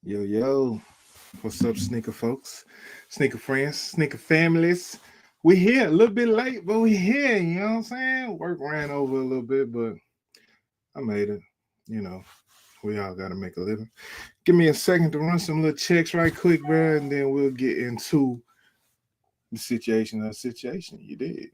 Yo, yo, what's up, sneaker folks, sneaker friends, sneaker families? We here a little bit late, but we here, you know what I'm saying? Work ran over a little bit, but I made it. You know, we all got to make a living. Give me a second to run some little checks right quick, bro, and then we'll get into the situation of the situation. You did.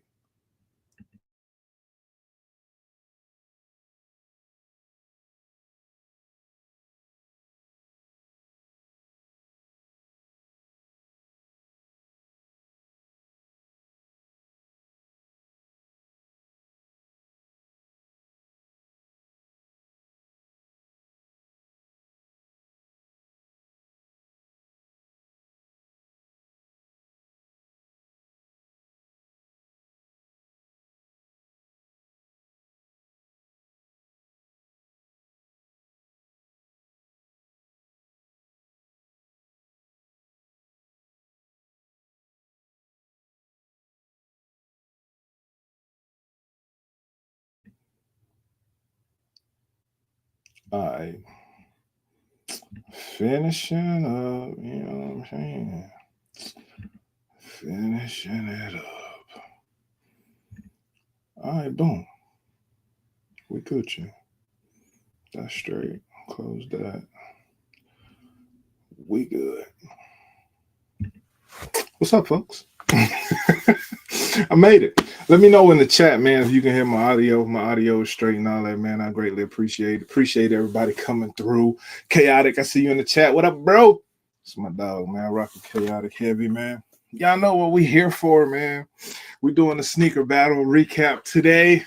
All right. Finishing up, you know what I'm saying? Finishing it up. All right, boom. We Gucci. That's straight. Close that. We good. What's up, folks? I made it. Let me know in the chat, man, if you can hear my audio. My audio is straight and all that, man. I greatly appreciate it. Appreciate everybody coming through. Chaotic, I see you in the chat. What up, bro? It's my dog, man. Rocking Chaotic Heavy, man. Y'all know what we here for, man. We doing a sneaker battle recap today.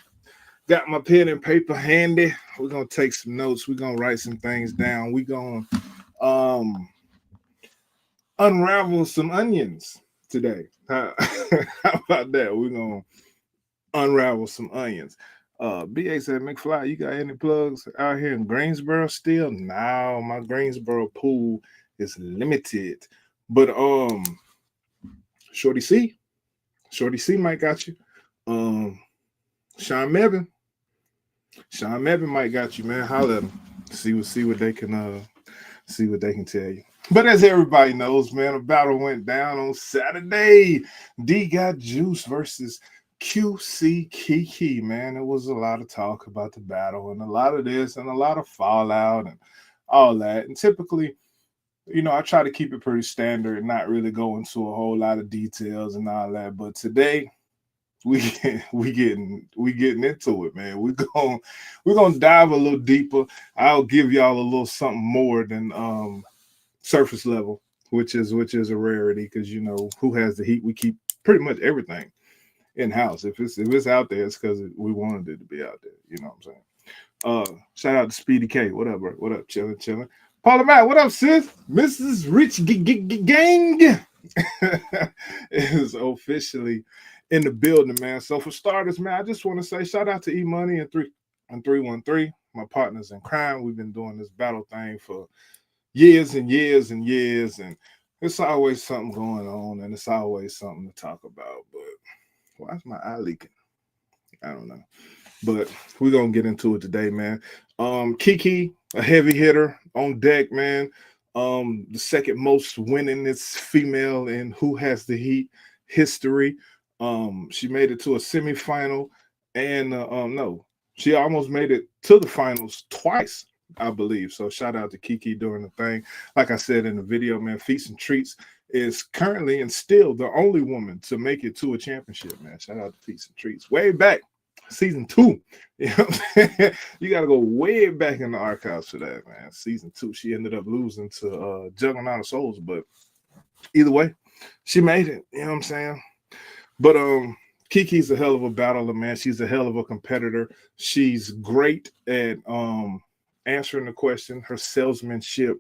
Got my pen and paper handy. We're gonna take some notes. We're gonna write some things down. We're gonna um unravel some onions today. How about that? We're gonna unravel some onions. BA said, McFly, you got any plugs out here in Greensboro still? No, my Greensboro pool is limited. But Shorty C, Shorty C might got you. Um Sean Mevin, Sean Mevin might got you, man. Holla at them. See what they can see what they can tell you. But as everybody knows, man, a battle went down on Saturday. D got juice versus QCKiki, man. It was a lot of talk about the battle and a lot of this and a lot of fallout and all that. And typically, I try to keep it pretty standard and not really go into a whole lot of details and all that. But today, we we getting into it, man. We're gonna dive a little deeper. I'll give y'all a little something more than surface level, which is a rarity because who has the heat. We keep pretty much everything in house. If it's out there, it's because we wanted it to be out there. You know what I'm saying? Shout out to Speedy K. What up, bro? What up? Chilling. Paula Matt, what up, sis? Mrs. Rich Gang is officially in the building, man. So for starters, man, I just want to say shout out to E Money and 313, my partners in crime. We've been doing this battle thing for years and years and years, and it's always something going on, and it's always something to talk about. But why is my eye leaking? I don't know. But we're gonna get into it today, man. Kiki, a heavy hitter on deck, man. The second most winningest female in Who Has the Heat history. She made it to a semifinal, and no, she almost made it to the finals twice, I believe. So shout out to Kiki doing the thing. Like I said in the video, man, Feast and Treats is currently and still the only woman to make it to a championship, man. Shout out to Feast and Treats. Way back season 2. You know what I'm saying? You got to go way back in the archives for that, man. Season 2, she ended up losing to Juggernaut of Souls, but either way, she made it. You know what I'm saying? But Kiki's a hell of a battler, man. She's a hell of a competitor. She's great at answering the question. Her salesmanship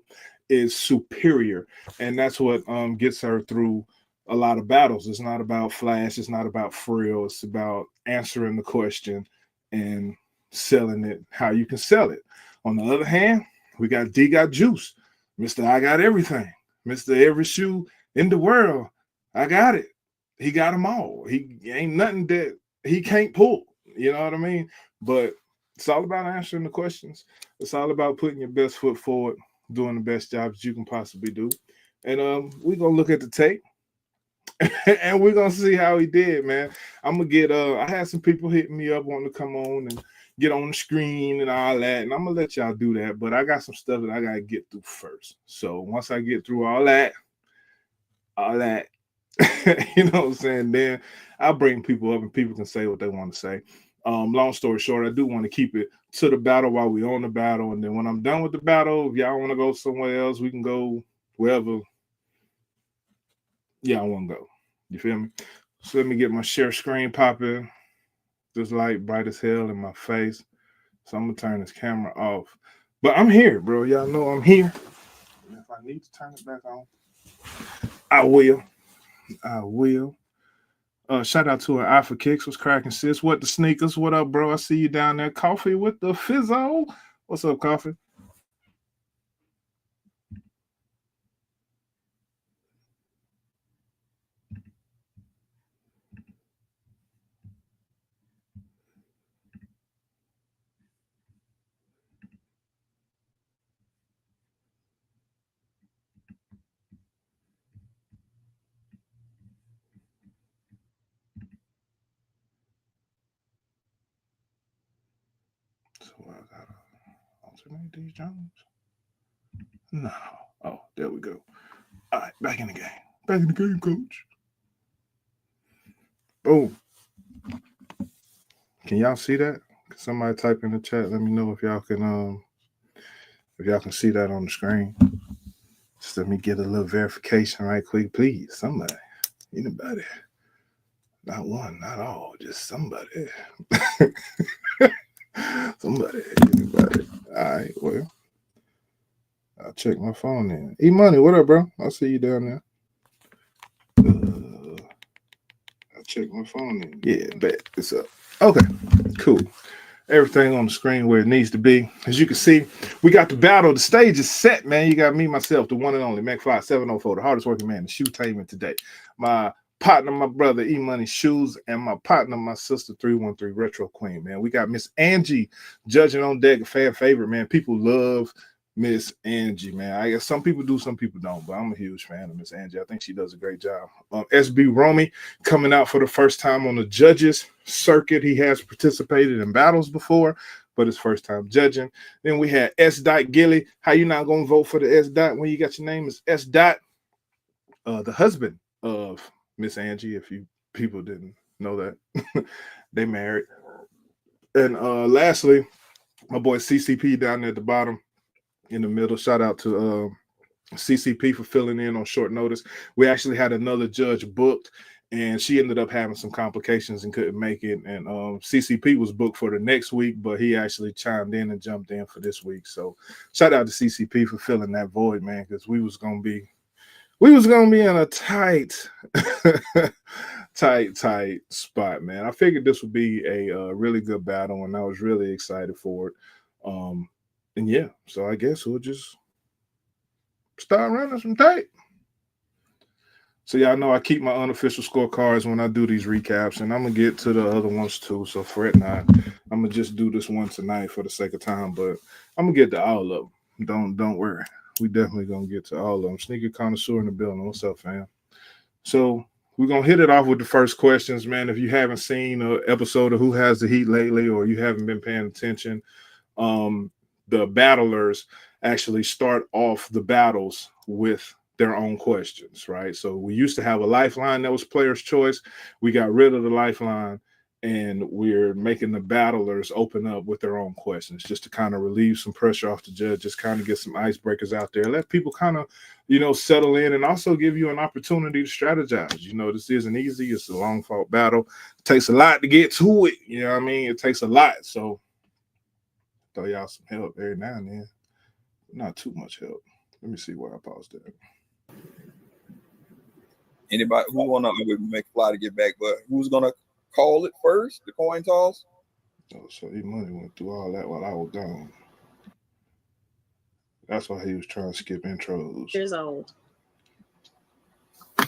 is superior, and that's what gets her through a lot of battles. It's not about flash. It's not about frill. It's about answering the question and selling it how you can sell it. On the other hand, we got D got juice. Mr. I got everything. Mr. Every shoe in the world. I got it. He got them all. He ain't nothing that he can't pull. You know what I mean? But it's all about answering the questions. It's all about putting your best foot forward. doing the best job that you can possibly do. And we're gonna look at the tape and we're gonna see how he did, man. I'm gonna get I had some people hitting me up wanting to come on and get on the screen and all that, and I'm gonna let y'all do that. But I got some stuff that I gotta get through first. So once I get through all that, you know what I'm saying, then I'll bring people up and people can say what they want to say. Long story short, I do want to keep it to the battle while we on the battle, and then when I'm done with the battle, if y'all want to go somewhere else, we can go wherever y'all want to go. You feel me? So let me get my share screen popping. This light bright as hell in my face. So I'm gonna turn this camera off. But I'm here, bro. Y'all know I'm here. And if I need to turn it back on, I will. I will. Shout out to an Eye for Kicks. What's cracking, sis? What the sneakers? What up, bro? I see you down there. Coffee with the fizzo. What's up, Coffee? So I gotta alternate these Jones. No. Oh, there we go. All right, back in the game. Back in the game, coach. Oh, can y'all see that? Can somebody type in the chat? Let me know if y'all can see that on the screen. Just let me get a little verification right quick, please. Somebody, anybody, not one, not all, just somebody. Somebody, anybody. All right, well, I'll check my phone in. E Money, what up, bro? I'll see you down there. I'll check my phone in. Yeah, bet. It's up. Okay, cool. Everything on the screen where it needs to be. As you can see, we got the battle. The stage is set, man. You got me, myself, the one and only Mcfly 704, the hardest working man, the shoe tamer today. My partner, my brother, E Money Shoes, and my partner, my sister, 313 Retro Queen, man. We got Miss Angie judging on deck, a fan favorite, man. People love Miss Angie, man. I guess some people do, some people don't, but I'm a huge fan of Miss Angie. I think she does a great job. SB Romy coming out for the first time on the judges circuit. He has participated in battles before, but his first time judging. Then we had S. Gilly. How you not gonna vote for the S. When you got your name as S. The husband of Miss Angie, if you people didn't know that. They married. And lastly, my boy CCP down there at the bottom in the middle. Shout out to CCP for filling in on short notice. We actually had another judge booked, and she ended up having some complications and couldn't make it. And CCP was booked for the next week, but he actually chimed in and jumped in for this week. So shout out to CCP for filling that void, man, because we was gonna be in a tight tight spot, man. I figured this would be a really good battle, and I was really excited for it. And yeah, so I guess we'll just start running some tape. So y'all know I keep my unofficial scorecards when I do these recaps, and I'm gonna get to the other ones too. So fret not. I'm gonna just do this one tonight for the sake of time, but I'm gonna get to all of them. Don't worry. We definitely gonna get to all of them. Sneaker connoisseur in the building. What's up, fam? So we're gonna hit it off with the first questions, man. If you haven't seen an episode of Who Has the Heat lately, or you haven't been paying attention, the battlers actually start off the battles with their own questions, right? So we used to have a lifeline that was player's choice. We got rid of the lifeline, and we're making the battlers open up with their own questions just to kind of relieve some pressure off the judges, kind of get some icebreakers out there, let people kind of, settle in, and also give you an opportunity to strategize. This isn't easy. It's a long fought battle. It takes a lot to get to it. You know what I mean? It takes a lot. So throw y'all some help every now and then. Not too much help. Let me see where I paused it. Anybody who wanna Mcfly to get back, but who's gonna call it first? The coin toss? Oh, so E Money went through all that while I was gone. That's why he was trying to skip intros. Years old.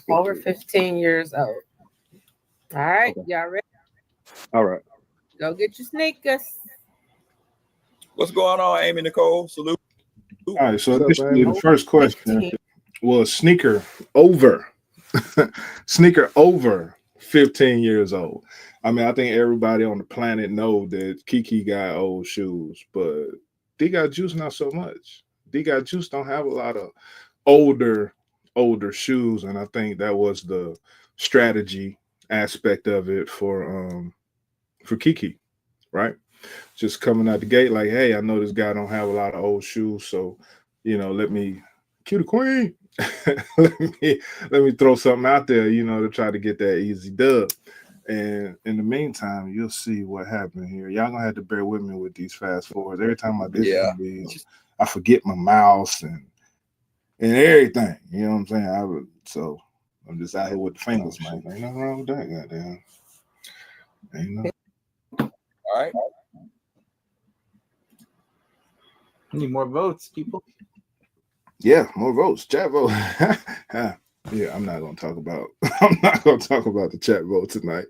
Over 15 years old. All right, okay. Y'all ready? All right. Go get your sneakers. What's going on, Amy Nicole? Salute. All right, so What's up, initially man? the first question was sneaker over. Sneaker over 15 years old. I mean, I think everybody on the planet know that Kiki got old shoes, but D got juice not so much. D got juice don't have a lot of older shoes, and I think that was the strategy aspect of it for Kiki, right? Just coming out the gate like, hey, I know this guy don't have a lot of old shoes, so let me cue the queen. let me throw something out there, to try to get that easy dub. And in the meantime, you'll see what happened here. Y'all gonna have to bear with me with these fast forwards. Every time I do Yeah. these, I forget my mouse and everything. You know what I'm saying? So I'm just out here with the fingers, man. Ain't nothing wrong with that, goddamn. Ain't nothing. All right. Need more votes, people. Yeah, more votes. Chat vote. Yeah, I'm not gonna talk about the chat vote tonight.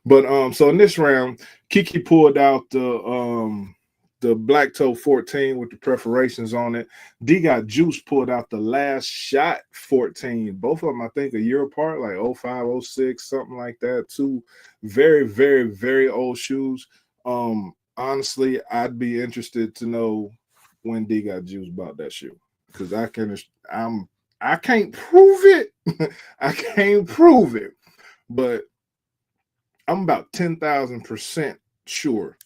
But so in this round, Kiki pulled out the Black Toe 14 with the perforations on it. D got Juice pulled out the Last Shot 14. Both of them, I think, a year apart, like 05, 06, something like that. Two very, very, very old shoes. Honestly, I'd be interested to know when D got Juice about that shoe. Because I can't prove it. I can't prove it. But I'm about 10,000% sure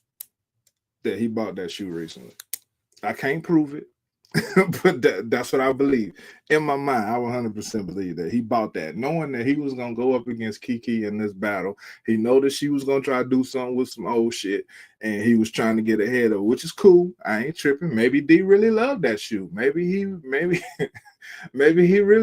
that he bought that shoe recently. I can't prove it, but that's what I believe. In my mind, I 100% believe that he bought that, knowing that he was going to go up against Kiki in this battle. He know that she was going to try to do something with some old shit, and he was trying to get ahead of, which is cool. I ain't tripping. Maybe D really loved that shoe. Maybe he really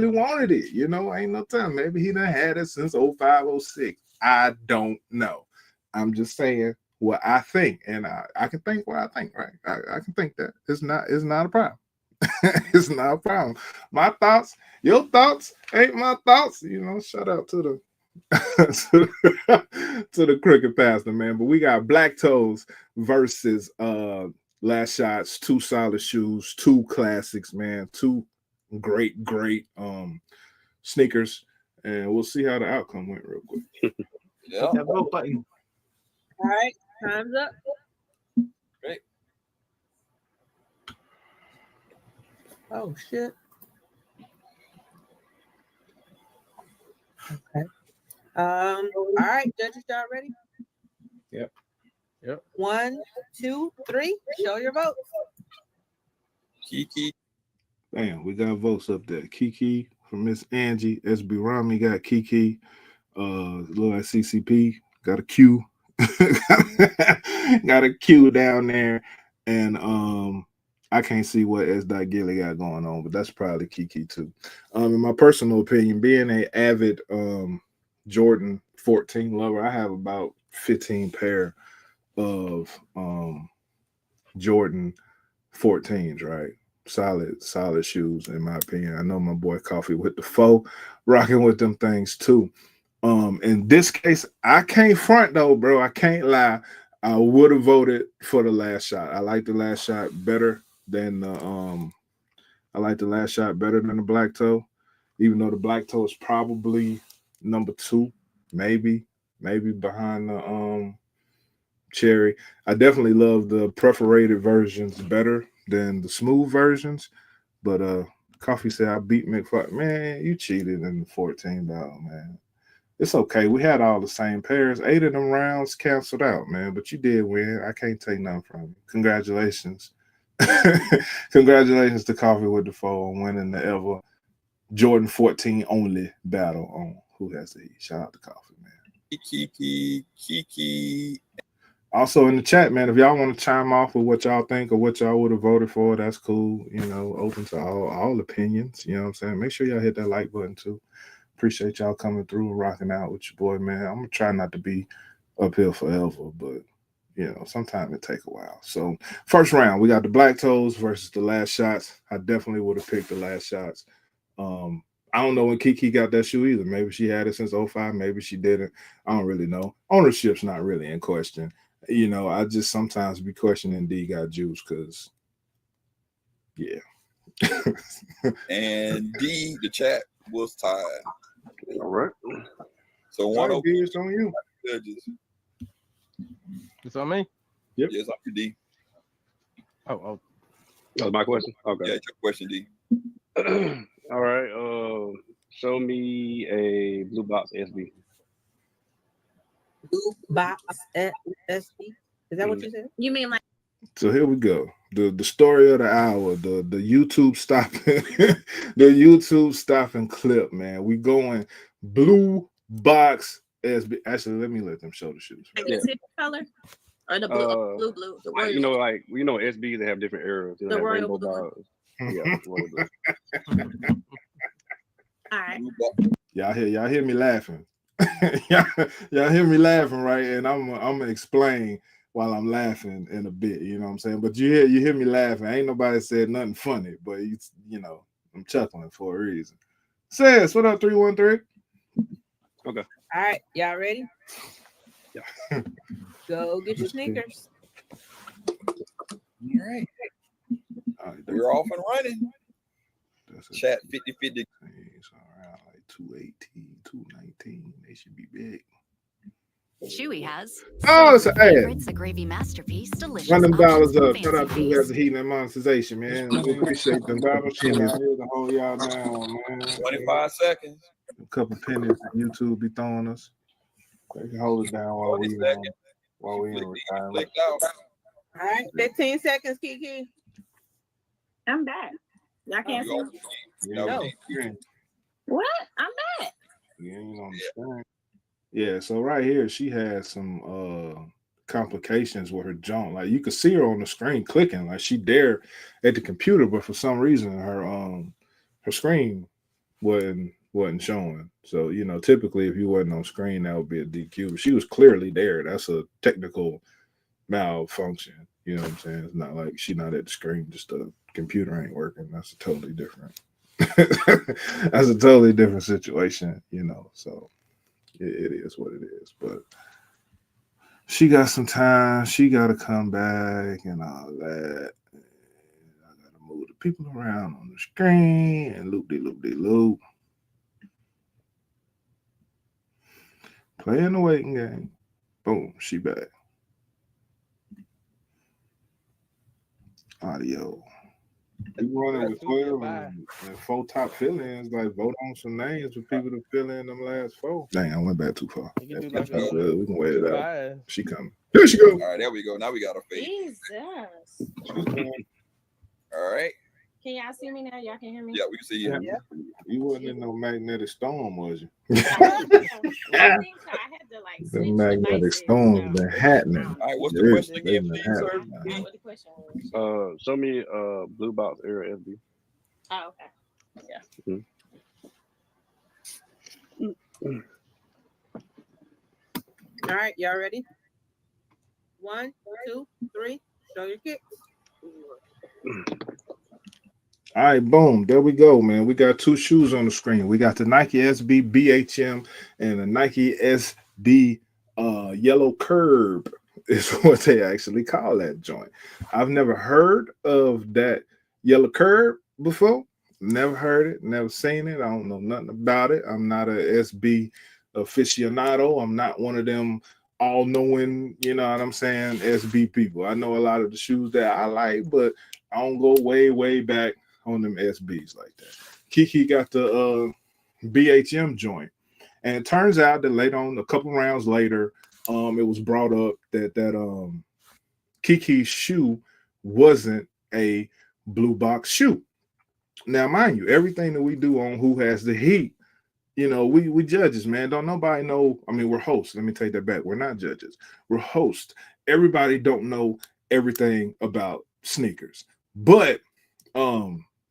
wanted it. Ain't no time. Maybe he done had it since 05, 06. I don't know. I'm just saying what I think, and I can think what I think, right? I can think that it's not a problem. It's not a problem. My thoughts, your thoughts ain't my thoughts. Shout out to the to the cricket pastor, man. But we got Black Toes versus Last Shots, two solid shoes, two classics, man, two great sneakers, and we'll see how the outcome went real quick. Yeah. That vote button. All right, time's up. Great. Oh shit. Okay. All right, judges, y'all ready? Yep. 1, 2, 3. Show your votes. Kiki. Damn, we got votes up there. Kiki from Miss Angie. SB Rami got Kiki. Little CCP got a Q. Got a Q down there. And I can't see what S. Gilly got going on, but that's probably Kiki too. In my personal opinion, being an avid Jordan 14 lover, I have about 15 pair of Jordan 14s, right? Solid shoes, in my opinion. I know my boy Coffee with the foe, rocking with them things too. In this case, I can't front though, bro. I can't lie. I would have voted for the Last Shot. I like the Last Shot better than the Black Toe, even though the Black Toe is probably number 2, maybe behind the Cherry. I definitely love the perforated versions better than the smooth versions. But Coffee said I beat Mcfly. Man, you cheated in the 14 battle, man. It's okay. We had all the same pairs. 8 of them rounds canceled out, man. But you did win. I can't take nothing from you. Congratulations. Congratulations to Coffee with the Foe on winning the ever Jordan 14 only battle on Who Has the Heat. Shout out to Coffee, man. Kiki. Also in the chat, man, if y'all want to chime off with what y'all think or what y'all would have voted for, that's cool. Open to all opinions. You know what I'm saying? Make sure y'all hit that like button too. Appreciate y'all coming through and rocking out with your boy, man. I'm gonna try not to be uphill forever, but sometimes it take a while. So first round, we got the Black Toes versus the Last Shots. I definitely would have picked the Last Shots. I don't know when Kiki got that shoe either. Maybe she had it since 05, maybe she didn't. I don't really know. Ownership's not really in question. I just sometimes be questioning D got juice because, yeah. And D, the chat was tied. All right. So All one right, over D, it's on you. judges. It's on me. Yes, I'm your D. Oh. That was my question. Okay. Yeah, it's your question, D. All right. Show me a blue box SB. Blue box at SB. Is that what you said? You mean like So here we go. The story of the hour, the YouTube stopping, the YouTube stopping clip, man. We going blue box SB. Actually, let them show the shoes. the Yeah. tip color or the blue, the royal, You know, like SBs that have different eras. You know, The have royal rainbow blue. box. Yeah, royal blue. All right. Y'all hear me laughing. y'all hear me laughing, right? And I'm gonna explain while I'm laughing in a bit, you know what I'm saying? But you hear me laughing. Ain't nobody said nothing funny, but you know, I'm chuckling for a reason. Says, what up, 313? Okay. All right, y'all ready? Yeah. Go get your sneakers. All right. We're off and running. Chat 50-50. Around like 218, 219. They should be big. Chewy has. Oh, it's an ad. It's a gravy masterpiece. Delicious. Run them dollars options up. for Shout out to fancy who has feast. the heat and monetization, man. We appreciate them dollars. Shit out here to hold y'all down, man. 25 seconds. A couple pennies that YouTube be throwing us. They can hold it down while 40 we seconds. in retirement. Clicked out. All right, 15 seconds, Kiki. I'm back. Y'all can't see me. Yeah, No. What? I'm back. Yeah, you know, understand. Yeah, so right here, she has some complications with her junk. Like you could see her on the screen clicking, like she there at the computer, but for some reason her screen wasn't showing. So, you know, typically if you wasn't on screen, that would be a DQ. But she was clearly there. That's a technical malfunction. You know what I'm saying? It's not like she's not at the screen, just the computer ain't working. That's a totally different that's a totally different situation, you know. So it is what it is. But she got some time, she gotta come back and all that. I gotta move the people around on the screen and loop. Playing the waiting game. Boom, she back. Audio. You running with 12 and 4 top fill-ins, like vote on some names for people to fill in them last 4. Dang, I went back too far. You can do That's like not good. We can wait it out. 5. She coming. There she go. All right, there we go. Now we got a face. Jesus. All right. Can y'all see me now? Y'all can hear me? Yeah, we can see you. You wasn't in no magnetic storm, was you? I think so. I had to like The switch magnetic devices, storm's been happening. All right, what's the There question is. again, They've please, been sir? happening. Yeah, what the question was? Show me blue box era SB. Oh, okay. Yeah. All right, y'all ready? 1, 2, 3. Show your kicks. All right, boom. There we go, man. We got 2 shoes on the screen. We got the Nike SB BHM and the Nike SB Yellow Curb is what they actually call that joint. I've never heard of that Yellow Curb before. Never heard it, never seen it. I don't know nothing about it. I'm not a SB aficionado. I'm not one of them all-knowing, you know what I'm saying, SB people. I know a lot of the shoes that I like, but I don't go way back on them SBs like that. Kiki got the BHM joint, and it turns out that later on, a couple rounds later, it was brought up that Kiki's shoe wasn't a blue box shoe. Now, mind you, everything that we do on Who Has the Heat, you know, we judges, man. Don't nobody know. I mean, we're hosts. Let me take that back. We're not judges. We're hosts. Everybody don't know everything about sneakers, but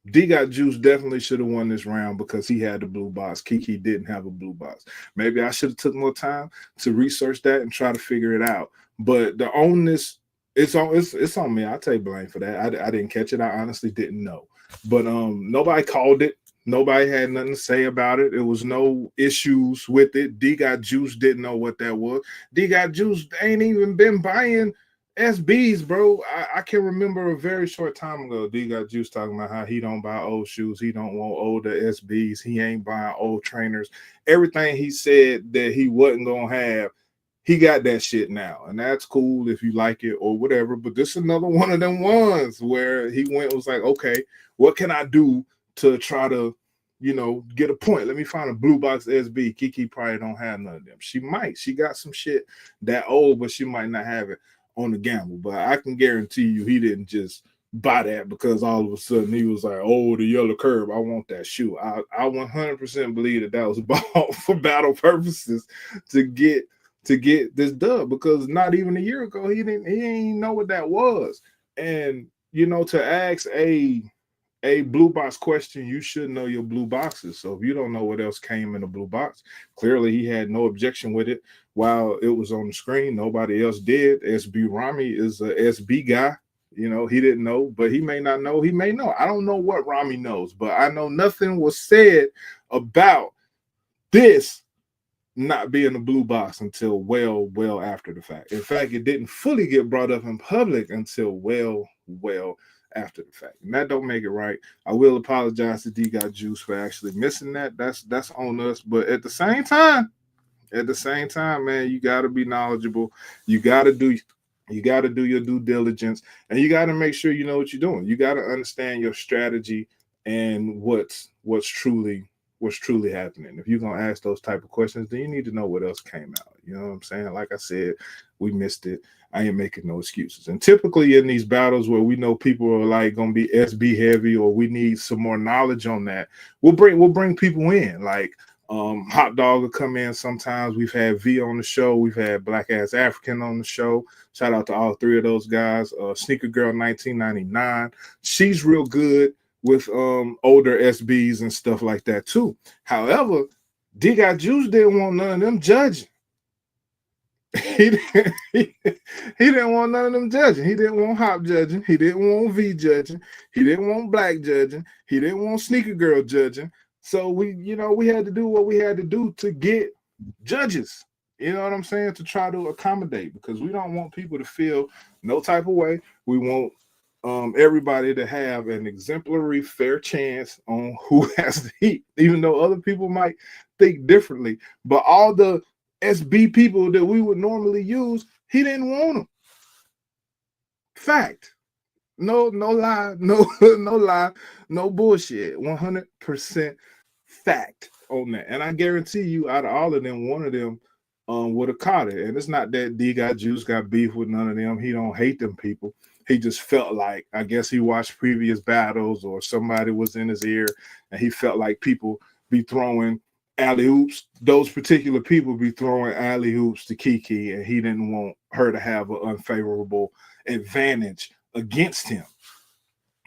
D Got Juice definitely should have won this round because he had the blue box. Kiki didn't have a blue box. Maybe I should have took more time to research that and try to figure it out. But the onus, it's on me. I take blame for that. I didn't catch it. I honestly didn't know. But nobody called it. Nobody had nothing to say about it. There was no issues with it. D Got Juice didn't know what that was. D Got Juice ain't even been buying SBs, bro. I can remember a very short time ago, D got Juice talking about how he don't buy old shoes. He don't want older SBs. He ain't buying old trainers. Everything he said that he wasn't going to have, he got that shit now. And that's cool if you like it or whatever. But this is another one of them ones where he was like, okay, what can I do to try to, get a point? Let me find a blue box SB. Kiki probably don't have none of them. She might. She got some shit that old, but she might not have it on the gamble. But I can guarantee you he didn't just buy that because all of a sudden he was like, oh, the yellow curb, I want that shoe. I 100% believe that was bought for battle purposes to get this dub, because not even a year ago he didn't know what that was. And to ask a blue box question, you should know your blue boxes. So if you don't know what else came in the blue box, clearly he had no objection with it while it was on the screen. Nobody else did. SB Rami is a SB guy. He didn't know, but he may not know. He may know. I don't know what Rami knows, but I know nothing was said about this not being a blue box until well after the fact. In fact, it didn't fully get brought up in public until well after the fact. And that don't make it right. I will apologize to D Got Juice for actually missing that. That's on us. But at the same time, man, you got to be knowledgeable. You got to do your due diligence, and you got to make sure you know what you're doing. You got to understand your strategy and what's truly happening. If you're gonna ask those type of questions, then you need to know what else came out. You know what I'm saying? Like I said, we missed it. I ain't making no excuses. And typically in these battles where we know people are like gonna be SB heavy, or we need some more knowledge on that, we'll bring people in. Like Hot Dog will come in sometimes. We've had V on the show. We've had Black Ass African on the show. Shout out to all three of those guys. Sneaker Girl 1999. She's real good with older SBs and stuff like that too. However, D Got Juice didn't want none of them judging. He didn't want none of them judging. He didn't want Hop judging. He didn't want V judging. He didn't want Black judging. He didn't want Sneaker Girl judging. So we had to do what we had to do to get judges. You know what I'm saying? To try to accommodate, because we don't want people to feel no type of way. We want everybody to have an exemplary fair chance on who has the heat, even though other people might think differently. But all the SB people that we would normally use, he didn't want them. Fact. No lie, no lie, no bullshit. 100% fact on that. And I guarantee you, out of all of them, one of them would have caught it. And it's not that D Got Juice got beef with none of them. He don't hate them people. He just felt like, I guess he watched previous battles or somebody was in his ear and he felt like people be throwing alley-oops. Those particular people be throwing alley-oops to Kiki, and he didn't want her to have an unfavorable advantage against him,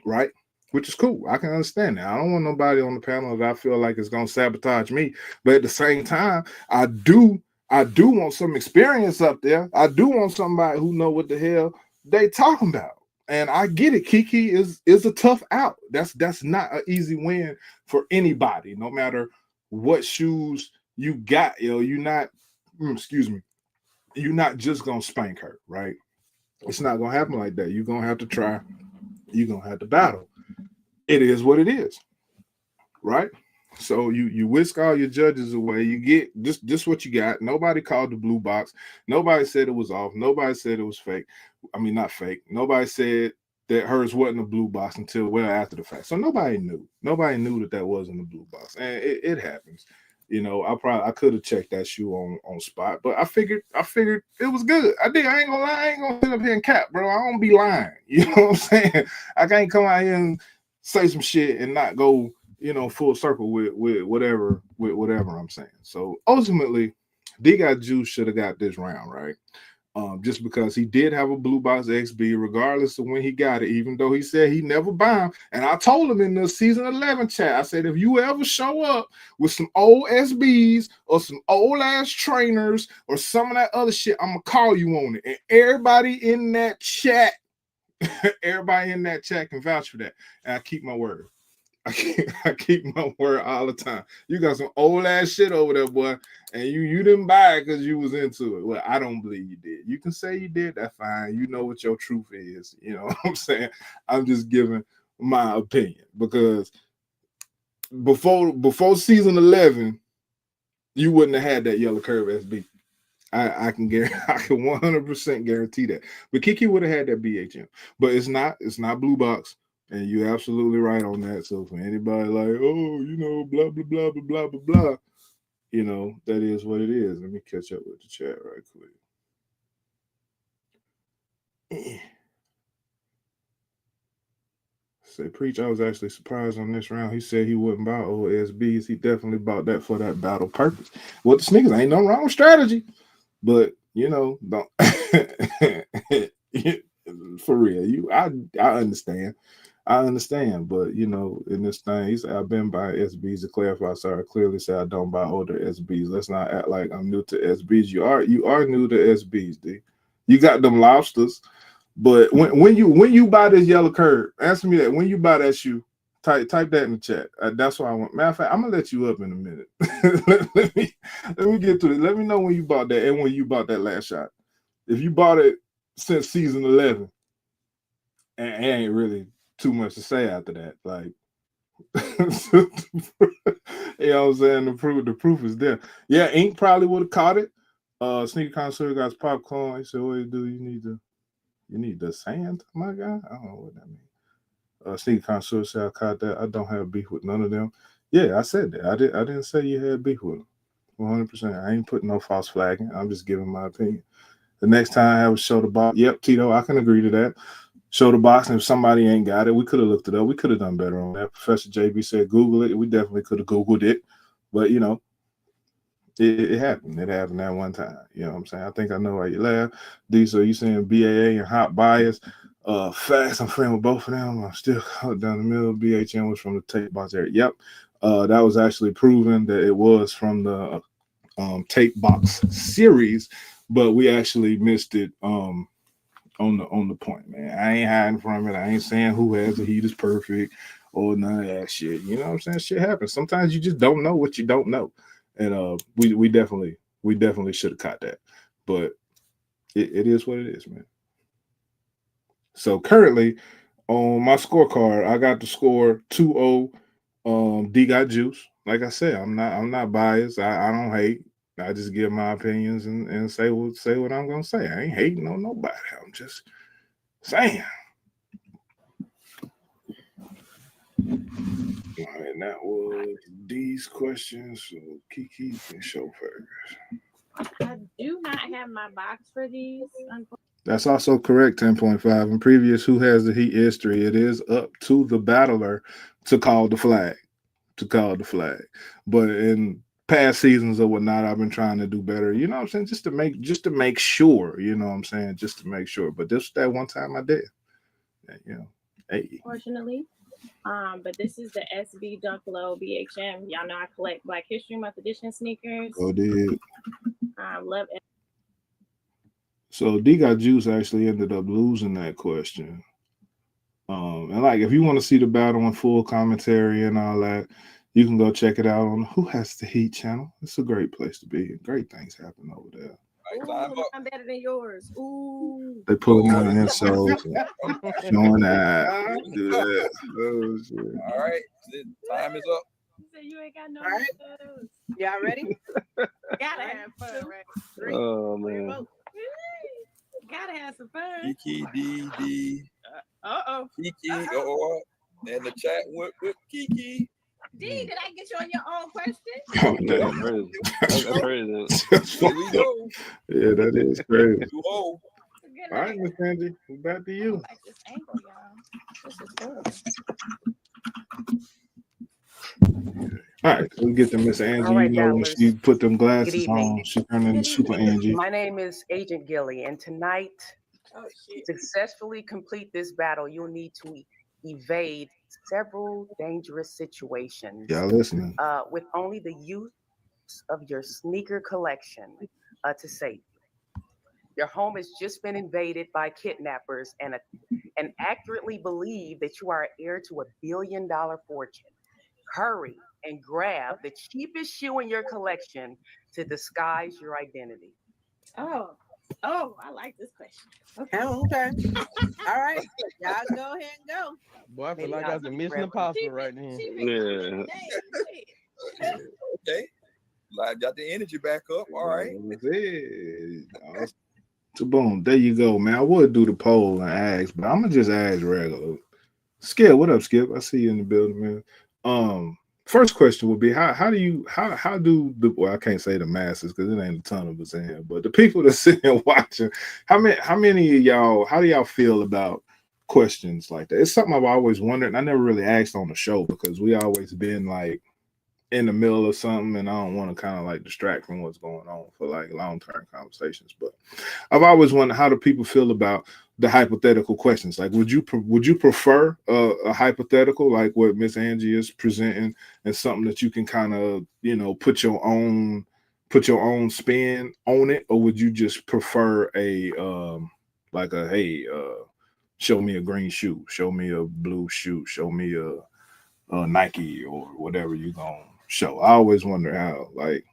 right? Which is cool. I can understand that. I don't want nobody on the panel that I feel like is going to sabotage me. But at the same time, I do want some experience up there. I do want somebody who know what the hell they talking about. And I get it. Kiki is a tough out. That's not an easy win for anybody, no matter what shoes you got. You're not, you're not just gonna spank her, right? It's not gonna happen like that. You're gonna have to try. You're gonna have to battle. It is what it is, right? So you whisk all your judges away. You get just what you got. Nobody called the blue box. Nobody said it was off. Nobody said it was fake. I mean, not fake. Nobody said that hers wasn't a blue box until well after the fact. So nobody knew. Nobody knew that wasn't a blue box, and it happens. I could have checked that shoe on spot, but I figured it was good. I did. I ain't gonna sit up here and cap, bro. I don't be lying. You know what I'm saying? I can't come out here and say some shit and not go, full circle with whatever I'm saying. So ultimately, D Got Juice should have got this round, right? Just because he did have a blue box XB, regardless of when he got it, even though he said he never buy them. And I told him in the season 11 chat, I said, if you ever show up with some old SBs or some old ass trainers or some of that other shit, I'm gonna call you on it. And everybody in that chat can vouch for that. And I keep my word. I keep my word all the time. You got some old ass shit over there, boy, and you didn't buy it because you was into it. Well, I don't believe you did. You can say you did. That's fine. You know what your truth is. You know what I'm saying? I'm just giving my opinion because before season 11, you wouldn't have had that yellow curve SB. I can guarantee, I can 100% guarantee that. But Kiki would have had that BHM, but it's not blue box, and you're absolutely right on that. So for anybody like, oh, you know, blah blah blah blah blah blah blah, you know, that is what it is. Let me catch up with the chat right quick. Say, preach. I was actually surprised on this round. He said he wouldn't buy old SBs. He definitely bought that for that battle purpose. Well, the sneakers ain't no wrong with strategy. But you know, don't for real. I understand. I understand, but you know, in this thing, he said I've been buying SBs to clarify. Sorry, I clearly said I don't buy older SBs. Let's not act like I'm new to SBs. You are new to SBs, D. You got them lobsters, but when you buy this yellow curve, answer me that. When you buy that shoe, type that in the chat. That's why I want. Matter of fact, I'm gonna let you up in a minute. let me get to it. Let me know when you bought that and when you bought that last shot. If you bought it since season 11, and it ain't really too much to say after that. Like, you know what I'm saying? The proof is there. Yeah, Ink probably would have caught it. Sneaker connoisseur got popcorn. He said, "What do you do? You need the sand, my guy. I don't know what that means." Sneaker connoisseur said, "I caught that. I don't have beef with none of them." Yeah, I said that. I didn't say you had beef with them. 100%. I ain't putting no false flagging. I'm just giving my opinion. The next time I have a show the box. Yep, Tito, I can agree to that. Show the box, and if somebody ain't got it, we could have looked it up. We could have done better on that. Professor JB said Google it. We definitely could have Googled it. But, you know, it happened. It happened that one time. You know what I'm saying? I think I know why you laugh. D, so you saying BAA and Hot Bias. Facts, I'm friend with both of them. I'm still caught down the middle. BHM was from the tape box area. Yep. That was actually proven that it was from the tape box series, but we actually missed it on the point, man. I ain't hiding from it. I ain't saying who has the heat is perfect or none of that shit. You know what I'm saying? Shit happens. Sometimes you just don't know what you don't know. And we definitely should have caught that. But it is what it is, man. So currently on my scorecard, I got the score 2-0. D got juice. Like I said, I'm not biased. I don't hate. I just give my opinions and say what I'm gonna say. I ain't hating on nobody. I'm just saying. And that was D's questions. So Kiki can show first. I do not have my box for these. That's also correct. 10.5. In previous Who Has the Heat history, it is up to the battler to call the flag. But in past seasons or whatnot, I've been trying to do better. You know what I'm saying? Just to make sure. You know what I'm saying? Just to make sure. But this that one time I did. You know, hey. Fortunately. But this is the SB Dunk Low BHM. Y'all know I collect Black History Month edition sneakers. Oh, did. Love it. So D got juice actually ended up losing that question. And like if you want to see the battle in full commentary and all that, you can go check it out on Who Has the Heat channel. It's a great place to be. Great things happen over there. Ooh, I'm better than yours. Ooh. They pulling out insoles, showing that. Do that. Oh, shit. All right, time is up. You said you ain't got no. All right. Y'all ready? Gotta have fun, right? 3. Oh man. Gotta have some fun. Kiki, D. Kiki, and the chat went with Kiki. D, did I get you on your own question? Oh, That's damn. crazy. That's crazy. Here we go. Yeah, that is crazy. 2-0. All right, Miss Angie, back to you. I like this angle, y'all. This is good. All right, we get to Miss Angie. All right, you know, when Dallas. she put them Good glasses evening. on, she turned into Super Angie. My name is Agent Gilly, and tonight, Oh, shit. to successfully complete this battle, you'll need to evade several dangerous situations Y'all listening? with only the use of your sneaker collection to save you. Your home has just been invaded by kidnappers and accurately believe that you are heir to $1 billion fortune. Hurry and grab the cheapest shoe in your collection to disguise your identity. Oh, I like this question. Okay. Oh, okay. All right. Y'all go ahead and go. Boy, I feel Maybe like not I was be Mission forever. Impossible right now. Yeah. Okay. I got the energy back up. All right. Yeah. So boom, there you go, man. I would do the poll and ask, but I'm gonna just ask regular. Skip, what up, Skip? I see you in the building, man. First question would be how do the well, I can't say the masses because it ain't a ton of us in here, but the people that sit here watching, how many of y'all, how do y'all feel about questions like that? It's something I've always wondered, and I never really asked on the show because we always been like in the middle of something, and I don't want to kind of like distract from what's going on for like long-term conversations. But I've always wondered, how do people feel about the hypothetical questions? Like, would you prefer a hypothetical like what Miss Angie is presenting, and something that you can kind of, you know, put your own spin on it, or would you just prefer a like a hey, show me a green shoe, show me a blue shoe, show me a Nike or whatever you gonna show? I always wonder how like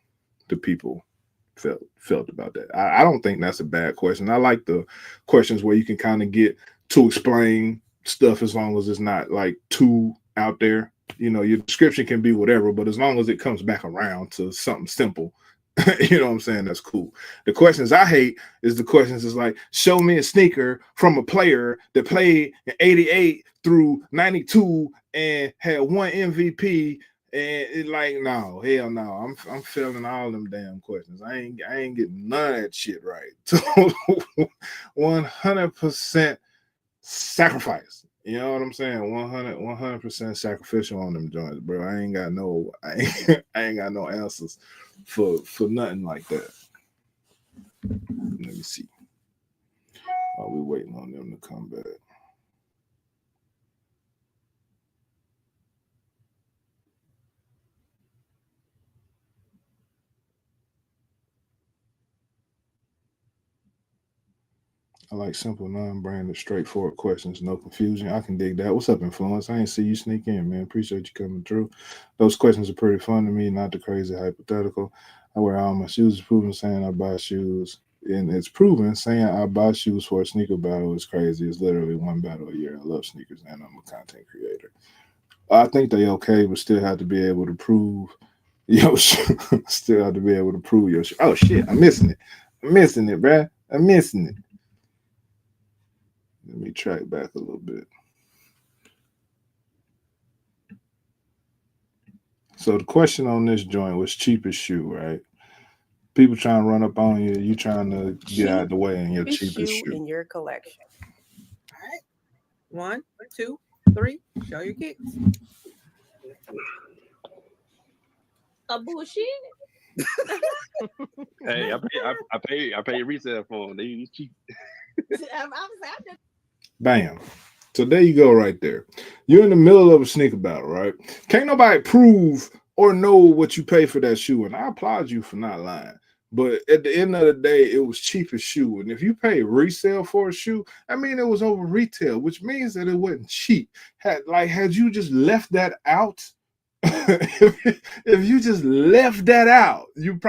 the people felt about that. I don't think that's a bad question. I like the questions where you can kind of get to explain stuff as long as it's not like too out there. You know, your description can be whatever, but as long as it comes back around to something simple, you know what I'm saying? That's cool. The questions I hate is the questions is like, show me a sneaker from a player that played in 88 through 92 and had one MVP. And it like, no, hell no. I'm failing all them damn questions. I ain't getting none of that shit right. So 100% sacrifice. You know what I'm saying? 100% sacrificial on them joints, bro. I ain't got no answers for nothing like that. Let me see. While we waiting on them to come back. I like simple, non-branded, straightforward questions, no confusion. I can dig that. What's up, Influence? I ain't see you sneak in, man. Appreciate you coming through. Those questions are pretty fun to me, not the crazy hypothetical. I wear all my shoes. It's proven saying I buy shoes. And it's proven saying I buy shoes for a sneaker battle is crazy. It's literally one battle a year. I love sneakers and I'm a content creator. I think they okay, but still have to be able to prove your shoe. Still have to be able to prove your shoe. Oh shit, I'm missing it. I'm missing it, bruh. I'm missing it. Let me track back a little bit. So the question on this joint was cheapest shoe, right? People trying to run up on you. You trying to get out of the way in your cheapest shoe in your collection. All right. 1, 2, 3. Show your kicks. A bullshit. Hey, I pay resale for them. They cheap. Bam. So there you go right there. You're in the middle of a sneaker battle, right? Can't nobody prove or know what you pay for that shoe. And I applaud you for not lying. But at the end of the day, it was cheapest shoe. And if you pay resale for a shoe, I mean, it was over retail, which means that it wasn't cheap. Had you just left that out, if you just left that out, you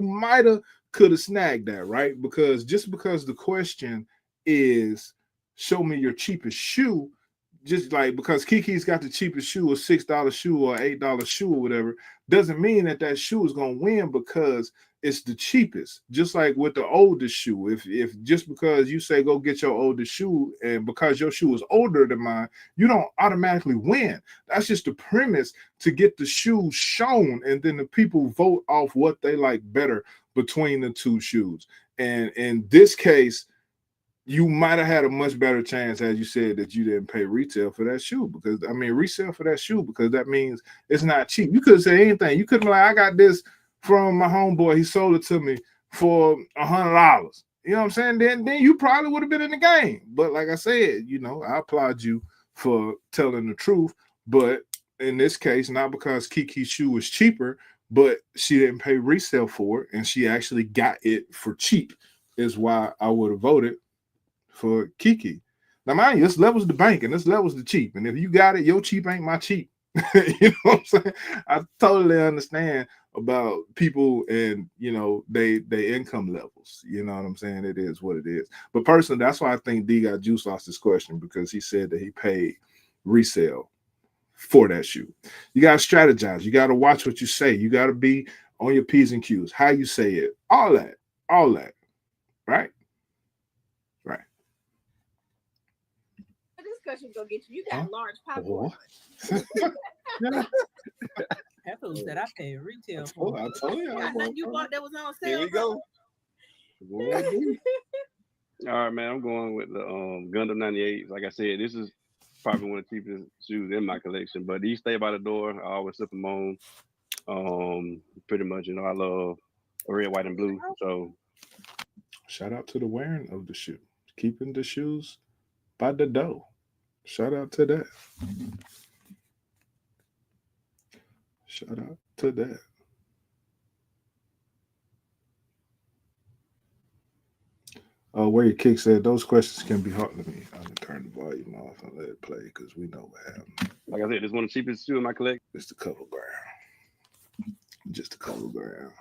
might have could have snagged that, right? Because just because the question is show me your cheapest shoe, just like because Kiki's got the cheapest shoe, a $6 shoe or $8 shoe or whatever, doesn't mean that shoe is gonna win because it's the cheapest. Just like with the oldest shoe, if just because you say go get your oldest shoe and because your shoe is older than mine, you don't automatically win. That's just the premise to get the shoe shown, and then the people vote off what they like better between the two shoes. And in this case, you might have had a much better chance, as you said, that you didn't pay retail for that shoe, because I mean resale for that shoe, because that means it's not cheap. You could say anything. You couldn't be like, I got this from my homeboy. He sold it to me for $100. You know what I'm saying? Then you probably would have been in the game. But like I said, you know, I applaud you for telling the truth. But in this case, not because Kiki's shoe was cheaper, but she didn't pay resale for it, and she actually got it for cheap, is why I would have voted for Kiki. Now, mind you, this levels the bank and this levels the cheap. And if you got it, your cheap ain't my cheap. You know what I'm saying? I totally understand about people and they income levels. You know what I'm saying? It is what it is. But personally, that's why I think D got juice lost his question, because he said that he paid resale for that shoe. You gotta strategize. You gotta watch what you say. You gotta be on your P's and Q's, how you say it, all that, right? Right. Discussion gonna get you. You got large popcorn. Pepper said I paid retail I for. told you. You bought that was on sale. Here we go. All right, man. I'm going with the Gundam 98. Like I said, this is probably one of the cheapest shoes in my collection. But these stay by the door. I always slip them on. Pretty much, I love red, white, and blue. So shout out to the wearing of the shoe, keeping the shoes by the door. Shout out to that. Shout out to that. Where your kick said those questions can be hard to me. I'm gonna turn the volume off and let it play because we know what happened. like I said, this is one of the cheapest shoes in my collection. It's the cover ground. Just the cover ground.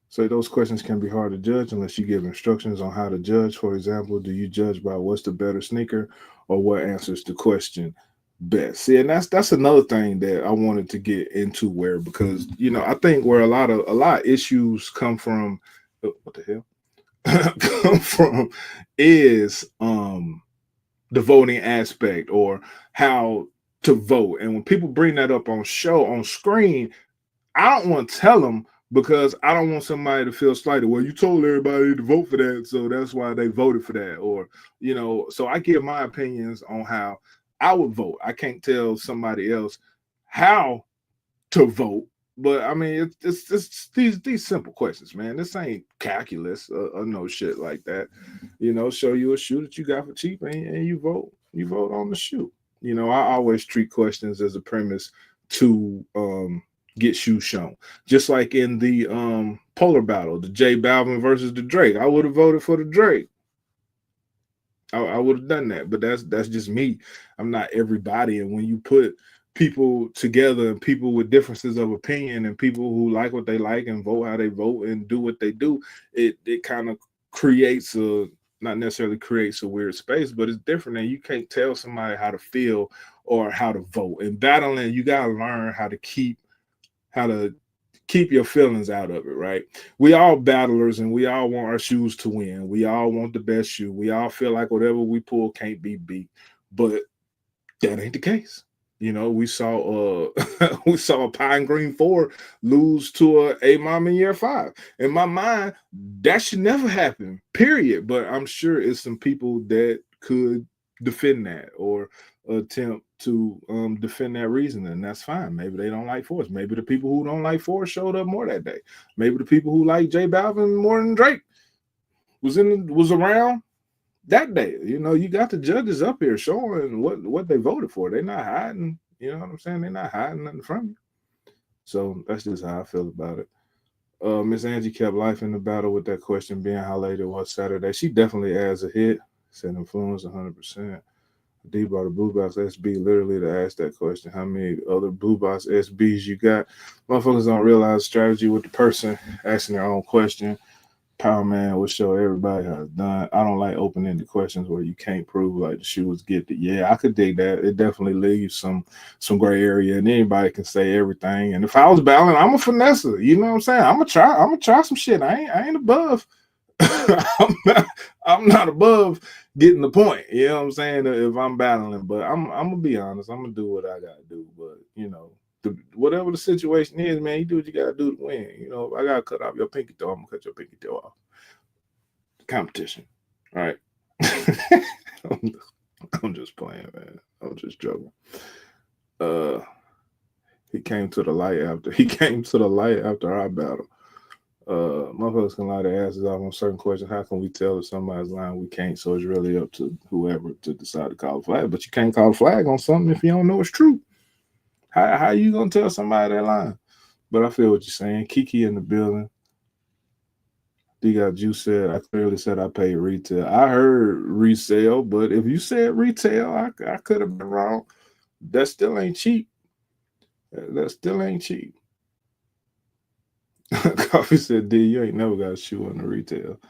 So those questions can be hard to judge unless you give instructions on how to judge. For example, do you judge by what's the better sneaker or what answers the question best? See, and that's another thing that I wanted to get into, where because I think where a lot of issues come from. What the hell? Come from is the voting aspect or how to vote. And when people bring that up on screen, I don't want to tell them, because I don't want somebody to feel slighted. Well, you told everybody to vote for that, so that's why they voted for that. Or, so I give my opinions on how I would vote. I can't tell somebody else how to vote. But I mean, it's these simple questions, man. This ain't calculus or no shit like that. Show you a shoe that you got for cheap, and you vote. You vote on the shoe. I always treat questions as a premise to get shoes shown. Just like in the polar battle, the J Balvin versus the Drake. I would have voted for the Drake. I would have done that, but that's just me. I'm not everybody, and when you put people together and people with differences of opinion and people who like what they like and vote how they vote and do what they do, it kind of creates not necessarily creates a weird space, but it's different. And you can't tell somebody how to feel or how to vote. In battling, you got to learn how to keep your feelings out of it, right? We all battlers and we all want our shoes to win. We all want the best shoe. We all feel like whatever we pull can't be beat, but that ain't the case. We saw a Pine Green 4 lose to a mom in year 5. In my mind, that should never happen, period. But I'm sure it's some people that could defend that or attempt to defend that reason, and that's fine. Maybe they don't like Force. Maybe the people who don't like Force showed up more that day. Maybe the people who like J Balvin more than Drake was around that day. You got the judges up here showing what they voted for. They're not hiding, you know what I'm saying? They're not hiding nothing from you. So that's just how I feel about it. Miss Angie kept life in the battle with that question being how late it was Saturday. She definitely adds a hit. Said influence 100%. D brought a Blue Box SB literally to ask that question. How many other Blue Box SBs you got? Motherfuckers don't realize strategy with the person asking their own question. Power Man will show everybody how it's done. I don't like open-ended questions where you can't prove like the shoe was gifted. Yeah, I could dig that. It definitely leaves some gray area, and anybody can say everything. And if I was battling, I'm a finesser. You know what I'm saying? I'm gonna try some shit. I ain't above. I'm not above getting the point. You know what I'm saying? If I'm battling, but I'm gonna be honest. I'm gonna do what I gotta do. But whatever the situation is, man, you do what you gotta do to win. If I gotta cut off your pinky toe, I'm gonna cut your pinky toe off. Competition, all right? I'm just playing, man. I'm just joking. He came to the light after our battle. Motherfuckers can lie their asses off on certain questions. How can we tell if somebody's lying? We can't. So it's really up to whoever to decide to call a flag. But you can't call a flag on something if you don't know it's true. How you gonna tell somebody they're lying? But I feel what you're saying. Kiki in the building. D got Juice said, I clearly said I paid retail. I heard resale, but if you said retail, I could have been wrong. That still ain't cheap. That still ain't cheap. Coffee said, D, you ain't never got a shoe on the retail.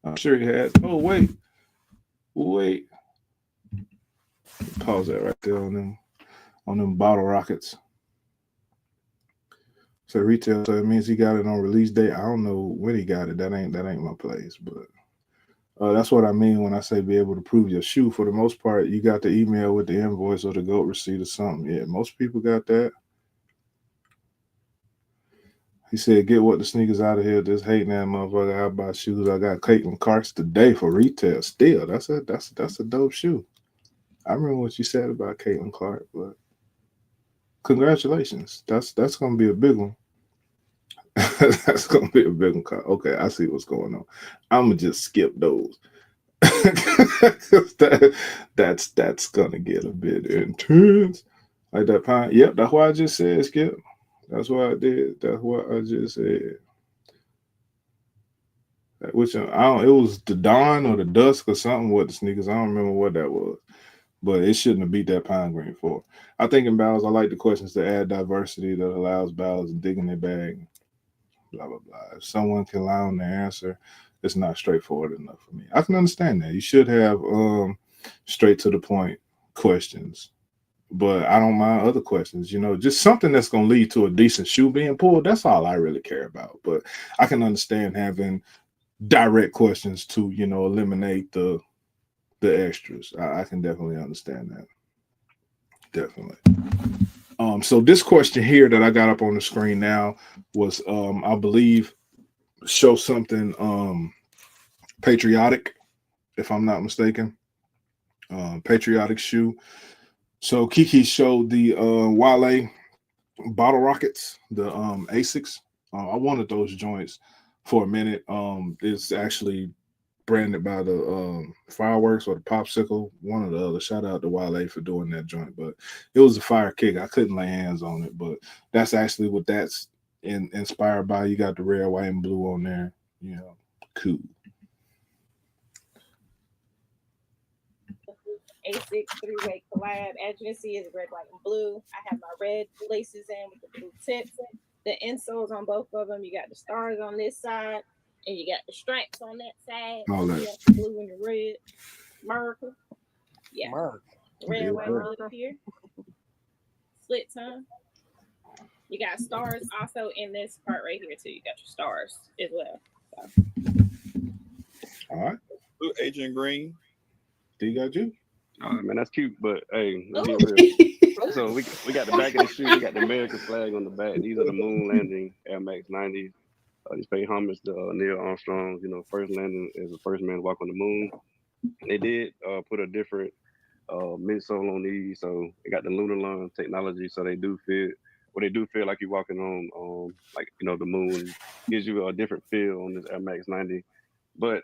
I'm sure he had. Oh, wait. Pause that right there on them bottle rockets. So retail, so it means he got it on release date. I don't know when he got it. That ain't my place, but that's what I mean when I say be able to prove your shoe. For the most part, you got the email with the invoice or the GOAT receipt or something. Yeah, most people got that. He said, get what the sneakers out of here. Just hating that motherfucker. How about shoes? I got Caitlin Clark's today for retail. Still, that's a dope shoe. I remember what you said about Caitlin Clark, but congratulations. That's gonna be a big one. That's gonna be a big one. Okay, I see what's going on. I'm gonna just skip those. That's gonna get a bit intense. Like that pine. Yep, that's why I just said skip. That's what I did. That's what I just said. Which it was the dawn or the dusk or something with the sneakers. I don't remember what that was, but it shouldn't have beat that pine green for. I think in battles, I like the questions that add diversity that allows battles to dig in their bag. Blah blah blah. If someone can lie on their answer, it's not straightforward enough for me. I can understand that. You should have straight to the point questions. But I don't mind other questions, just something that's going to lead to a decent shoe being pulled. That's all I really care about. But I can understand having direct questions to, eliminate the extras. I can definitely understand that. Definitely. So this question here that I got up on the screen now was, I believe, show something patriotic, if I'm not mistaken. Patriotic shoe. So Kiki showed the Wale bottle rockets, the Asics. I wanted those joints for a minute. It's actually branded by the fireworks or the popsicle, one or the other. Shout out to Wale for doing that joint, but it was a fire kick. I couldn't lay hands on it, but that's actually what that's inspired by. You got the red, white, and blue on there. Cool. A6 three-way collab. As you can see, is red, white, and blue. I have my red laces in with the blue tips. The insoles on both of them. You got the stars on this side, and you got the stripes on that side. All that. You got the blue and the red. America. Yeah. Mark. Red, white, and blue here. Split tongue. You got stars also in this part right here too. You got your stars as well. So. All right. Blue, Agent Green. Do you got you? Oh man, that's cute, but hey, let's be real. So we got the back of the shoe, we got the American flag on the back. These are the moon landing Air Max 90s. These pay homage to Neil Armstrong's, first landing as the first man to walk on the moon. They did put a different midsole on these, so they got the lunar lung technology, so they do feel like you're walking on the moon. Gives you a different feel on this Air Max 90. But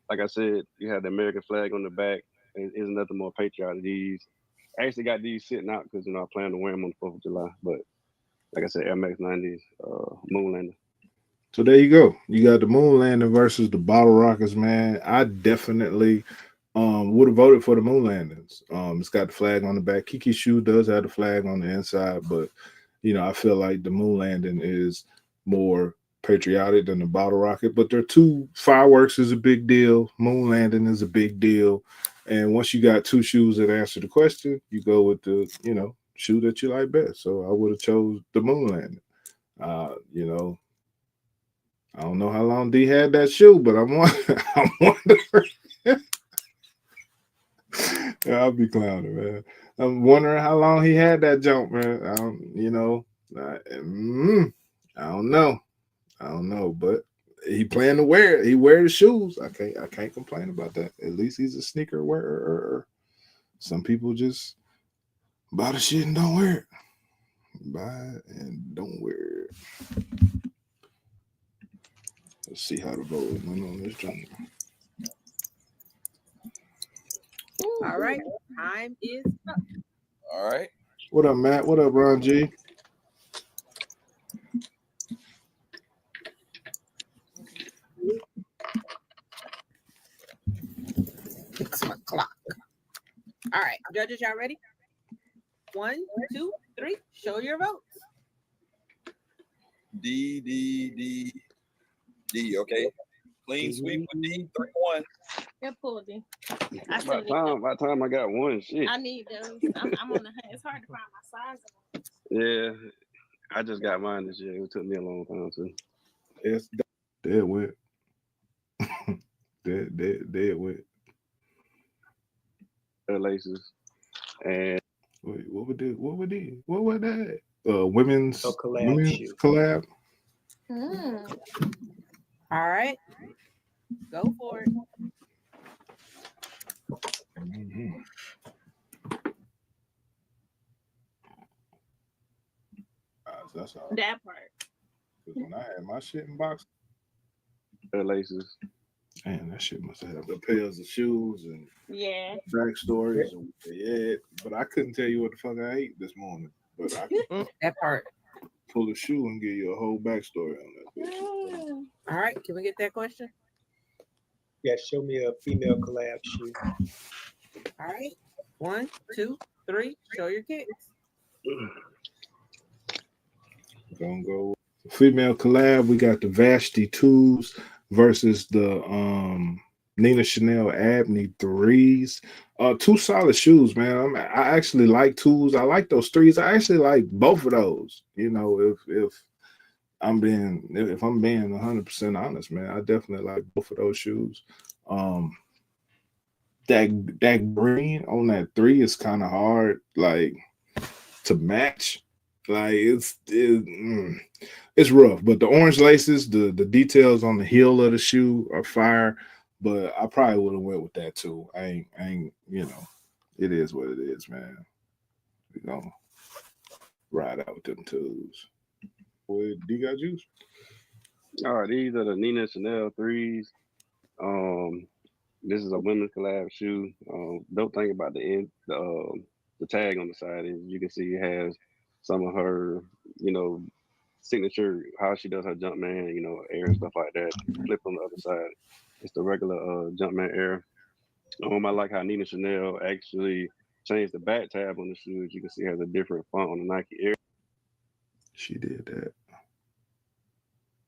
like I said, you have the American flag on the back. There's nothing more patriotic. These I actually got these sitting out because I plan to wear them on the 4th of July. But like I said, Air Max 90s, moon landing. So there you go. You got the moon landing versus the bottle rockets, man. I definitely would have voted for the moon landings. It's got the flag on the back. Kiki shoe does have the flag on the inside, but I feel like the moon landing is more patriotic than the bottle rocket. But they're two. Fireworks is a big deal. Moon landing is a big deal. And once you got two shoes that answer the question, you go with the shoe that you like best. So I would have chose the moon landing. I don't know how long D had that shoe, but I'm wondering. Yeah, I'll be clowning, man. I'm wondering how long he had that jump, man. I don't know, but he planned to wear it. He wear the shoes. I can't complain about that. At least he's a sneaker wearer. Some people just buy the shit and don't wear it. Buy it and don't wear it. Let's see how the vote went on this joint. All right, time is up. All right. What up, Matt? What up, Ron G? It's my clock. All right, judges, y'all ready? 1, 2, 3. Show your votes. D. Okay. Clean sweep for D. 3-1. Good pull, D. By the time I got one, shit. I need those. I'm on the hunt. It's hard to find my size. Yeah, I just got mine this year. It took me a long time too. It's dead wet. dead wet. Laces and Wait, what would that? Women's collab. collab. All right. Go for it. Mm-hmm. That's all. That part. When I had my shit in box, laces. man, that shit must have the pairs of shoes and Yeah. backstories. Yeah, but I couldn't tell you what the fuck I ate this morning. But I could That part. pull a shoe and give you a whole backstory on that bitch. All right. Can we get that question? Yeah, show me a female collab shoe. All right. 1, 2, 3. Show your kicks. Gonna go female collab. We got the Vashti 2s versus the Nina Chanel Abney 3s. Two solid shoes, man. I actually like 2s. I like those 3s. I actually like both of those. You know, if I'm being 100% honest, man, I definitely like both of those shoes. That green on that 3 is kind of hard, like, to match. Like it's rough, but the orange laces, the details on the heel of the shoe are fire. But I probably would have went with that too. I ain't, you know, it is what it is, man. We gonna ride out with them twos. Boy, D got juice. All right, these are the Nina Chanel 3s. This is a women's collab shoe. Dope thing about the tag on the side is you can see it has some of her, you know, signature, how she does her Jumpman, you know, air and stuff like that. Flip on the other side. It's the regular Jumpman air. I like how Nina Chanel actually changed the back tab on the shoes. You can see it has a different font on the Nike Air. She did that.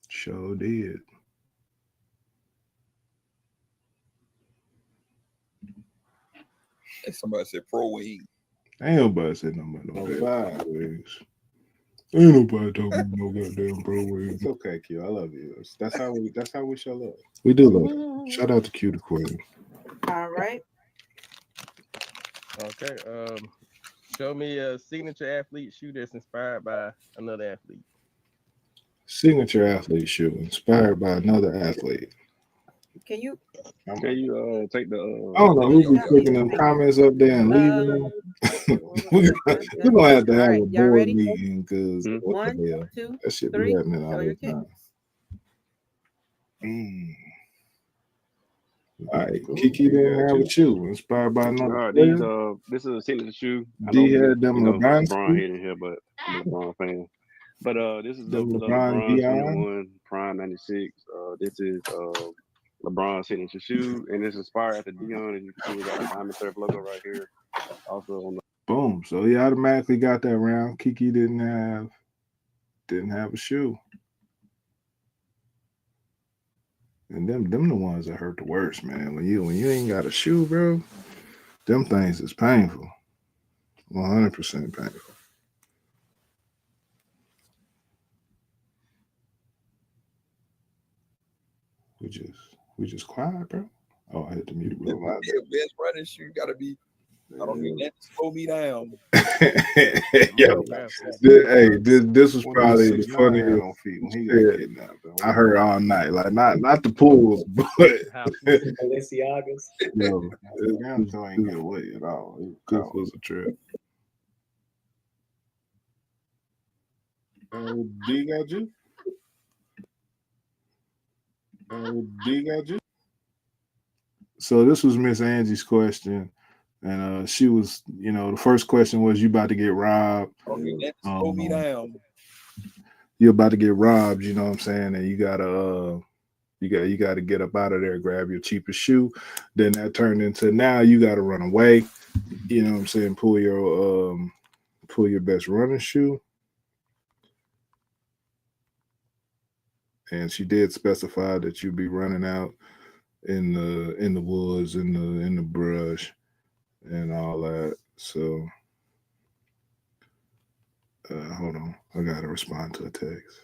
Sure did. Somebody said pro wing. Ain't nobody said nothing about no goddamn wings. Ain't nobody talking about no goddamn pro wings. It's okay, Q. I love you. That's how we show love. We do love you. Shout out to Q the Queen. All right. Okay. Show me a signature athlete shoe that's inspired by another athlete. Signature athlete shoe inspired by another athlete. Can you take the? I don't know who be clicking them comments up there and leaving them. We're gonna have to have a board meeting because what the hell? 2, That shit 3. be happening all Show the your time. kicks. All right, Kiki didn't have a shoe inspired by another. All right, this is a signature shoe. D had them LeBron head in here, but I'm a LeBron fan. But this is the LeBron 21 Prime 96. This is LeBron's signature shoe, and it's inspired after Dion. As you can see, we got a Diamond Surf logo right here. Also on the boom. So he automatically got that round. Kiki didn't have a shoe. And them the ones that hurt the worst, man. When you ain't got a shoe, bro, them things is painful. 100% painful. We just quiet, bro. Oh, I hit the mute button. Yeah, best running shoe gotta be. I don't need that to slow me down. Yo, this was probably the funniest on feet when he got kidnapped. I heard all night, like not the pool, but Balenciagas. Yo, it ain't get away at all. This was a trip. D got you. D got you. So this was Miss Angie's question. And she was, you know, the first question was, you about to get robbed. Slow me down. You're about to get robbed, you know what I'm saying? And you gotta get up out of there, grab your cheapest shoe. Then that turned into, now you gotta run away. You know what I'm saying? Pull your best running shoe. And she did specify that you'd be running out in the woods, in the brush, and all that. So hold on, I gotta respond to a text.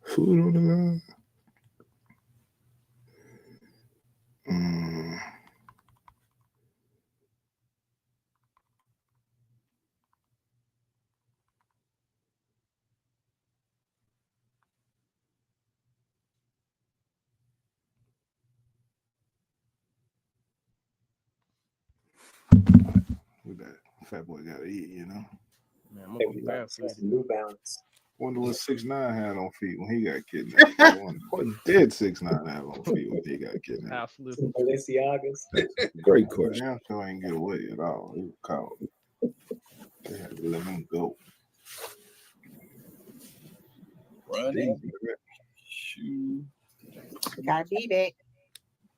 Food on the line. Mm. With that fat boy gotta eat, you know. Man, I'm Hey, gonna we be like back to for see some New Balance. Wonder what 6ix9ine had on feet when he got kidnapped. I wonder what did 6ix9ine have on feet when he got kidnapped? House flip. Some Balenciagas. Great question. Damn sure ain't get away at all. He was caught. They had to let him go. Running shoe. Gotta be back.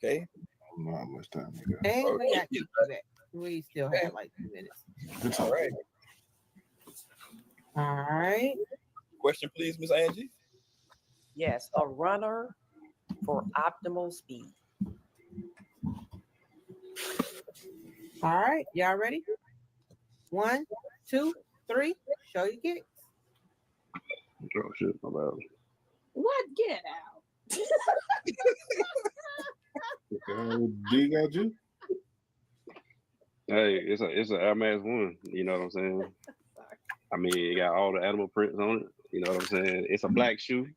Okay. I don't know how much time we got. Hey, we Okay. got Kiki back. We still have like 2 minutes. Good All talk. right. All right. Question, please, Miss Angie. Yes, a runner for optimal speed. All right. Y'all ready? 1, 2, 3. Show your kicks. Oh shit, my bad. What? Get out. D got you? Hey, it's a Air Max 1. You know what I'm saying? I mean, it got all the animal prints on it. You know what I'm saying? It's a black shoe.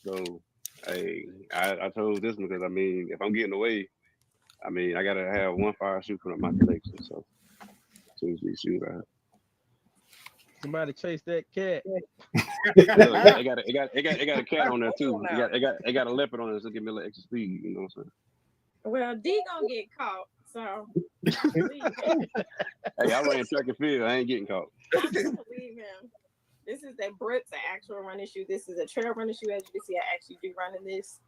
So, hey, I chose this one because, I mean, if I'm getting away, I mean, I got to have one fire shoe from my collection. So, choose these shoes I have. Somebody chase that cat. Look, it got a cat on there too. It got a leopard on it, so give me a little extra speed. You know what I'm saying? Well, D gonna get caught, so leave him. Hey, I ran track and field. I ain't getting caught. I'm gonna leave him. This is that Brooks, an actual running shoe. This is a trail running shoe. As you can see, I actually do run in this.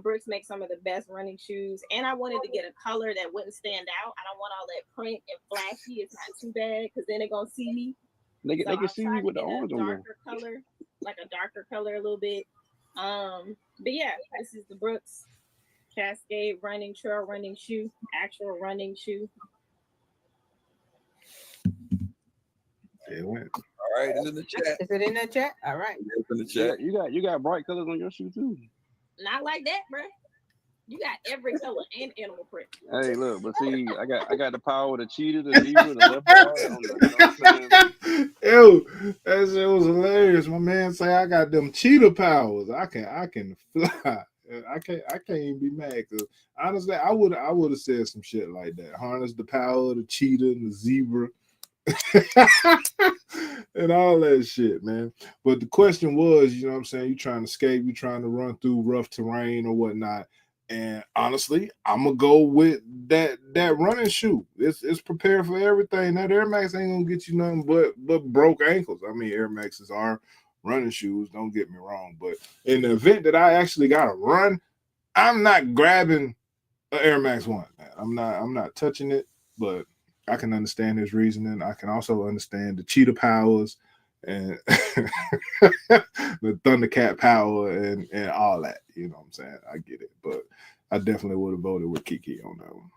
Brooks makes some of the best running shoes, and I wanted to get a color that wouldn't stand out. I don't want all that print and flashy. It's not too bad because then they're gonna see me. They So can see I'll try me to with the get a orange on there. darker color, like a darker color a little bit. But yeah, this is the Brooks Cascade running trail running shoe, actual running shoe. It went. All right, it's in the chat. Is it in the chat? All right. It's in the chat. You got bright colors on your shoe too. Not like that, bro. You got every color and animal print. Hey, look, but see, I got the power of the cheetah, the zebra, the leopard, all that on there. You know what I'm saying? Ew, that shit was hilarious. My man say I got them cheetah powers. I can fly. I can't even be mad because honestly, I would have said some shit like that. Harness the power of the cheetah and the zebra. And all that shit, man. But the question was, you know what I'm saying, you trying to escape, you trying to run through rough terrain or whatnot. And honestly, I'm gonna go with that running shoe. It's prepared for everything. That Air Max ain't gonna get you nothing but broke ankles. I mean, Air Maxes are running shoes, don't get me wrong. But in the event that I actually gotta run, I'm not grabbing an Air Max 1. I'm not touching it, but I can understand his reasoning. I can also understand the cheetah powers and the Thundercat power and all that. You know what I'm saying? I get it. But I definitely would have voted with Kiki on that one.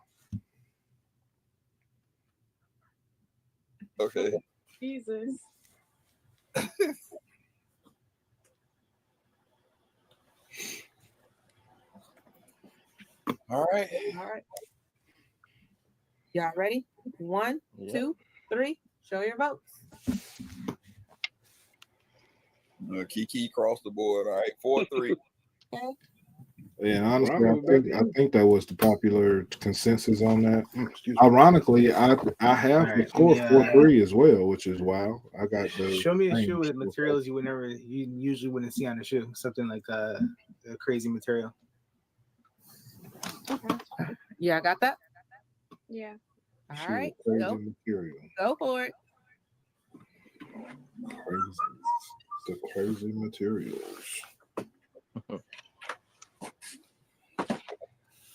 Okay. Jesus. All right. All right. Y'all ready? 1, 2, 3. Show your votes. Kiki crossed the board. All right, 4-3. Okay. Yeah, honestly, I think that was the popular consensus on that. Ironically, I have the score 4-3 as well, which is wild. I got the Show me a shoe with materials you usually wouldn't see on the shoe. Something like a crazy material. Okay. Yeah, I got that. Yeah. All shoe right. crazy Go. material. Go for it. Crazy Crazy materials.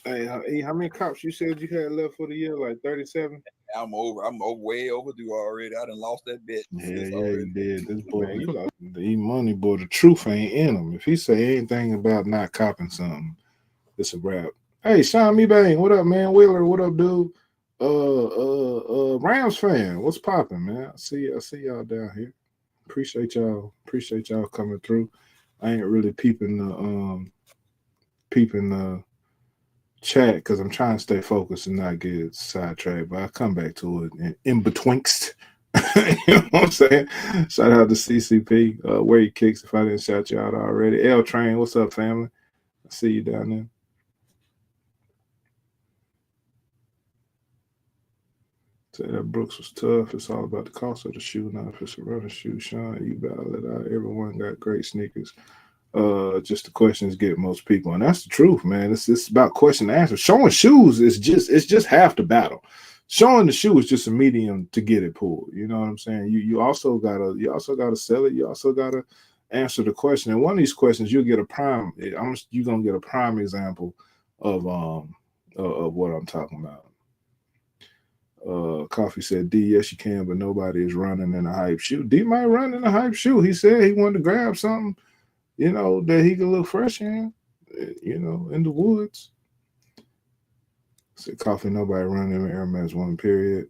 Hey, how many cops you said you had left for the year? Like 37? I'm way overdue already. I done lost that bet. Yeah, you did. This boy, he lost the money, boy. The truth ain't in him. If he say anything about not copping something, it's a wrap. Hey, Sean Me Bang, what up, man? Wheeler, what up, dude? Rams fan, what's popping, man? I see y'all down here. Appreciate y'all coming through. I ain't really peeping the chat because I'm trying to stay focused and not get sidetracked, but I'll come back to it in betwixt. You know what I'm saying? Shout out to CCP, where he kicks if I didn't shout you out already. L Train, what's up, family? I see you down there. Say that Brooks was tough. It's all about the cost of the shoe, not if it's a running shoe. Sean, you battle it out. Everyone got great sneakers. Just the questions get most people, and that's the truth, man. It's about question and answer. Showing shoes is just half the battle. Showing the shoe is just a medium to get it pulled. You know what I'm saying? You also gotta sell it. You also gotta answer the question. And one of these questions, you'll get a prime. You're gonna get a prime example of what I'm talking about. Coffee said, D, yes, you can, but nobody is running in a hype shoe. D might run in a hype shoe. He said he wanted to grab something, that he could look fresh in, in the woods. Said, Coffee, nobody running in Air Max 1, period.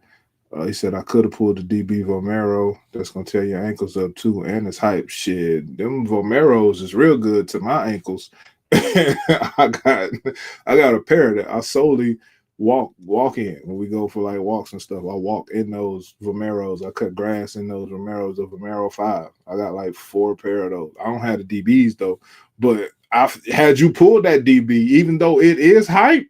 He said, I could have pulled the DB Vomero. That's going to tear your ankles up, too, and it's hype. Shit, them Vomeros is real good to my ankles. I got a pair that I solely walk in when we go for like walks and stuff. I walk in those Vomeros. I cut grass in those Vomeros, the Vomero 5. I got like 4 pair of those. I don't have the DBs though, but had you pulled that DB, even though it is hype,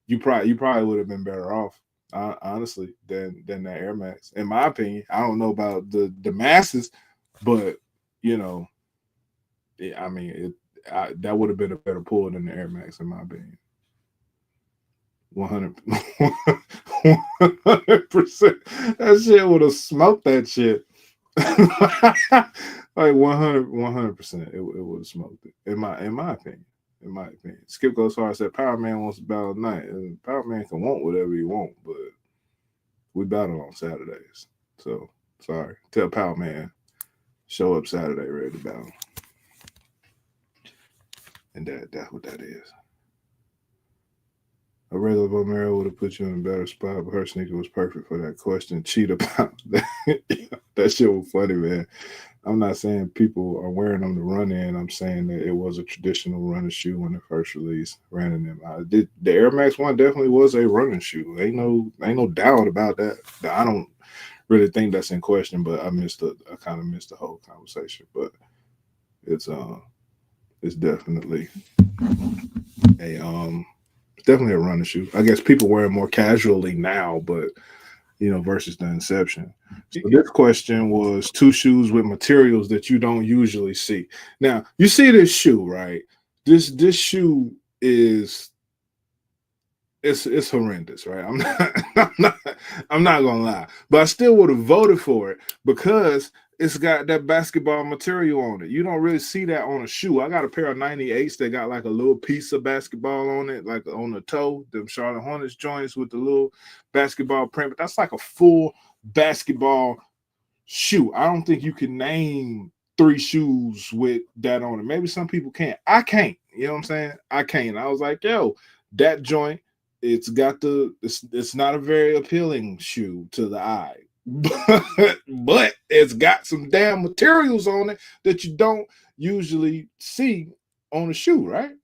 you probably would have been better off, honestly, than that Air Max. In my opinion, I don't know about the masses, but that would have been a better pull than the Air Max, in my opinion. 100%. That shit would have smoked that shit. Like 100%. It would have smoked it. In my opinion. Skip Goes Hard said Power Man wants to battle tonight. And Power Man can want whatever he want, but we battle on Saturdays. So sorry. Tell Power Man, show up Saturday ready to battle. And that's what that is. A regular Vomero would have put you in a better spot, but her sneaker was perfect for that question. Cheat about that. That shit was funny, man. I'm not saying people are wearing them to run in. I'm saying that it was a traditional running shoe when it first released. Ran in them. The Air Max 1 definitely was a running shoe. Ain't no doubt about that. I don't really think that's in question, but I kind of missed the whole conversation. But it's definitely definitely a running shoe. I guess people wear it more casually now, but versus the inception. So this question was 2 shoes with materials that you don't usually see. Now you see this shoe, right? This shoe is it's horrendous, right? I'm not gonna lie, but I still would have voted for it because it's got that basketball material on it. You don't really see that on a shoe. I got a pair of 98s that got like a little piece of basketball on it, like on the toe, them Charlotte Hornets joints with the little basketball print, but that's like a full basketball shoe. I don't think you can name 3 shoes with that on it. Maybe some people can. I can't. You know what I'm saying? I can't. I was like, yo, that joint, it's not a very appealing shoe to the eye. But it's got some damn materials on it that you don't usually see on a shoe, right?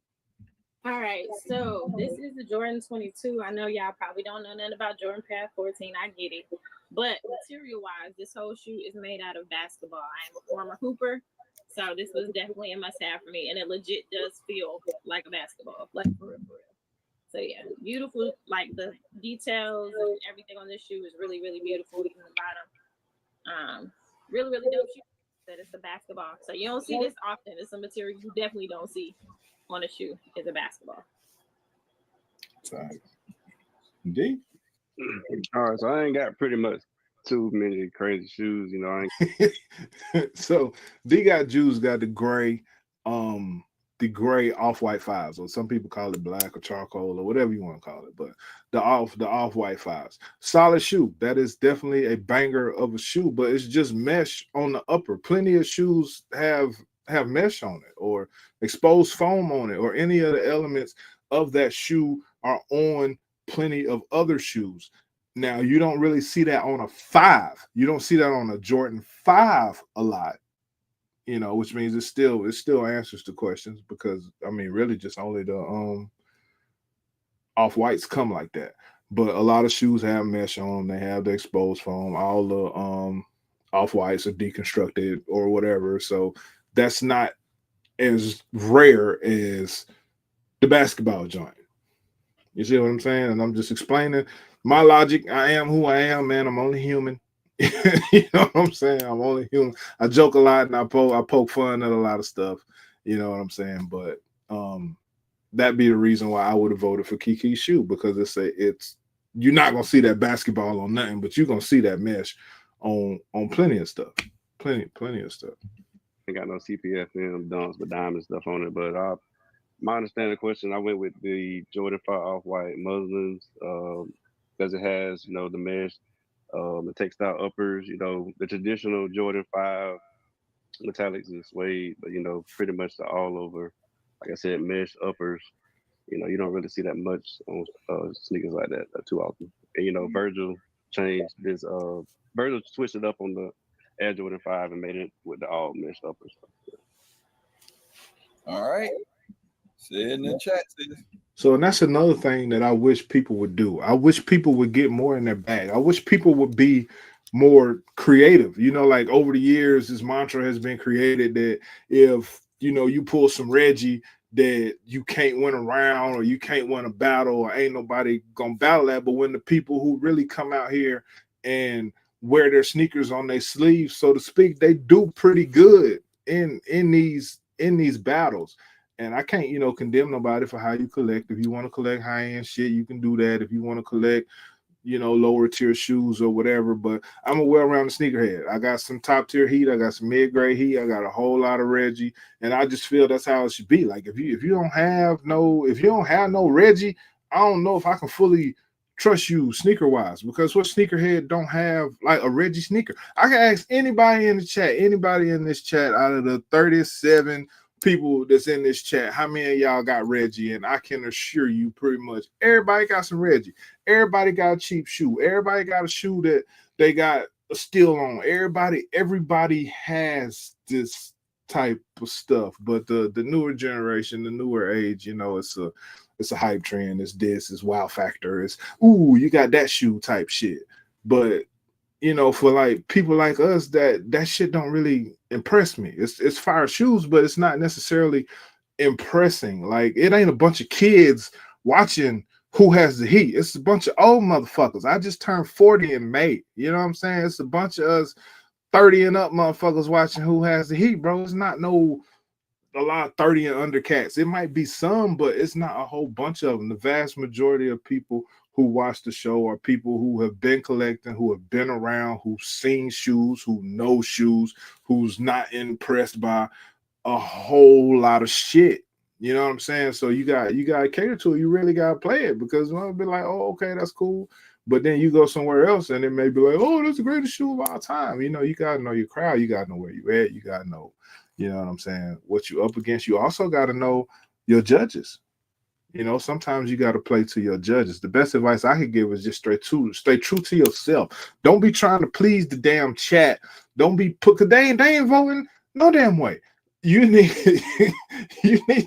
All right, so this is the Jordan 22. I know y'all probably don't know nothing about Jordan Path 14. I get it. But material-wise, this whole shoe is made out of basketball. I am a former hooper, so this was definitely a must-have for me. And it legit does feel like a basketball, like for real. So yeah, beautiful. Like the details and everything on this shoe is really, really beautiful. Even the bottom, really, really dope shoe. That it's a basketball. So you don't see this often. It's a material you definitely don't see on a shoe. Is a basketball. D. All right, so I ain't got pretty much too many crazy shoes. You know, I ain't So D got Jews got the gray off-white fives, or some people call it black or charcoal or whatever you want to call it, but the off-white fives. Solid shoe. That is definitely a banger of a shoe, but it's just mesh on the upper. Plenty of shoes have mesh on it or exposed foam on it, or any of the elements of that shoe are on plenty of other shoes. Now, you don't really see that on a 5. You don't see that on a Jordan 5 a lot, which means it still answers the questions, because I mean, really just only the off whites come like that. But a lot of shoes have mesh on them. They have the exposed foam. All the off whites are deconstructed or whatever. So that's not as rare as the basketball joint. You see what I'm saying? And I'm just explaining my logic. I am who I am, man. I'm only human. You know what I'm saying? I'm only human. I joke a lot and I poke fun at a lot of stuff. You know what I'm saying? But that'd be the reason why I would have voted for Kiki's shoe, because it's you're not gonna see that basketball on nothing, but you're gonna see that mesh on plenty of stuff. Plenty of stuff. ain't got no CPFM dunks but diamond stuff on it. But my understanding of the question, I went with the Jordan 5 off-white muslins, because it has, the mesh, the textile uppers, the traditional Jordan 5 metallics and suede, but, pretty much the all over, like I said, mesh uppers. You don't really see that much on sneakers like that too often. And, Virgil changed this, Virgil switched it up on the Air Jordan 5 and made it with the all mesh uppers. All right. Say it in the chat, sis. So, and that's another thing that I wish people would do. I wish people would get more in their bag. I wish people would be more creative. Like over the years, this mantra has been created that if, you pull some Reggie, that you can't win a round or you can't win a battle, or ain't nobody gonna battle that. But when the people who really come out here and wear their sneakers on their sleeves, so to speak, they do pretty good in these battles. And I can't, condemn nobody for how you collect. If you want to collect high-end shit, you can do that. If you want to collect, lower tier shoes or whatever. But I'm a well-rounded sneakerhead. I got some top tier heat. I got some mid-grade heat. I got a whole lot of Reggie. And I just feel that's how it should be. Like if you don't have no Reggie, I don't know if I can fully trust you sneaker-wise, because what sneakerhead don't have like a Reggie sneaker? I can ask anybody in this chat out of the 37 people that's in this chat, how many of y'all got Reggie? And I can assure you pretty much everybody got some Reggie. Everybody got a cheap shoe. Everybody got a shoe that they got a steal on. Everybody has this type of stuff. But the newer generation, the newer age, it's a hype trend. It's wow factor. It's you got that shoe type shit. But for like people like us, that shit don't really impress me. It's fire shoes, but it's not necessarily impressing. Like it ain't a bunch of kids watching who has the heat. It's a bunch of old motherfuckers. I just turned 40 in May. You know what I'm saying? It's a bunch of us 30 and up motherfuckers watching who has the heat, bro. It's not a lot of 30 and under cats. It might be some, but it's not a whole bunch of them. The vast majority of people who watch the show are people who have been collecting, who have been around, who've seen shoes, who know shoes, who's not impressed by a whole lot of shit. You know what I'm saying? So you got to cater to it. You really got to play it, because it'll be like, oh, okay, that's cool. But then you go somewhere else and it may be like, oh, that's the greatest shoe of all time. You got to know your crowd. You got to know where you at. You got to know, you know what I'm saying, what you up against. You also got to know your judges. Sometimes you got to play to your judges. The best advice I could give is just stay true to yourself. Don't be trying to please the damn chat. Don't be because they ain't voting no damn way. You need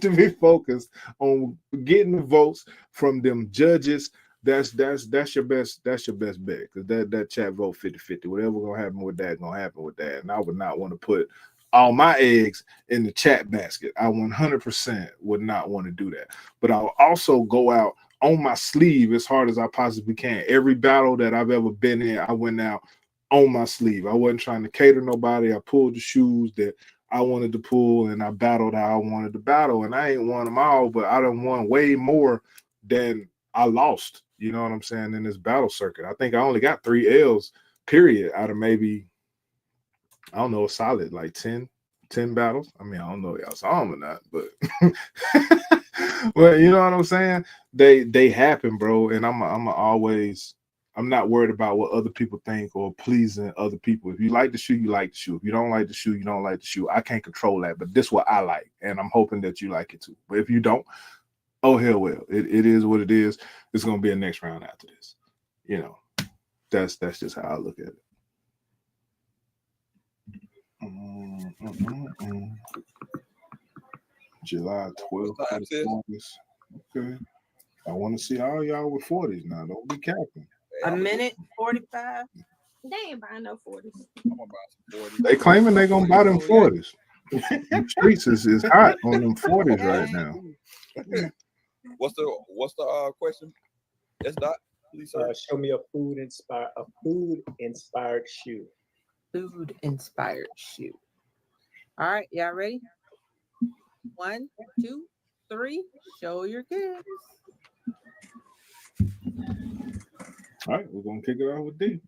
to be focused on getting the votes from them judges. That's your best bet, because that chat vote 50-50. Whatever gonna happen with that, and I would not want to put all my eggs in the chat basket. I 100% would not want to do that. But I'll also go out on my sleeve as hard as I possibly can. Every battle that I've ever been in, I went out on my sleeve. I wasn't trying to cater nobody. I pulled the shoes that I wanted to pull, and I battled how I wanted to battle. And I ain't won them all, but I done won way more than I lost. You know what I'm saying? In this battle circuit, I think I only got 3 L's period, out of maybe, I don't know, a solid like 10 battles. I mean, I don't know if y'all saw them or not, but well, you know what I'm saying? They happen, bro. And I'm not worried about what other people think or pleasing other people. If you like the shoe, you like the shoe. If you don't like the shoe, you don't like the shoe. I can't control that, but this is what I like, and I'm hoping that you like it too. But if you don't, oh hell well. It is what it is. It's gonna be a next round after this. You know, that's just how I look at it. July 12th. Okay. I want to see all y'all with 40s now. Don't be capping. A minute 45. They ain't buying no 40s. I'm gonna buy some 40s. They claiming they gonna buy them 40s. The streets is hot on them 40s right now. What's the question? That's not. Please, sir. Show me a food inspired shoe. Food inspired shoe. All right, y'all ready? 1, 2, 3. Show your kids. All right, we're gonna kick it off with D.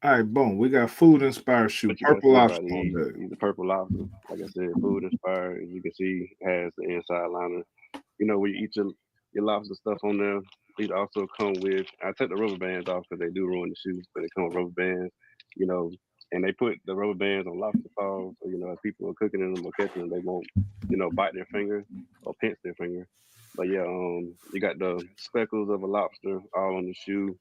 All right, boom. We got food inspired shoe. Purple lobster. The purple lobster. Like I said, food inspired. As you can see, has the inside liner. You know, when you eat your lobster stuff on there, it also come with. I take the rubber bands off because they do ruin the shoes, but they come with rubber bands. You know, and they put the rubber bands on lobster claws. So, you know, if people are cooking in them or catching them, they won't, you know, bite their finger or pinch their finger. But yeah, you got the speckles of a lobster all on the shoe.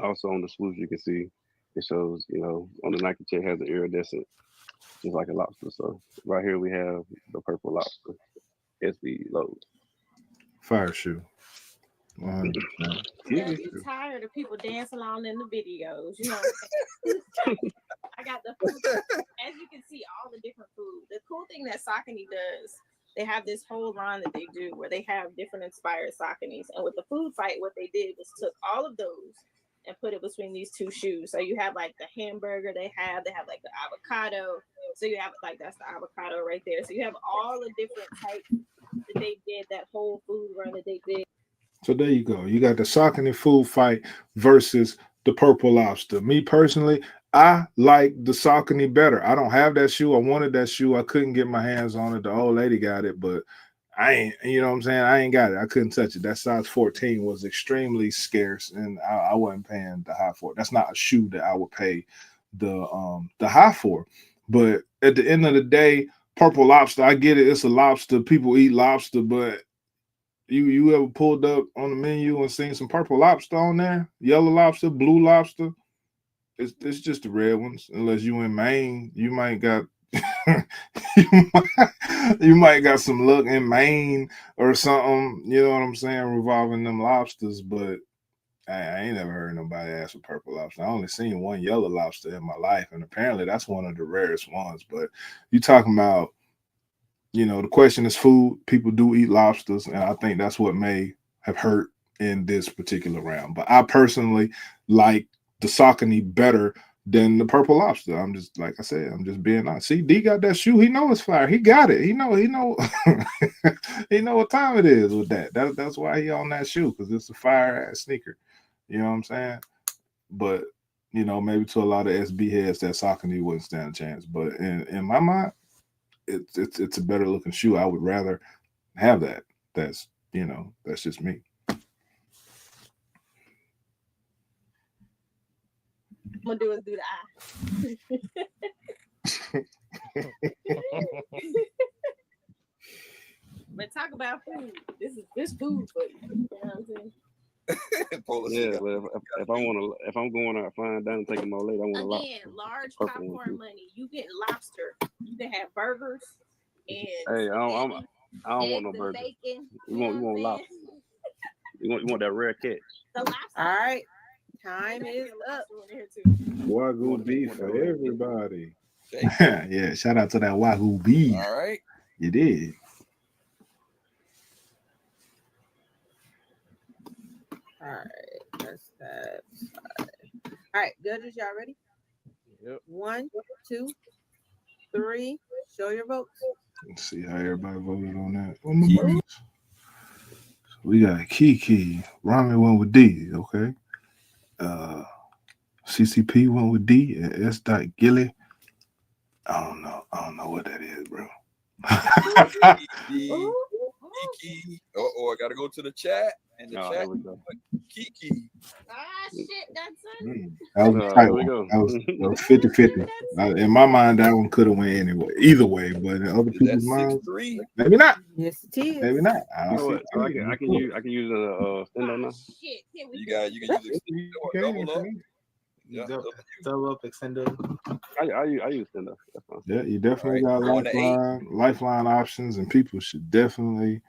Also on the swoosh, you can see it shows, you know, on the Nike check has an iridescent, just like a lobster. So right here we have the purple lobster, SB logo. Fire shoe. 100%. I'm tired of people dancing along in the videos. You know, I got the food. As you can see, all the different food. The cool thing that Saucony does, they have this whole line that they do where they have different inspired Sauconys. And with the food fight, what they did was took all of those and put it between these two shoes. So you have like the hamburger they have like the avocado. So you have like, that's the avocado right there. So you have all the different types that they did, that whole food run that they did. So there you go. You got the Saucony food fight versus the purple lobster. Me personally, I like the Saucony better. I don't have that shoe. I wanted that shoe. I couldn't get my hands on it. The old lady got it, but I ain't, you know what I'm saying? I ain't got it. I couldn't touch it. That size 14 was extremely scarce, and I wasn't paying the high for it. That's not a shoe that I would pay the high for. But at the end of the day, purple lobster, I get it. It's a lobster. People eat lobster, but you ever pulled up on the menu and seen some purple lobster on there? Yellow lobster, blue lobster? It's just the red ones. Unless you in Maine, you might got you might got some luck in Maine or something, you know what I'm saying, revolving them lobsters, but I ain't never heard nobody ask for purple lobster. I only seen one yellow lobster in my life, and apparently that's one of the rarest ones. But you talking about, you know, the question is food. People do eat lobsters, and I think that's what may have hurt in this particular round. But I personally like the Saucony better than the purple lobster. I'm just, like I said, I'm just being honest. See, D got that shoe. He know it's fire. He got it. He know he know what time it is with that. That's why he on that shoe, because it's a fire ass sneaker. You know what I'm saying? But, you know, maybe to a lot of SB heads, that Saucony wouldn't stand a chance. But in my mind, it's a better looking shoe. I would rather have that. That's, you know, that's just me. I'm gonna do is do the eye. But talk about food. This food for you. You know what I'm saying? Yeah, well, if I'm going out fine dining, taking my late, I want a lobster. Again, large popcorn money. You get lobster. You can have burgers and hey, I don't want no burgers. Bacon, You want lobster. You want that rare catch. The lobster. All right, time is up. Wagyu beef for everybody. Yeah, shout out to that Wagyu beef. All right, you did. All right, that's that. All right, judges, y'all ready? Yep. 1, 2, 3. Show your votes. Let's see how everybody voted on that. Oh, my votes. So we got Kiki. Rami went with D. Okay. CCP went with D and S. Gilly. I don't know what that is, bro. Kiki. I gotta go to the chat. And the chat, Kiki. Shit, that's That was tight. That was 50-50. In my mind, that one could have went anyway, either way. But in other people's minds, maybe not. Yes, it is. Maybe not. You know what? So I can use a extendo now. Shit. You can use extendo or double up. Yeah, double up, extendo. I use extendo. That's fine. Yeah, you definitely got lifeline options, and people should definitely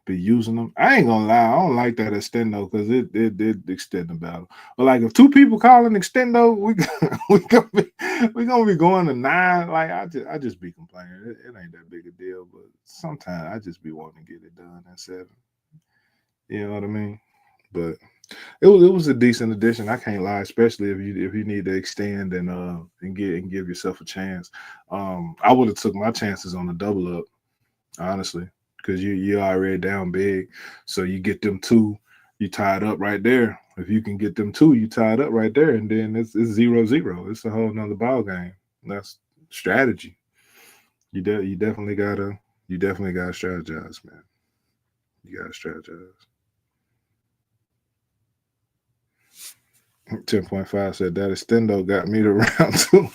be using them. I ain't gonna lie, I don't like that extendo because it extend the battle. But like if two people calling extendo, we gonna be going to 9. Like I just be complaining. It ain't that big a deal, but sometimes I just be wanting to get it done at 7. You know what I mean? But it was a decent addition. I can't lie, especially if you need to extend and give yourself a chance. I would have took my chances on the double up, honestly, because you already down big, so you get them 2, you tie it up right there. If you can get them 2, you tie it up right there, and then it's 0-0. It's a whole nother ball game. That's strategy. You definitely gotta strategize, man. You gotta strategize. 10.5 said that extendo got me to round 2.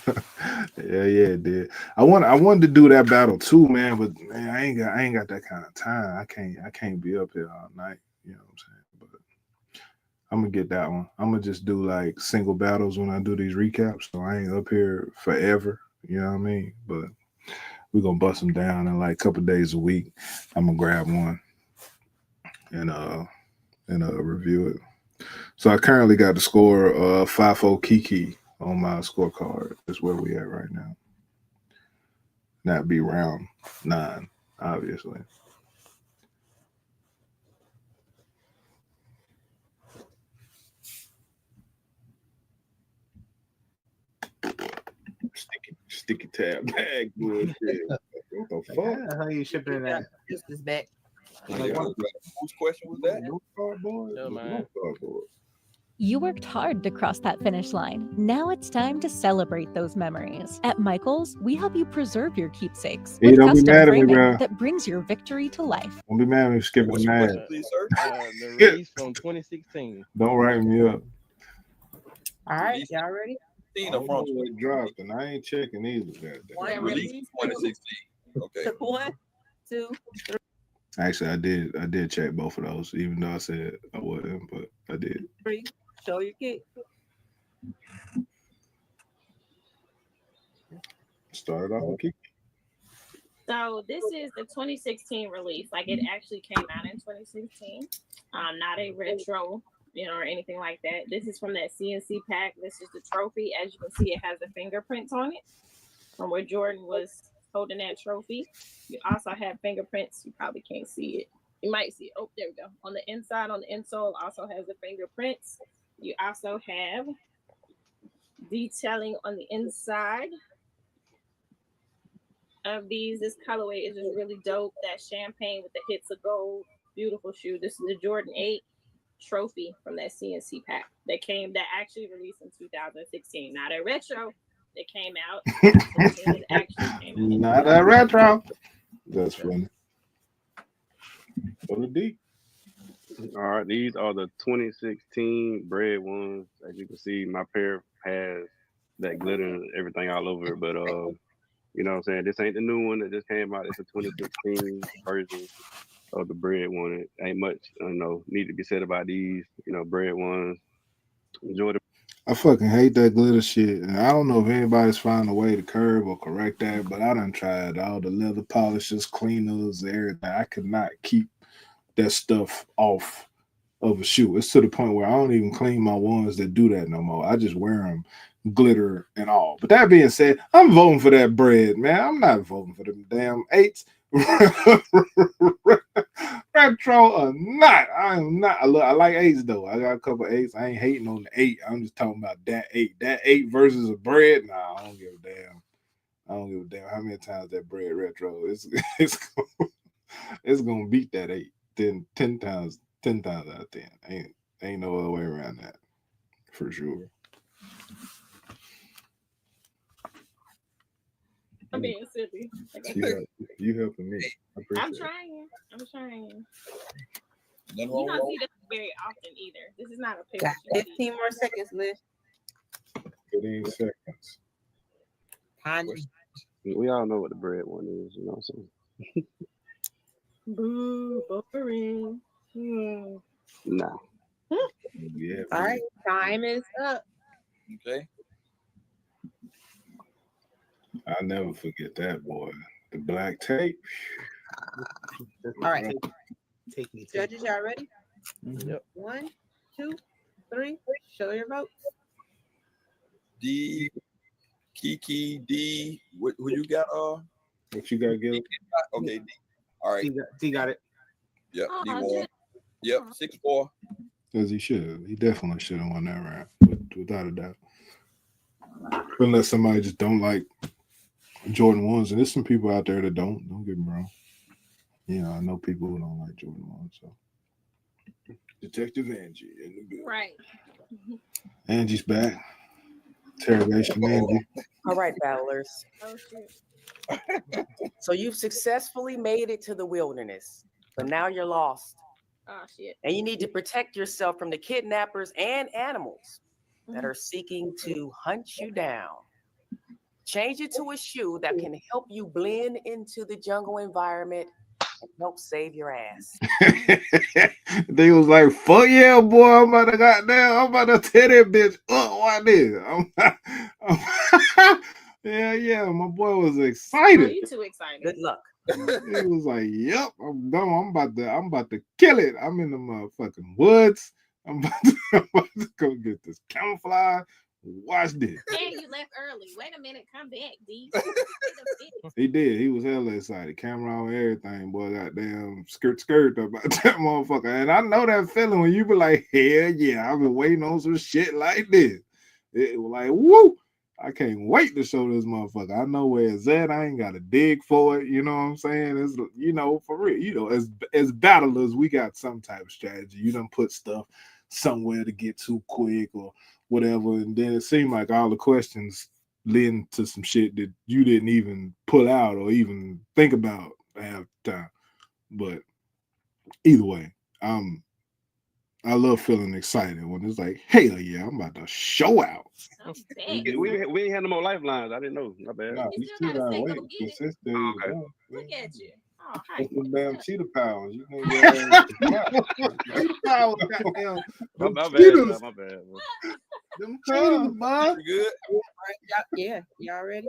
yeah, it did. I wanted to do that battle too, man, but man, I ain't got that kind of time. I can't be up here all night. You know what I'm saying? But I'm gonna get that one. I'm gonna just do like single battles when I do these recaps, so I ain't up here forever. You know what I mean? But we're gonna bust them down in like a couple days a week. I'm gonna grab one and review it. So I currently got the score 5-4 Kiki on my scorecard. That's where we at right now. That'd be round 9, obviously. Sticky tab bag. What the fuck? How you shipping that? This is back. Whose question was that? No cardboard. No, man. No cardboard. You worked hard to cross that finish line. Now it's time to celebrate those memories. At Michael's, we help you preserve your keepsakes Hey, with don't be custom mad at me, framing bro. that brings your victory to life. Don't be mad at me skipping What's the your ad. question, please, sir? The release from 2016. Don't write me up. All right, y'all ready? I don't know what dropped, and I ain't checking either. One, Release 2016. Okay. 1, 2, 3. Actually, I did check both of those, even though I said I wouldn't, but I did. 3. Show your kick. Started off with Kiki. So this is the 2016 release. Like it actually came out in 2016. Not a retro, or anything like that. This is from that CNC pack. This is the trophy. As you can see, it has the fingerprints on it from where Jordan was holding that trophy. You also have fingerprints. You probably can't see it. You might see it. Oh, there we go. On the inside, on the insole, also has the fingerprints. You also have detailing on the inside of these. This colorway is just really dope. That champagne with the hits of gold. Beautiful shoe. This is the Jordan 8 trophy from that CNC pack that actually released in 2016. Not a retro that came out. It actually came out. Not a retro. That's funny. Go to D. All right, these are the 2016 bread ones. As you can see, my pair has that glitter and everything all over it. But you know what I'm saying? This ain't the new one that just came out. It's a 2016 version of the bread one. It ain't much, need to be said about these, bread ones. Enjoy the. I fucking hate that glitter shit. And I don't know if anybody's found a way to curb or correct that, but I done tried all the leather polishes, cleaners, everything. I could not keep that stuff off of a shoe. It's to the point where I don't even clean my ones that do that no more. I just wear them glitter and all. But that being said, I'm voting for that bread, man. I'm not voting for them damn 8s. Retro or not. I am not. I like 8s though. I got a couple 8s. I ain't hating on the 8. I'm just talking about that 8. That 8 versus a bread. Nah, I don't give a damn. I don't give a damn how many times that bread retro. It's gonna beat that 8. 10 times out of 10. Ain't no other way around that. for sure. I'm being silly. Like, You helping me. I appreciate I'm it. trying. I'm trying. Nothing You wrong don't with see this very often either. This is not a picture. Got 15 more seconds, Liz. 15 seconds. We all know what the bread one is, you know what I'm saying? Boo, boring. Nah. Yeah. All right, time is up. Okay. I'll never forget that, boy. The black tape. All right. Take me. Judges, y'all ready? Yep. 1, 2, 3. Show your votes. D, Kiki, D. Who you got? What you got, Gil? Okay, D. All right. D got it. Yep, D won. Yep, 6-4. Because he should have. He definitely should have won that round, without a doubt. Unless somebody just don't like Jordan 1s. And there's some people out there that don't. Don't get me wrong. You know, I know people who don't like Jordan 1s. So. Detective Angie in the building. Right. Angie's back. Interrogation Angie. All right, battlers. Oh shit. So you've successfully made it to the wilderness, but now you're lost. Oh shit. And you need to protect yourself from the kidnappers and animals that are seeking to hunt you down. Change it to a shoe that can help you blend into the jungle environment and help save your ass. They was like, fuck yeah, boy, I'm about to tear that bitch up. Why this? Yeah, my boy was Oh, excited. you too excited. Good luck. He was like, yep, I'm done. I'm about to kill it. I'm in the motherfucking woods. I'm about to go get this camouflage. Watch this. And you left early. Wait a minute, come back, D. He did. He was hella excited. Camera on everything, boy. Goddamn skirt about that motherfucker. And I know that feeling when you be like, hell yeah, I've been waiting on some shit like this. It was like, woo, I can't wait to show this motherfucker. I know where it's at. I ain't got to dig for it. You know what I'm saying? It's, you know, for real. You know, as battlers, we got some type of strategy. You done put stuff somewhere to get too quick or whatever. And then it seemed like all the questions led to some shit that you didn't even pull out or even think about half the time. But either way, I love feeling excited when it's like, hell yeah, I'm about to show out. We ain't had no more lifelines. I didn't know. My bad. No, you still gotta wait. Okay. Look at you. Oh, hi. That's them damn cheetah powers. You know, cheetah powers, goddamn. My bad. Cheetahs. My bad. Bro. Them cheetahs, boy. You good? Yeah, y'all ready?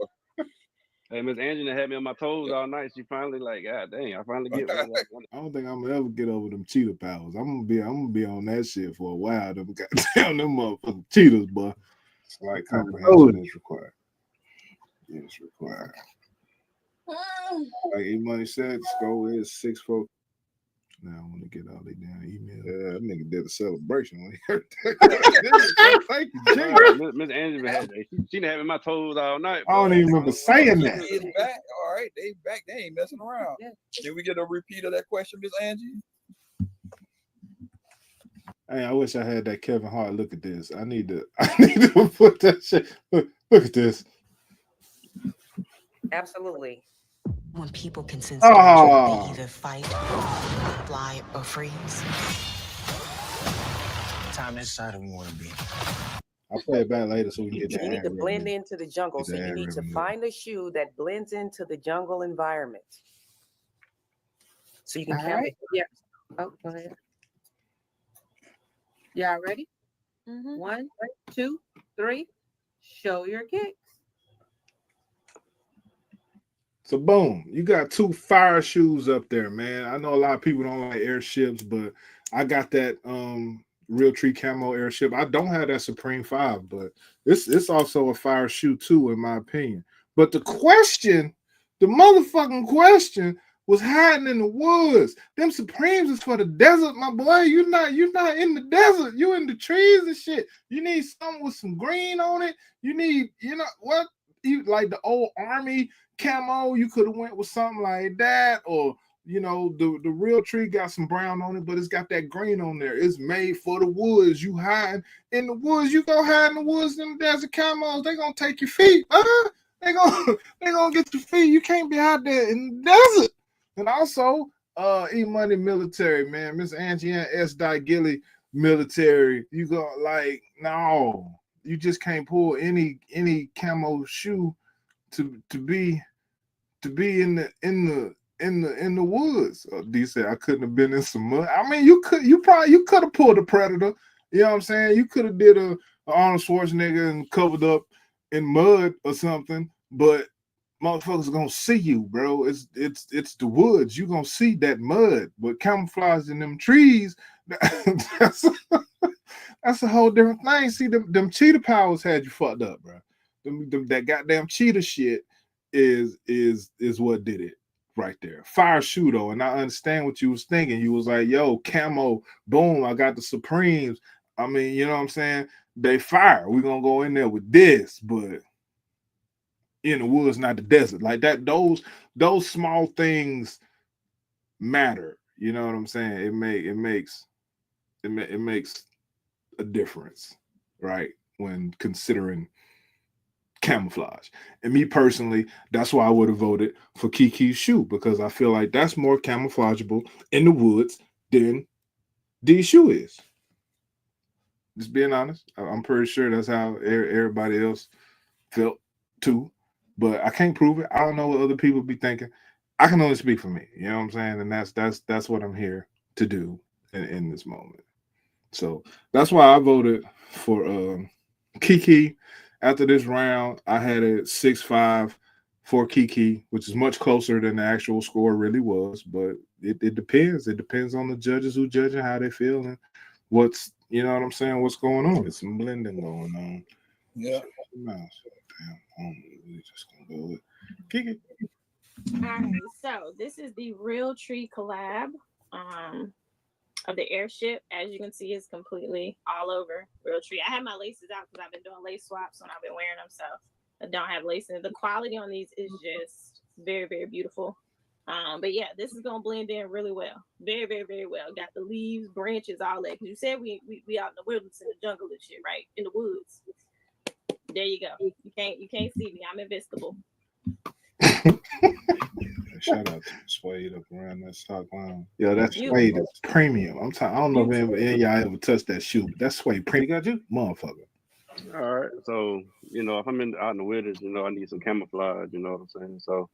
Hey, Miss Angela had me on my toes all night. She finally like, God dang, I finally get one. I don't think I'm gonna ever get over them cheetah powers. I'm gonna be on that shit for a while. Them goddamn them motherfucking cheetahs, boy. Like comprehension is required. It's required. Like E-Money said, the score is 6-4. Now I want to get all the damn emails. Yeah, that nigga did a celebration when he heard that. Thank you, Jay. Miss Angela had she didn't have me on my toes all night. I don't even remember saying that. It's back. All right, they back. They ain't messing around. Yeah. Can we get a repeat of that question, Miss Angie? Hey, I wish I had that Kevin Hart. Look at this. I need to put that shit. Look at this. Absolutely. When people can sense Oh. danger, they either fight, fly, or freeze. Time inside of we want to be. I'll play it back later so we can get that. You need to blend into the jungle, so you need to find a shoe that blends into the jungle environment. So you can All right. Yeah. Oh, go ahead. Y'all ready? 1, 2, 3. Show your kicks. So boom, you got 2 fire shoes up there, man. I know a lot of people don't like airships, but I got that Real Tree Camo airship. I don't have that Supreme 5, but it's also a fire shoe too, in my opinion. But the motherfucking question was hiding in the woods. Them Supremes is for the desert, my boy. You're not in the desert. You in the trees and shit. You need something with some green on it. You need, like the old army camo. You could have went with something like that, or you know, the real tree got some brown on it, but it's got that green on there. It's made for the woods. You hide in the woods. You go hide in the woods. Them desert camos, they gonna take your feet. They gonna get your feet. You can't be out there in the desert. And also, E-Money Military, man, Miss Angie Ann S. Gilly Military. You go like, no, you just can't pull any camo shoe to be in the woods. D said I couldn't have been in some mud. I mean, you could have pulled a Predator. You know what I'm saying? You could have did a Arnold Schwarzenegger and covered up in mud or something, but motherfuckers are gonna see you, bro. It's the woods. You gonna see that mud, but camouflage in them trees, that's a whole different thing. See, them cheetah powers had you fucked up, bro. That goddamn cheetah shit is what did it right there. Fire shoe though, and I understand what you was thinking. You was like, yo, camo, boom, I got the Supremes. I mean, you know what I'm saying? They fire. We're gonna go in there with this, but in the woods, not the desert. Like that, those small things matter. You know what I'm saying? It makes a difference, right? When considering camouflage. And me personally, that's why I would have voted for Kiki's shoe, because I feel like that's more camouflageable in the woods than D's shoe is. Just being honest. I'm pretty sure that's how everybody else felt too, but I can't prove it. I don't know what other people be thinking. I can only speak for me. You know what I'm saying? And that's what I'm here to do in this moment. So that's why I voted for Kiki. After this round, I had it 6-5 for Kiki, which is much closer than the actual score really was. But it depends. It depends on the judges who judge and how they feel and what's, you know what I'm saying, what's going on. It's some blending going on. Yeah. Damn, we just gonna go with Kiki. All right, so this is the Real Tree collab of the airship. As you can see, it's completely all over Real Tree. I have my laces out because I've been doing lace swaps when I've been wearing them, so I don't have laces. The quality on these is just very, very beautiful. But yeah, this is gonna blend in really well. Very, very, very well. Got the leaves, branches, all that. Because you said we out in the wilderness, in the jungle and shit, right? In the woods. There you go. You can't see me. I'm invisible. Shout out to Suede up around that stock line. Yeah, that Suede is premium. I don't know if any of y'all ever touched that shoe, but that Suede premium. Got you, motherfucker. All right. So, you know, if I'm out in the wilderness, you know, I need some camouflage, you know what I'm saying? So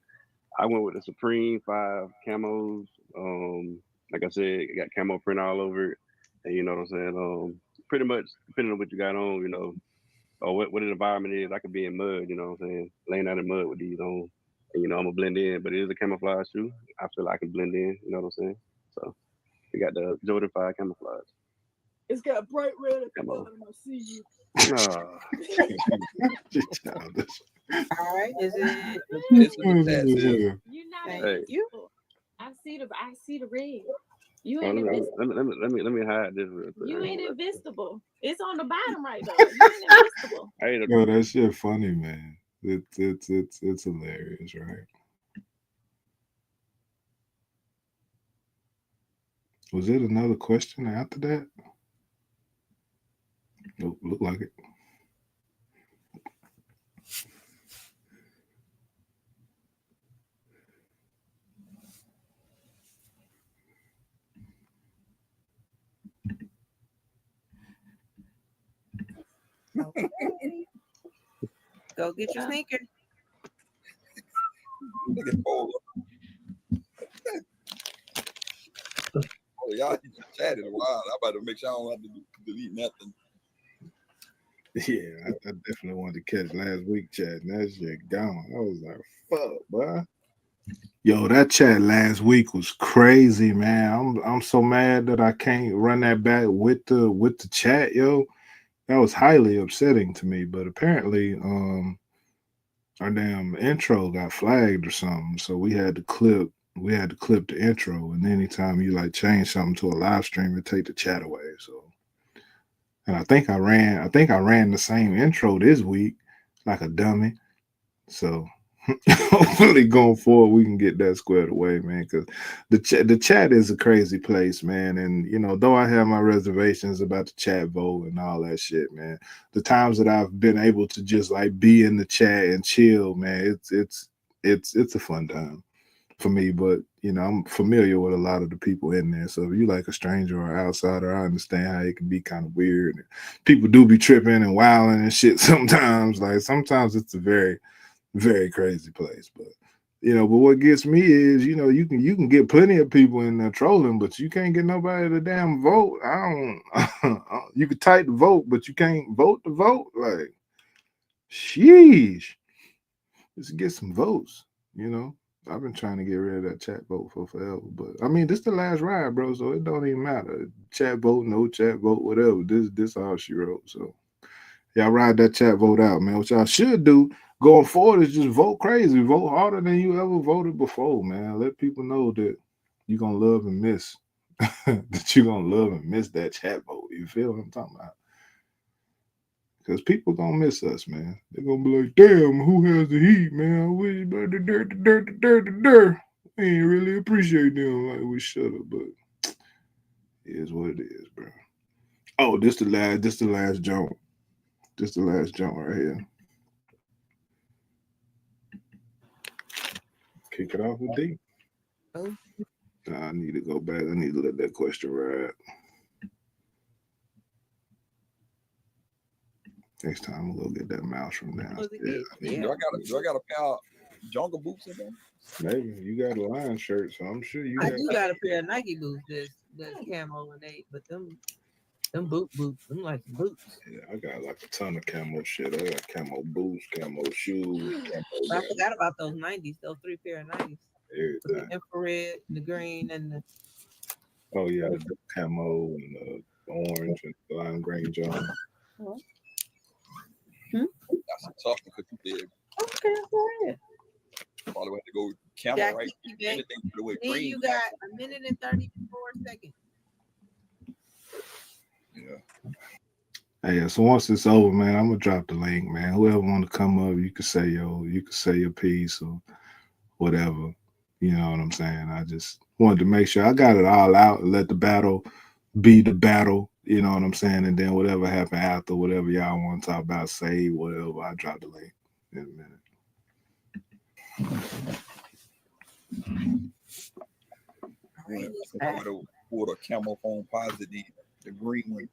I went with the Supreme 5 camos. Like I said, it got camo print all over it. And you know what I'm saying? Pretty much depending on what you got on, you know, or what the environment is. I could be in mud, you know what I'm saying? Laying out in mud with these on. And, you know, I'm gonna blend in, but it is a camouflage shoe. I feel like I can blend in, you know what I'm saying? So we got the Jordan 5 camouflage. It's got bright red at the bottom. I see you. All right, is it? You're not invisible. I see the red. You ain't invisible. Let me hide this real quick. You ain't invisible. It's on the bottom right though. You ain't invisible. Yo, that shit funny, man. It's hilarious, right? Was it another question after that? Nope, look like it. Okay. Go get your sneaker. Look at Paul. Oh, y'all just chatted a while. I'm about to make sure I don't have to delete nothing. Yeah, I definitely wanted to catch last week chat, and that shit gone. I was like, fuck, boy. Yo, that chat last week was crazy, man. I'm so mad that I can't run that back with the chat, yo. That was highly upsetting to me, but apparently our damn intro got flagged or something, so we had to clip the intro, and anytime you like change something to a live stream, it take the chat away. So, and I think I ran the same intro this week like a dummy. So hopefully going forward we can get that squared away, man, because the chat is a crazy place, man. And you know, though I have my reservations about the chat vote and all that shit, man, the times that I've been able to just like be in the chat and chill, man, it's a fun time for me. But you know, I'm familiar with a lot of the people in there, so if you like a stranger or outsider, I understand how it can be kind of weird. People do be tripping and wilding and shit sometimes. Like sometimes it's a very, very crazy place. But you know, but what gets me is, you know, you can get plenty of people in there trolling, but you can't get nobody to damn vote. I don't. You can type the vote, but you can't vote the vote. Like, sheesh. Just get some votes. You know, I've been trying to get rid of that chat vote for forever, but I mean, this the last ride, bro. So it don't even matter. Chat vote, no chat vote, whatever. This all she wrote. So y'all ride that chat vote out, man. What y'all should do going forward is just vote crazy, vote harder than you ever voted before, man. Let people know that you're gonna love and miss that you're gonna love and miss that chat vote. You feel what I'm talking about? Because people gonna miss us, man. They're gonna be like, damn, who has the heat, man? I wish about the dirt. We ain't really appreciate them like we should have, but it is what it is, bro. Oh, this the last jump. This the last jump right here. Kick it off with D. Oh. I need to go back. I need to let that question ride. Next time we'll go get that mouse from downstairs. Do I got a pair of jungle boots in there? Maybe you got a Lion shirt, so I'm sure you. I do got a pair of Nike boots that's camo and but them boots, them like boots. Yeah, I got like a ton of camo shit. I got camo boots, camo shoes. I forgot about those 90s, those 3 pair of 90s. Everything. The infrared, the green, and the. Oh yeah, the camo and the orange and the lime green jump. That's some tough because you did. Okay, go ahead. Probably went to go camera Jackie, right. Anything for the way then green. you got a minute and 34 seconds. Yeah. Hey, yeah, so once it's over, man, I'm gonna drop the link, man. Whoever want to come up, you can say your piece or whatever. You know what I'm saying? I just wanted to make sure I got it all out and let the battle be the battle. You know what I'm saying? And then whatever happened after, whatever y'all want to talk about, say whatever. I drop the link in a minute. I would have pulled a camo phone positive, the green one.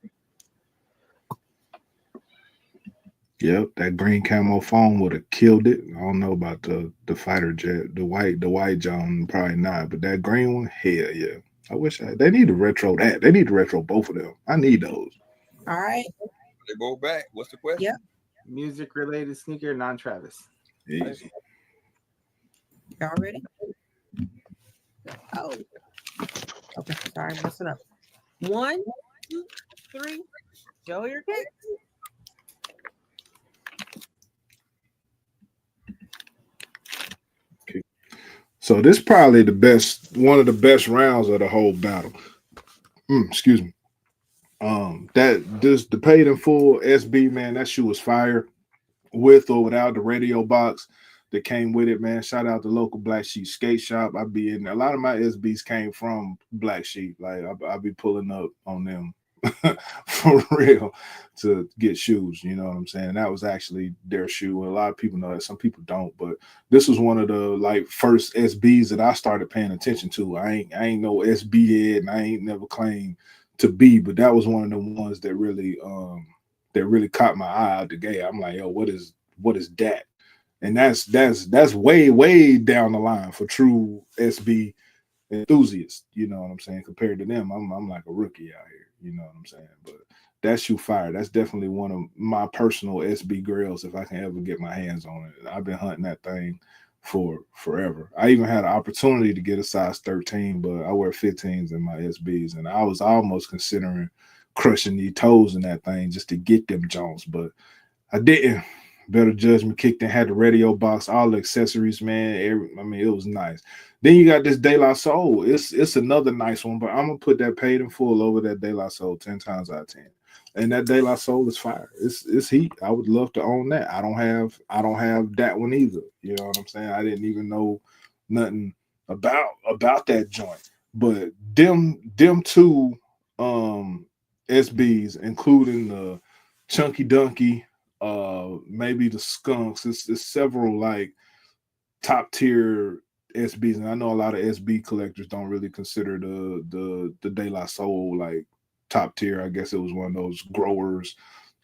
Yep, that green camo phone would have killed it. I don't know about the fighter jet, the white John, probably not, but that green one, hell yeah. I wish they need to retro that. They need to retro both of them. I need those. All right. They both back. What's the question? Yep. Music related sneaker, non-Travis. Easy. Y'all ready? Oh. Okay, sorry, messing up. 1, 2, 3. Show your kicks. So this is probably one of the best rounds of the whole battle. Excuse me. The paid in full SB, man, that shoe was fire with or without the radio box that came with it, man. Shout out to local Black Sheep skate shop. I be in there. A lot of my SBs came from Black Sheep. Like I be pulling up on them for real to get shoes. You know what I'm saying? That was actually their shoe. A lot of people know that. Some people don't, but this was one of the like first SBs that I started paying attention to. I ain't no SB head, and I ain't never claimed to be, but that was one of the ones that really caught my eye out the gate. I'm like, yo, what is that? And that's way down the line for true SB enthusiasts. You know what I'm saying? Compared to them, I'm like a rookie out here. You know what I'm saying? But that shoe fire. That's definitely one of my personal SB grails if I can ever get my hands on it. I've been hunting that thing for forever. I even had an opportunity to get a size 13, but I wear 15s in my SBs, and I was almost considering crushing the toes in that thing just to get them Jones, but I didn't. Better judgment kicked in, had the radio box, all the accessories, man. It was nice. Then you got this De La Soul. It's another nice one, but I'm gonna put that paid in full over that De La Soul 10 times out of 10. And that De La Soul is fire. It's heat. I would love to own that. I don't have that one either. You know what I'm saying? I didn't even know nothing about that joint. But them two SBs, including the Chunky Dunky, maybe the Skunks. It's several like top tier SBs, and I know a lot of SB collectors don't really consider the De La Soul like top tier. I guess it was one of those growers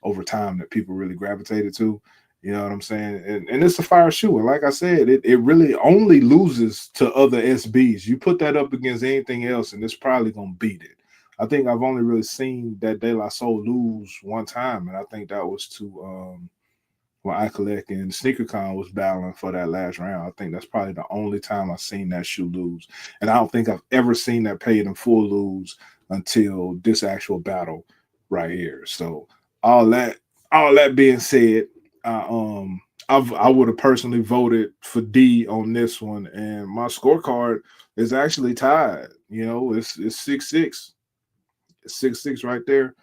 over time that people really gravitated to. You know what I'm saying? And it's a fire shoe. And like I said, it really only loses to other SBs. You put that up against anything else, and it's probably gonna beat it. I think I've only really seen that De La Soul lose one time, and I think that was to when I Collect and SneakerCon was battling for that last round. I think that's probably the only time I've seen that shoe lose. And I don't think I've ever seen that Paid in Full lose until this actual battle right here. So all that being said, I would have personally voted for D on this one, and my scorecard is actually tied. You know, it's 6-6. It's 6-6 right there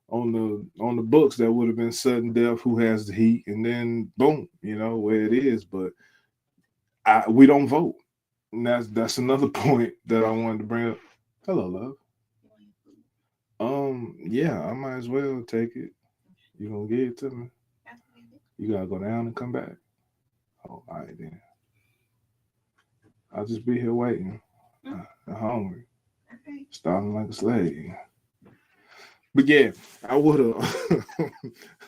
on the books. That would have been sudden death, who has the heat, and then boom, you know where it is. But we don't vote, and that's another point that I wanted to bring up. Hello, love. Yeah, I might as well take it. You gonna give it to me? You gotta go down and come back. Oh, all right then. I'll just be here waiting. I'm hungry. Starting like a slave. But yeah, I would have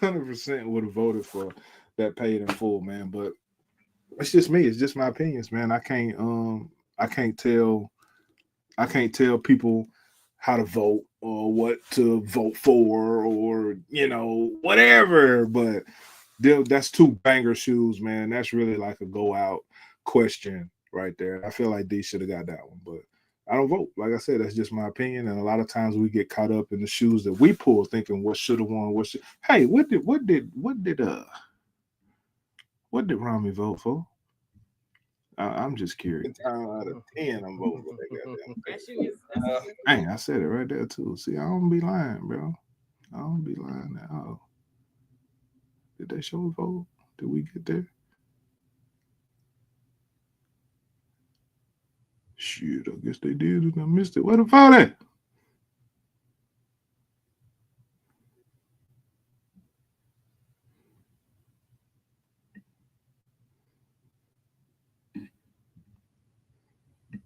100% would have voted for that Paid in Full, man. But it's just me. It's just my opinions, man. I can't tell people how to vote or what to vote for, or whatever. But that's two banger shoes, man. That's really like a go out question right there. I feel like D should have got that one, but I don't vote. Like I said, that's just my opinion. And a lot of times we get caught up in the shoes that we pull, thinking what should have won. Hey, what did Rami vote for? I'm just curious. 10 out of 10, I'm voting for that goddamn. Dang, I said it right there too. See, I don't be lying, bro. I don't be lying at all. Did they show a vote? Did we get there? Shit, I guess they did, and I missed it. Where the vote at?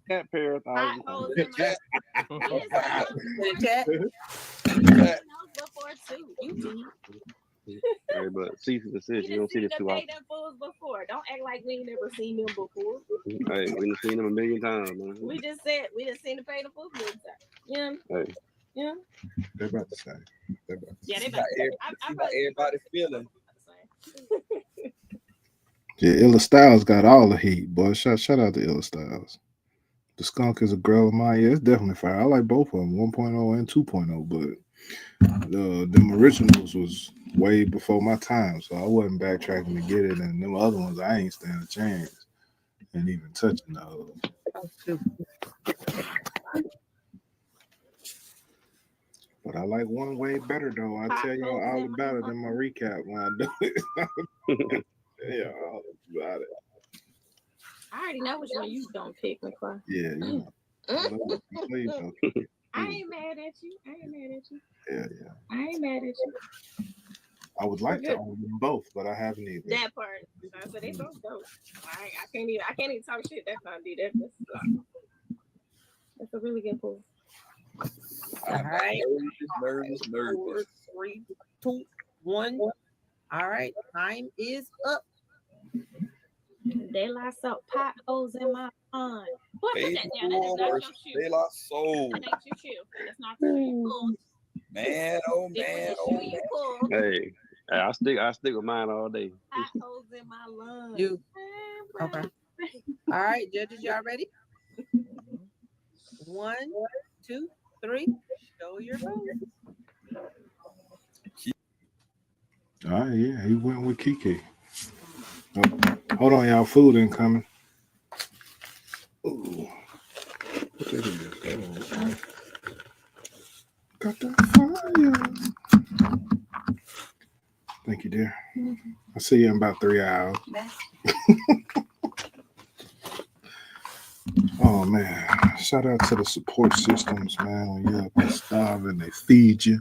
Cat pair of Chat. Hey, but cease and desist. You don't see this too often. Before. Don't act like we ain't never seen them before. Hey, we done seen them a million times, man. We just said we done seen the Paid in Full. Yeah. Hey. Yeah. They're about to say. Yeah, they about to say. Everybody feeling. Yeah, Illa Styles got all the heat, boy. Shout out to Illa Styles. The Skunk is a girl of mine. Yeah, it's definitely fire. I like both of them, 1.0 and 2.0, but them originals was way before my time, so I wasn't backtracking to get it. And them other ones, I ain't stand a chance. And even touching those. But I like one way better, though. I'll tell y'all all about it in my recap when I do it. Yeah, all about it. I already know which one you don't pick, Mcfly. Yeah, you know. Please don't. I ain't mad at you. Yeah. I ain't mad at you. I would like to own them both, but I haven't either. That part. So they both dope. I can't even talk shit. That's not do that. That's a really good pull. All right. Nervous. 4, 3, 2, 1. All right. Time is up. De La Soul, potholes in my pond. What was that? Yeah, that is not your shoe. De La Soul. That ain't your shoe. That's not the shoe you pulled. Man, oh man, oh man. You pulled. Hey, I stick with mine all day. Potholes in my lungs. You. Okay. All right, judges, y'all ready? 1, 2, 3. Show your vote. All right, yeah, he went with Kiki. Oh, hold on, y'all. Food incoming. Ooh. What is it? Got that fire. Thank you, dear. I'll see you in about 3 hours. Oh man, shout out to the support systems, man. When you're up and starving, they feed you.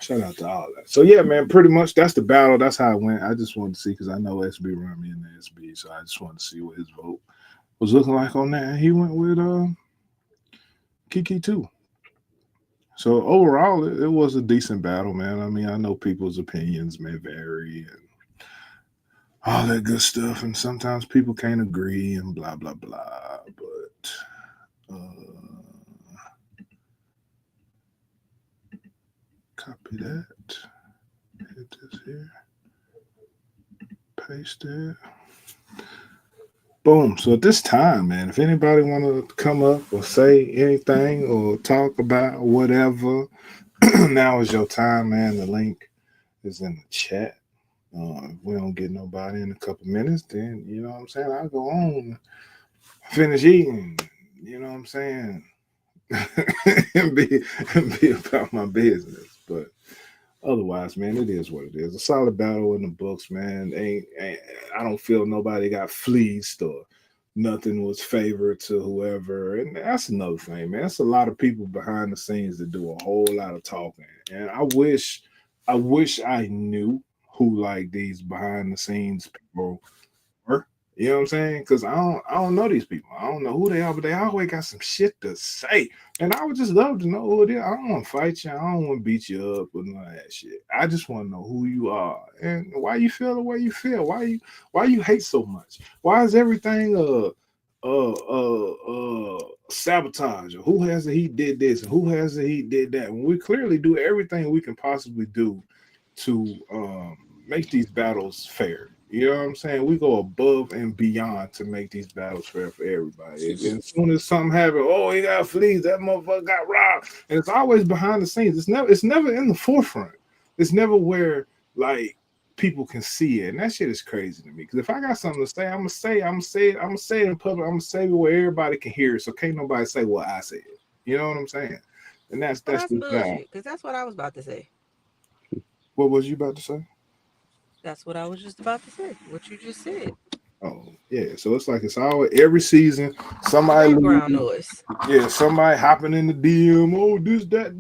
Shout out to all that. So yeah, man, pretty much that's the battle. That's how it went. I just wanted to see because I know SB run me in the SB, so I just wanted to see what his vote was looking like on that. And he went with Kiki too. So overall, it was a decent battle, man. I mean, I know people's opinions may vary and all that good stuff, and sometimes people can't agree and blah blah blah. But copy that. Hit this here. Paste it. Boom. So at this time, man, if anybody want to come up or say anything or talk about whatever, now is your time, man. The link is in the chat. If we don't get nobody in a couple minutes, then you know what I'm saying. I'll go on, finish eating. You know what I'm saying, and be about my business. But otherwise, man, it is what it is. A solid battle in the books, man. Ain't I don't feel nobody got fleeced or nothing was favored to whoever. And that's another thing, man. That's a lot of people behind the scenes that do a whole lot of talking. And I wish I knew who like these behind the scenes people were. You know what I'm saying? Because I don't know these people. I don't know who they are, but they always got some shit to say. And I would just love to know who it is. I don't want to fight you. I don't want to beat you up or none of that shit. I just want to know who you are and why you feel the way you feel. Why you hate so much? Why is everything sabotage? Or who has it he did this and who has it he did that? When we clearly do everything we can possibly do to make these battles fair. You know what I'm saying? We go above and beyond to make these battles fair for everybody. And as soon as something happens, oh, he got fleas, that motherfucker got robbed. And it's always behind the scenes. It's never in the forefront. It's never where like people can see it. And that shit is crazy to me. Because if I got something to say, I'm gonna say it in public. I'm gonna say it where everybody can hear it. So can't nobody say what I said. You know what I'm saying? And that's That's the bullshit. Because that's what I was about to say. What was you about to say? That's what I was just about to say. What you just said. Oh yeah, so it's like it's always every season somebody Background noise. Yeah, somebody hopping in the DM. Oh, this, that,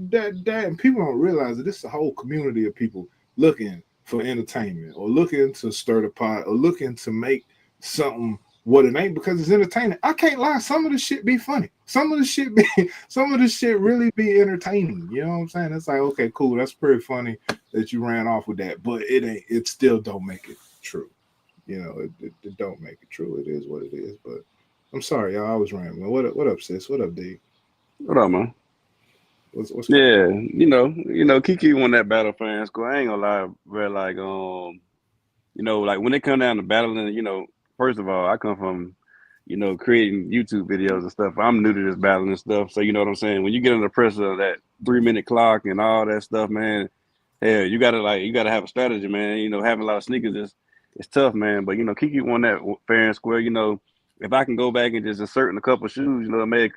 and people don't realize that this is a whole community of people looking for entertainment or looking to stir the pot or looking to make something what it ain't because it's entertaining. I can't lie, some of the shit be funny. Some of the shit really be entertaining. You know what I'm saying? It's like, okay, cool, that's pretty funny that you ran off with that, but it still don't make it true. You know, it don't make it true. It is what it is. But I'm sorry, y'all. I was rambling. What up, sis? What up, D? What up, man? What's Yeah, you know, Kiki won that battle fan school. I ain't gonna lie, bro. Like, you know, like when it come down to battling, you know, first of all, I come from, you know, creating YouTube videos and stuff. I'm new to this battling and stuff. So you know what I'm saying? When you get under the pressure of that 3-minute clock and all that stuff, man, hell, you gotta have a strategy, man. You know, having a lot of sneakers is it's tough, man. But you know, Kiki won that fair and square. You know, if I can go back and just insert in a couple of shoes, you know, it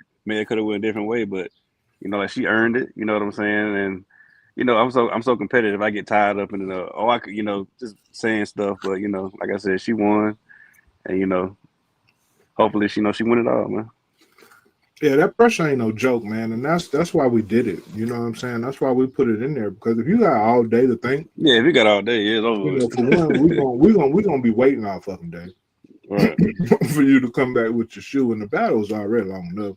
could have went a different way. But you know, like she earned it. You know what I'm saying? And you know, I'm so competitive. I get tied up in the I could, you know, just saying stuff. But you know, like I said, she won, and you know, hopefully she win it all, man. Yeah, that pressure ain't no joke, man, and that's why we did it. You know what I'm saying? That's why we put it in there because if you got all day to think, yeah, if you got all day, yeah, it's over. You know, for one, we gonna be waiting all fucking day, right, for you to come back with your shoe, and the battle's already long enough.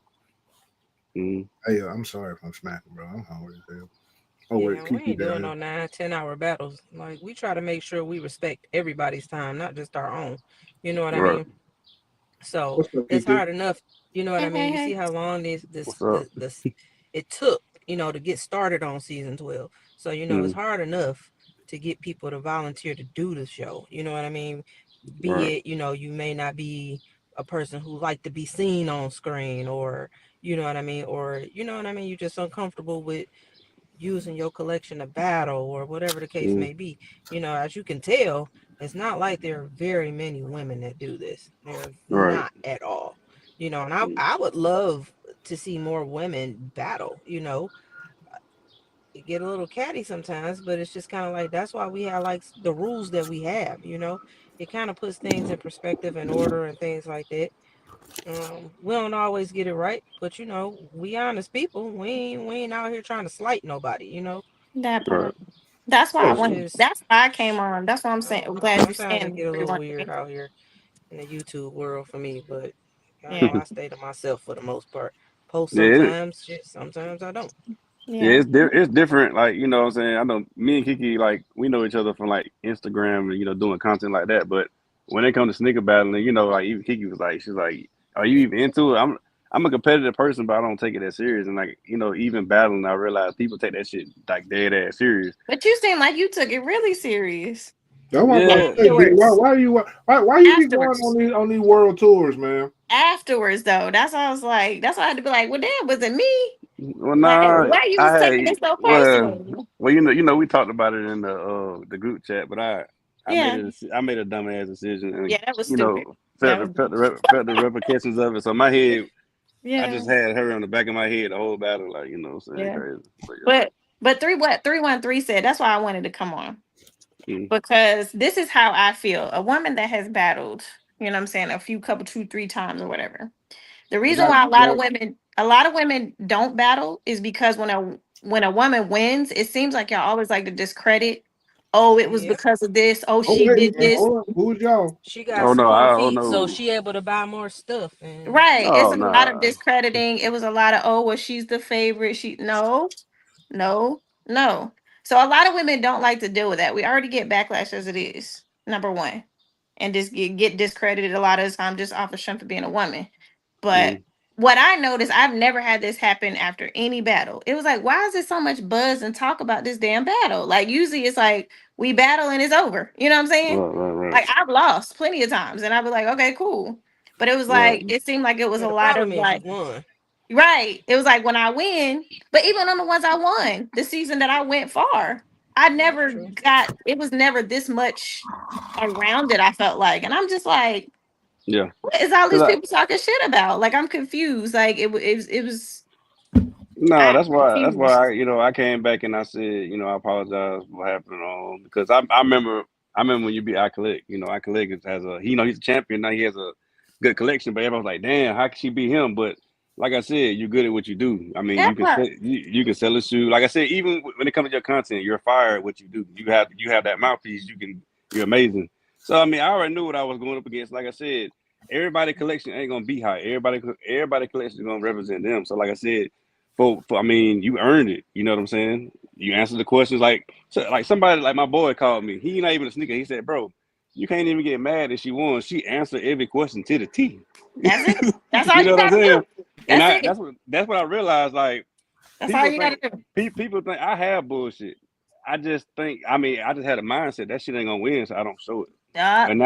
Hey, I'm sorry if I'm smacking, bro. I'm hungry as hell. Oh wait, we ain't doing no 9-10 hour battles. Like we try to make sure we respect everybody's time, not just our own. You know what I mean? So it's hard enough. You know what I mean? You see how long this it took, you know, to get started on season 12. So you know it's hard enough to get people to volunteer to do the show. You know what I mean? Be it, you know, you may not be a person who like to be seen on screen, or you know what I mean, or you know what I mean, you're just uncomfortable with using your collection to battle or whatever the case may be. You know, as you can tell, it's not like there are very many women that do this. There's not at all. You know, and I would love to see more women battle, you know. get a little catty sometimes, but it's just kind of like that's why we have like the rules that we have. It kind of puts things in perspective and order and things like that. We don't always get it right, but we honest people. We ain't out here trying to slight nobody. That Right. part. That's why I It's wanted. just That's why I came on. That's what I'm I saying. don't I'm know. glad you're Sometimes it saying get a little 31 weird days. out here in the YouTube world for me, but y'all Yeah. know I stay to myself for the most part. Post Yeah, sometimes, shit. Sometimes I don't. yeah, Yeah. it's different. Like you know, what I'm saying I know me and Kiki like we know each other from like Instagram and doing content like that. But when it comes to sneaker battling, like even Kiki was like, she's like, "Are you even into it?" I'm a competitive person, but I don't take it that serious. And like even battling, I realize people take that shit like dead ass serious. But you seem like you took it really serious. That's what I'm about Yeah, to say, B. Afterwards. Why you be going Afterwards. on these world tours, man? Afterwards, though. That's why I was like, that's why I had to be like, well, damn, was it me? well, Like, nah, why you I was had taking it so well, personal? we talked about it in the group chat, but Yeah. I made a dumbass decision and Yeah, that was stupid. felt That the was felt dumb. the felt the repercussions of it. So my head, I Yeah. just had her on the back of my head the whole battle, like what I'm saying Yeah. crazy. But But 313 said that's why I wanted to come on. yeah. Because this is how I feel. A woman that has battled, you know what I'm saying, a few couple, 2, 3 times or whatever. The reason Got why got a lot of women don't battle is because when a woman wins, it seems like y'all always like to discredit. Oh, it was Yep. because of this. Oh, Oh she wait a did minute, this. hold on. Who's y'all? She got Oh no, small oh feet, so no, she able to buy more stuff. And Right. It's oh a lot of no, discrediting. It was a lot of, oh, well, she's the favorite. No, no. So a lot of women don't like to deal with that. We already get backlash as it is, number one, and just get discredited a lot of the time just off of strength of being a woman. But mm, what I noticed, I've never had this happen after any battle. It was like, why is there so much buzz and talk about this damn battle? Like usually it's like we battle and it's over. You know what I'm saying? right, Like I've lost plenty of times, and I'd be like, okay, cool. But it was right, like it seemed like it was yeah, a the lot problem of is you like won. right. It was like when I win, but even on the ones I won, the season that I went far, I Yeah, never true. got it was never this much around it, I felt like. And I'm just like, yeah. what is all these Cause people talking shit about? Like I'm confused. Like it was No, I'm that's why confused. I came back and I said I apologize for what happened because I remember when you beat I collect I collect has a he's a champion now, he has a good collection, but everyone's like, damn, how could she beat him? But like I said, you're good at what you do. I mean, That you can part. you can sell a shoe. Like I said, even when it comes to your content, you're fire at what you do. You have that mouthpiece. You're amazing. So I mean, I already knew what I was going up against. Like I said, everybody collection ain't gonna be high. Everybody collection is gonna represent them. So like I said. I mean, you earned it. You know what I'm saying? You answered the questions like somebody like my boy called me. He not even a sneaker. He said, "Bro, you can't even get mad if she won. She answered every question to the T." That's it. That's all You know you what I'm gotta saying? do. And That's I it. that's what I realized. Like That's all people you gotta think do. people think I have bullshit. I just think I just had a mindset that shit ain't gonna win, so I don't show it. Uh, And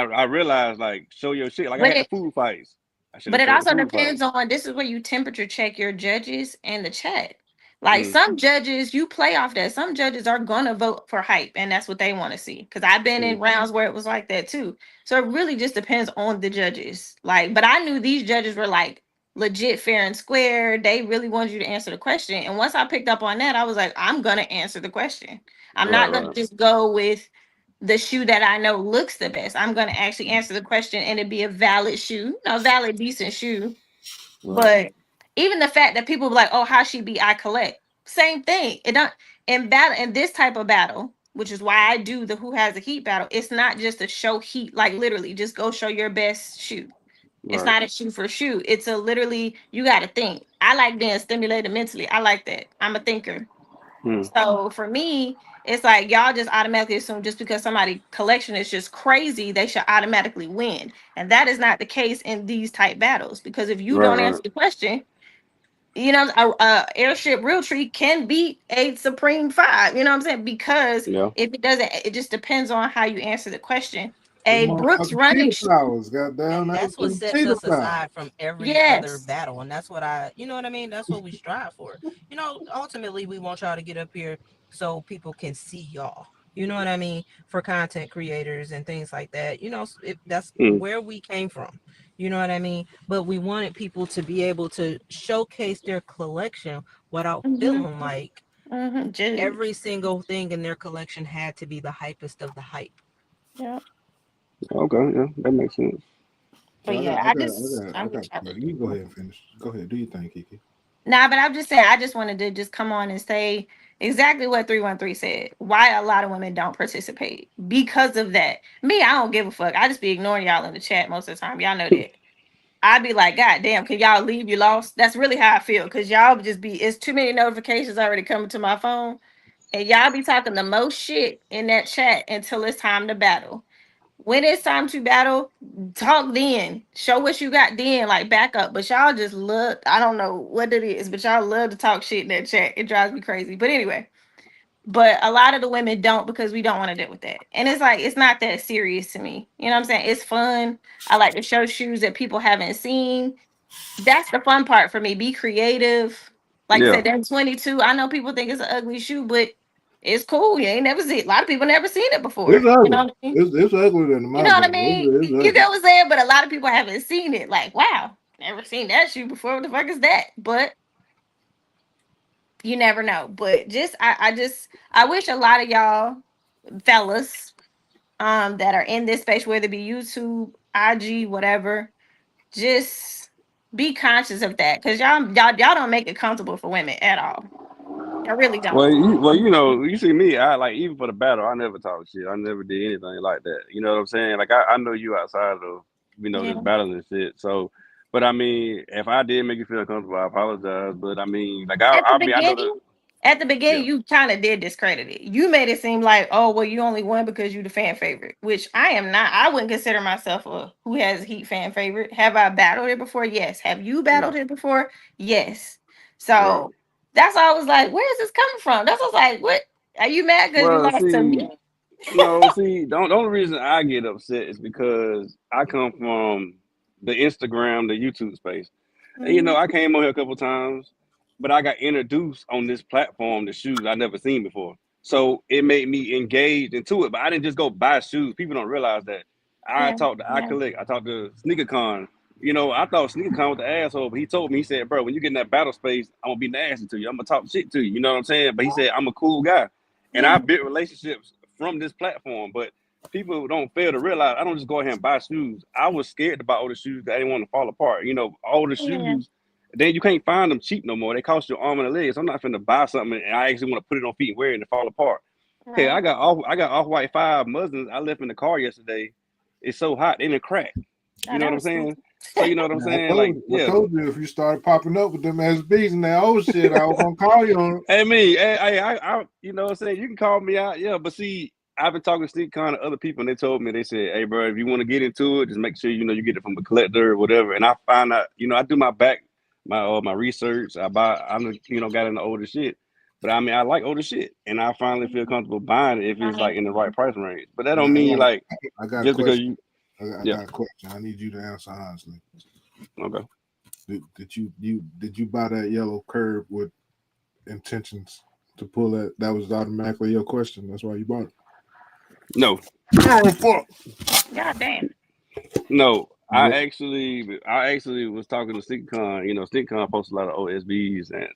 I realized like show your shit. Like I but had the it food fights. I should But have it showed the also food depends fights. on this is where you temperature check your judges and the chat. Like Mm, some judges, you play off that. Some judges are gonna vote for hype, and that's what they want to see. Because I've been in mm, rounds where it was like that too. So it really just depends on the judges. Like, but I knew these judges were like legit fair and square. They really wanted you to answer the question. And once I picked up on that, I was like, I'm gonna answer the question. I'm right, not gonna right, just go with the shoe that I know looks the best. I'm gonna actually answer the question and it be a valid shoe, a valid, decent shoe. right, But even the fact that people be like, "Oh, how she be I collect," same thing. It don't in this type of battle, which is why I do the who has a heat battle. It's not just a show heat, like literally, just go show your best shoe. It's right. not a shoe for shoe. It's a literally you got to think. I like being stimulated mentally. I like that. I'm a thinker. Hmm. So for me, it's like y'all just automatically assume just because somebody collection is just crazy, they should automatically win. And that is not the case in these type battles. Because if you Right, don't right. answer the question, a airship real tree can beat a supreme five. You know what I'm saying? Because Yeah. if it doesn't, it just depends on how you answer the question. Them A Brooks motherfucking running cheetah flowers, goddamn. That's what Them sets cheetah us flowers. aside from every other yes. battle, and that's what you know what I mean. That's what we strive for. Ultimately, we want y'all to get up here so people can see y'all. You know what I mean? For content creators and things like that. That's Hmm. where we came from. You know what I mean? But we wanted people to be able to showcase their collection without Mhm. feeling like Jude. Every single thing in their collection had to be the hypest of the hype. Yeah. Okay, yeah, that makes sense. But So yeah, I I'm got. You go ahead and finish. Go ahead. Do your thing, Kiki. Nah, but I'm just saying, I just wanted to just come on and say exactly what 313 said. Why a lot of women don't participate. Because of that. Me, I don't give a fuck. I just be ignoring y'all in the chat most of the time. Y'all know that. I'd be like, God damn, can y'all leave? You lost? That's really how I feel. Cause y'all just be, it's too many notifications already coming to my phone. And y'all be talking the most shit in that chat until it's time to battle. When it's time to battle, talk then. Show what you got then, like back up. But y'all just love, I don't know what it is, but y'all love to talk shit in that chat. It drives me crazy. But anyway, but a lot of the women don't because we don't want to deal with that. And it's like, it's not that serious to me. You know what I'm saying? It's fun. I like to show shoes that people haven't seen. That's the fun part for me. Be creative. Like I Yeah. said, that 22. I know people think it's an ugly shoe, but it's cool. You ain't never seen. A lot of people never seen it before. It's You know ugly. what I mean? It's uglier than You my know what I brother. mean? It's You ugly. get what I'm saying? But a lot of people haven't seen it. Like, wow, never seen that shoe before. What the fuck is that? But you never know. But just I wish a lot of y'all fellas that are in this space, whether it be YouTube, IG, whatever, just be conscious of that. Cause y'all don't make it comfortable for women at all. I really don't. Well, you see me. I like even for the battle. I never talk shit. I never did anything like that. You know what I'm saying? Like I know you outside of Yeah. this battle and shit. So, but I mean, if I did make you feel uncomfortable, I apologize. But I mean, like I mean, I know that. At the beginning, Yeah. you kind of did discredit it. You made it seem like, oh, well, you only won because you the fan favorite, which I am not. I wouldn't consider myself a who has heat fan favorite. Have I battled it before? Yes. Have you battled it before? Yes. Right. So that's why I was like, where is this coming from? That's what I was like, what? Are you mad because you Well, lost to see, me? no, see, the only reason I get upset is because I come from the Instagram, the YouTube space. And, Mhm. I came on here a couple times, but I got introduced on this platform to shoes I never seen before. So it made me engaged into it. But I didn't just go buy shoes. People don't realize that. I Yeah. talked to I Yeah. collect. I talked to Sneaker Con. I thought Sneaker Con was the asshole, but he told me, he said, bro, when you get in that battle space, I'm gonna be nasty to you. I'm gonna talk shit to you. You know what I'm saying? But he said, I'm a cool guy. And I Yeah. built relationships from this platform. But people don't fail to realize I don't just go ahead and buy shoes. I was scared to buy all the shoes that I didn't want to fall apart. All the Yeah. shoes, then you can't find them cheap no more. They cost you an arm and a leg. So I'm not finna buy something and I actually want to put it on feet and wear it and fall apart. Hey, Right. I got off-white 5 muslins I left in the car yesterday. It's so hot, they didn't crack. Oh, You know that what I'm was sweet. saying? So you know what I'm Man, saying? Like, I yeah. told you if you started popping up with them SBs and that old shit, I was gonna call you on it. I you know what I'm saying? You can call me out, yeah. But see, I've been talking to Steve Con to other people, and they told me, they said, hey, bro, if you want to get into it, just make sure you get it from a collector or whatever. And I find out, I do my research. Got into older shit. But I mean, I like older shit, and I finally feel comfortable buying it if it's like in the right price range. But that don't mean like I got a just because question. you, I yeah, got a question. I need you to answer honestly. okay. Did you buy that yellow curve with intentions to pull that? That was automatically your question. That's why you bought it. No. Oh fuck. God damn. No, Yep. I actually was talking to StickCon. StickCon posts a lot of OSBs, and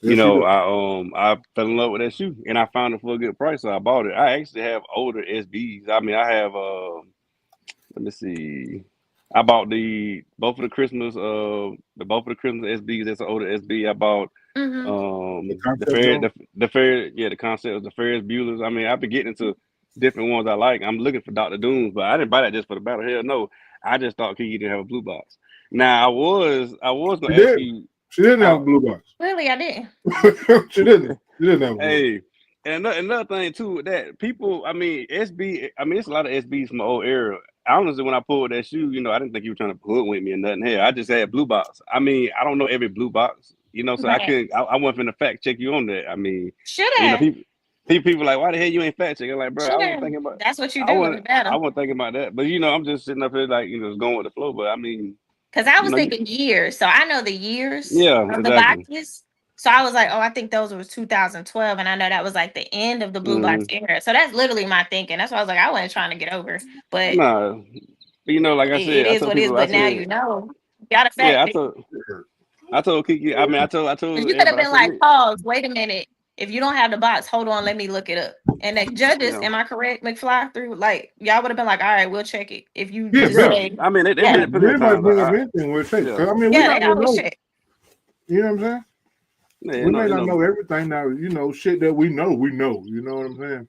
Yes, you do. I fell in love with that shoe, and I found it for a good price, so I bought it. I actually have older SBs. I mean, I have let me see, I bought both of the Christmas SBs. That's an older SB. I bought Mm-hmm. The the concept fair Joe. the concept of the Ferris Bueller's. I mean, I've been getting into different ones I like. I'm looking for Dr. Dooms, but I didn't buy that just for the battle. Hell no. I just thought Kiki didn't have a blue box. Now I was She gonna ask did. you. She didn't have a blue box. Clearly, I did. She didn't. She didn't have a blue box. Hey, and another thing too with that, people, I mean, it's a lot of SBs from my old era. Honestly, when I pulled that shoe, I didn't think you were trying to hoodwink me or nothing. Here, I just had blue box. I mean, I don't know every blue box, so I Right. couldn't. I wasn't finna fact check you on that. I mean, Should have. people like, why the hell you ain't fact checking? Like, bro, Should have. That's what you do in the I battle. wasn't thinking about that. But I'm just sitting up here like, just going with the flow. But I mean, Because I was you, thinking years. So I know the years yeah, of the exactly. boxes. So I was like, oh, I think those was 2012. And I know that was like the end of the blue box era. So that's literally my thinking. That's why I was like, I wasn't trying to get over. But Nah, like I it said, I is told what it is. people, I But now said, you know. You got a yeah, fact. I told Kiki. I mean, I told You could have everybody. I been said, like, look, pause, wait a minute. If you don't have the box, hold on, let me look it up. And the judges, am I correct, McFly? Through like y'all would have been like, all right, we'll check it. If you just say, I mean, they yeah, did it plenty of might times. bring up anything we'll take. I mean, we yeah, not they gonna always know. check. You know what I'm saying? Yeah, We may not know everything now. You know, shit that we know. You know what I'm saying?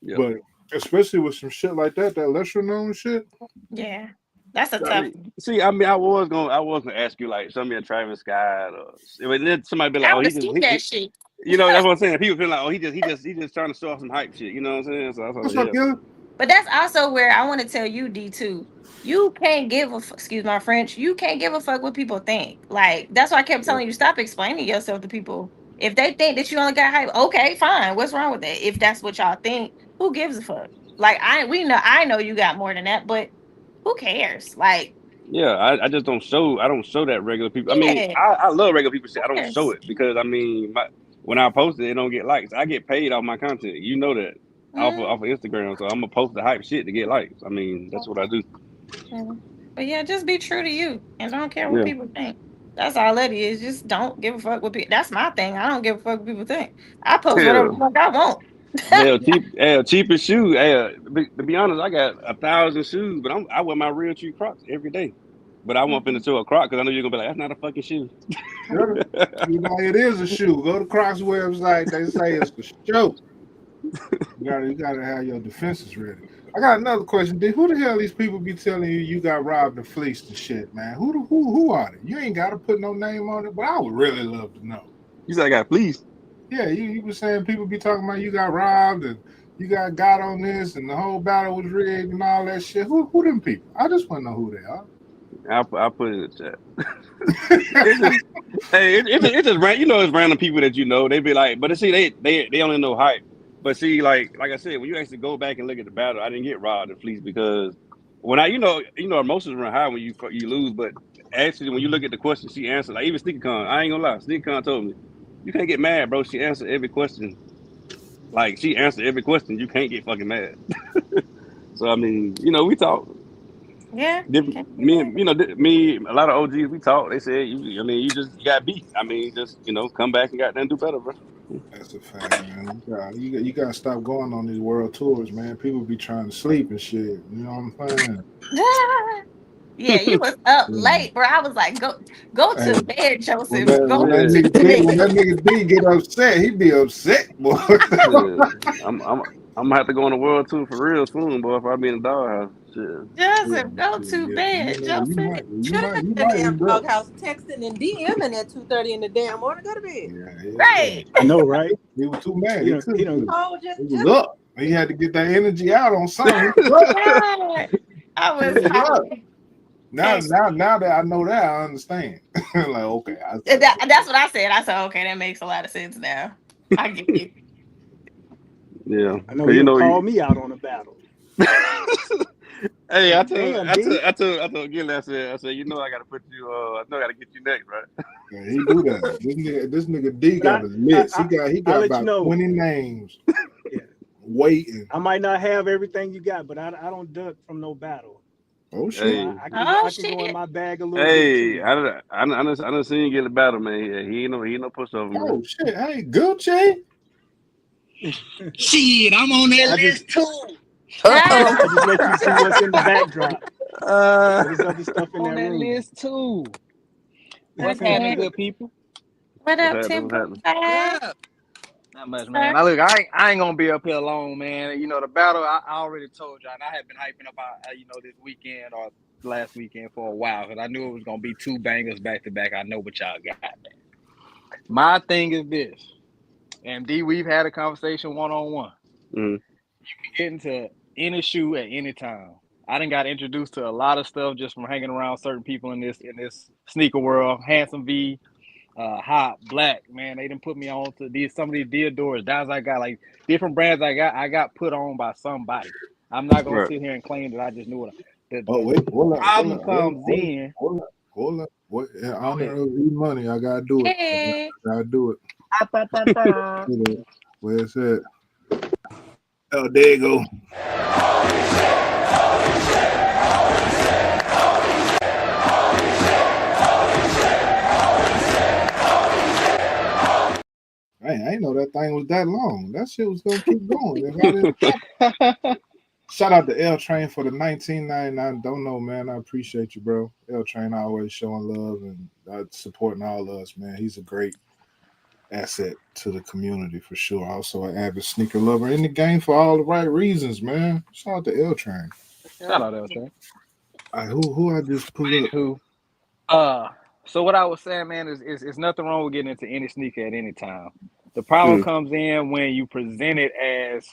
Yeah. But especially with some shit like that lesser known shit. Yeah, that's a tough. I mean, see, I mean, I was gonna ask you like, show me a Travis Scott, or then somebody be like, I oh, would he have just, seen that shit. you know, that's what I'm saying. People feel like, oh, he just trying to show off some hype shit. You know what I'm saying? So I was like, yeah. But that's also where I want to tell you, D2, you can't give a excuse my French, you can't give a fuck what people think. Like, that's why I kept telling you, stop explaining yourself to people. If they think that you only got hype, okay, fine. What's wrong with that? If that's what y'all think, who gives a fuck? Like, I know you got more than that, but who cares? Like, Yeah, I just don't show. I don't show that regular people. I mean, I love regular people shit. I don't show it because I mean, when I post it, it don't get likes. I get paid off my content. You know that off of Instagram. So I'm gonna post the hype shit to get likes. I mean, that's what I do. But yeah, just be true to you and don't care what people think. That's all it is. Just don't give a fuck what people. That's my thing. I don't give a fuck what people think. I post whatever the fuck I want. Cheapest shoes. To be honest, I got 1,000 shoes, but I wear my real true Crocs every day. But I won't finish to a Croc because I know you're gonna be like, that's not a fucking shoe. You know, it is a shoe. Go to Crocs website. They say it's a shoe. You gotta have your defenses ready. I got another question. Who the hell these people be telling you got robbed and fleeced and shit, man? Who are they? You ain't gotta put no name on it, but I would really love to know. You said I got fleeced. Yeah, you were saying people be talking about you got robbed and you got on this and the whole battle was rigged and all that shit. Who them people? I just want to know who they are. I'll put it in the chat. It's just random. You know, it's random people that you know. They be like, but see, they only know hype. But see, like I said, when you actually go back and look at the battle, I didn't get robbed and fleeced because when emotions run high when you lose. But actually, when you look at the question she answered, like even SneakerCon, I ain't gonna lie, SneakerCon told me, you can't get mad, bro. She answered every question. Like she answered every question. You can't get fucking mad. So I mean, we talk. Yeah. Me, a lot of OGs, we talk. They said, you got beat. I mean, just come back and goddamn do better, bro. That's a fact, man. You gotta stop going on these world tours, man. People be trying to sleep and shit. You know what I'm saying? Yeah, you was up late, bro. I was like, go to bed, Joseph. When that nigga D get upset, he be upset, boy. I'm gonna have to go on a world tour for real soon, boy. If I be in the doghouse, shit. Joseph, go to bed, Joseph. You might in the damn doghouse texting and DMing at 2:30 in the damn morning. Go to bed. Right. I know, right? He was too mad. He was just up. He had to get that energy out on something. I was. Now that I know that, I understand. Like, okay. That's what I said. I said, okay, that makes a lot of sense now. I get you. Yeah. I know you called me out on a battle. Hey, I told Gilly, I said, I gotta put you I know I gotta get you next, right? Yeah, he do that. This nigga D got his list. He got about 20 names. Waiting. I might not have everything you got, but I don't duck from no battle. Oh shit! Hey. I can go in my bag a little bit. Hey, I done seen you get a battle, man. Yeah, he ain't no pushover, man. Oh shit! Hey, Gucci. Shit, I'm on that list too. I just let you see what's in the backdrop. There's other stuff in on that room. list too. What's happening, good people? What up, Tim? Not much, man. Now look, I ain't gonna be up here alone, man. The battle I already told y'all, and I have been hyping up this weekend or last weekend for a while because I knew it was gonna be two bangers back to back. I know what y'all got, man. My thing is this, and D, we've had a conversation one-on-one. You can get into any shoe at any time. I done got introduced to a lot of stuff just from hanging around certain people in this sneaker world. Handsome V, Hot, Black, man, they done put me on to some of these Deodorants. That's I got like different brands I got put on by somebody. I'm not gonna sit here and claim that I just knew it. Hold on. What? In honor of money, I gotta do it. Hey. I gotta do it. Where's it? Oh, there you go. dang, I didn't know that thing was that long. That shit was gonna keep going. If I didn't stop. Shout out to L Train for the 1999. Don't know, man. I appreciate you, bro. L Train always showing love and supporting all of us, man. He's a great asset to the community for sure. Also an avid sneaker lover in the game for all the right reasons, man. Shout out to L Train. Shout out, LJ. All right, who I just pulled up? Who? So what I was saying, man, is nothing wrong with getting into any sneaker at any time. The problem comes in when you present it as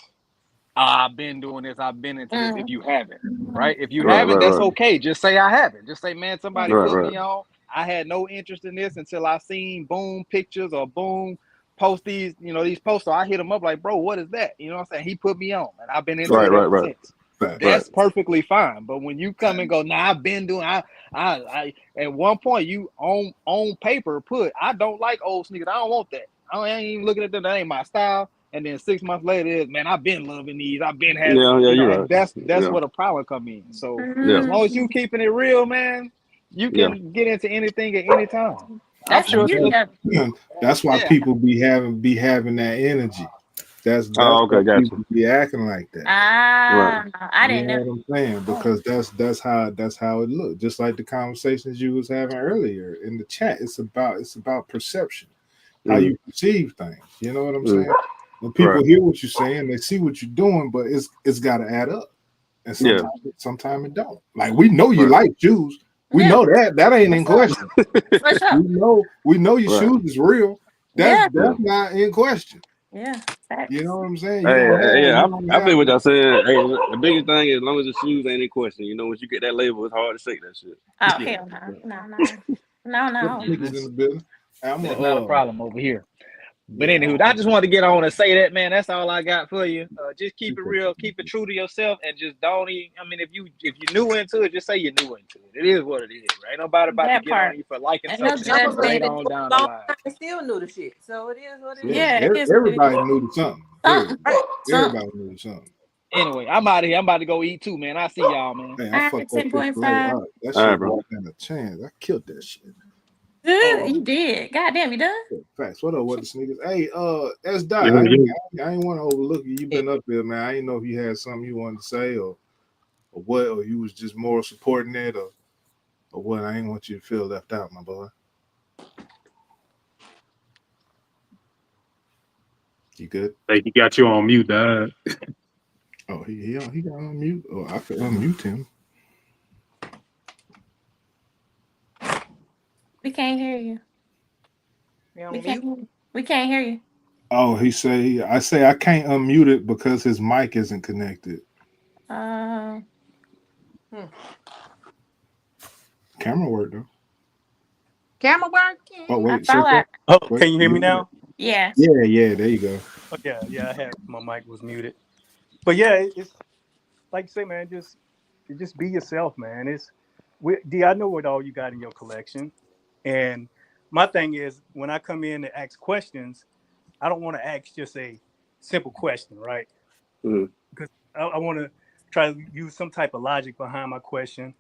I've been doing this, I've been into this. If you haven't, right? If you haven't, that's okay. Just say I haven't. Just say, man, somebody put me on. I had no interest in this until I seen boom pictures or boom post these, these posts. So I hit him up like, bro, what is that? You know what I'm saying? He put me on, and I've been into it ever since. That's perfectly fine. But when you come and go, nah, I've been doing. I at one point you on paper put, I don't like old sneakers. I don't want that. I ain't even looking at them. That ain't my style. And then 6 months later, is man, I've been loving these. I've been having. You're right. That's where the problem come in. So as long as you keeping it real, man, you can get into anything at any time. That's That's why people be having that energy. That's okay, why gotcha. people be acting like that. I didn't know what I'm saying, because that's how it looked. Just like the conversations you was having earlier in the chat. It's about perception, how you perceive things. You know what I'm saying? When people hear what you're saying, they see what you're doing, but it's got to add up. And sometimes it don't. Like we know you like shoes. We know that ain't in question. We know your shoes is real. That's not in question. Yeah. You know what I'm saying? I feel what y'all saying. Hey, the biggest thing is as long as the shoes ain't in question. Once you get that label, it's hard to shake that shit. Oh hell no. It's not a problem over here. But anywho, I just wanted to get on and say that, man. That's all I got for you. Just keep it real, keep it true to yourself, and just don't even. I mean, if you new into it, just say you're new into it. It is what it is, right? Ain't nobody about to get on you for liking something later on down the line. I still new to shit, so it is what it is. Yeah, everybody new to something. Everybody new to something. Anyway, I'm out of here. I'm about to go eat too, man. I see y'all, man. Hey, I fucked up 10.5. That shit bro. Had a chance. I killed that shit. You did. Goddamn, you done? Facts. What up with the sneakers? Hey, S Dot. I ain't want to overlook you. You been up there, man. I didn't know if you had something you wanted to say or what, or you was just more supporting it or what. I ain't want you to feel left out, my boy. You good? Hey, he got you on mute, dog. Oh, he got on mute. Oh, I could unmute him. We can't hear you. We can't hear you. Oh, I say I can't unmute it because his mic isn't connected. Camera work though. Camera working. Oh wait, can you hear me now? Yeah. Yeah. There you go. Oh, yeah. I had my mic was muted. But yeah, it's like you say, man. Just be yourself, man. I know what all you got in your collection, and my thing is when I come in to ask questions, I don't want to ask just a simple question, right? Because I want to try to use some type of logic behind my question.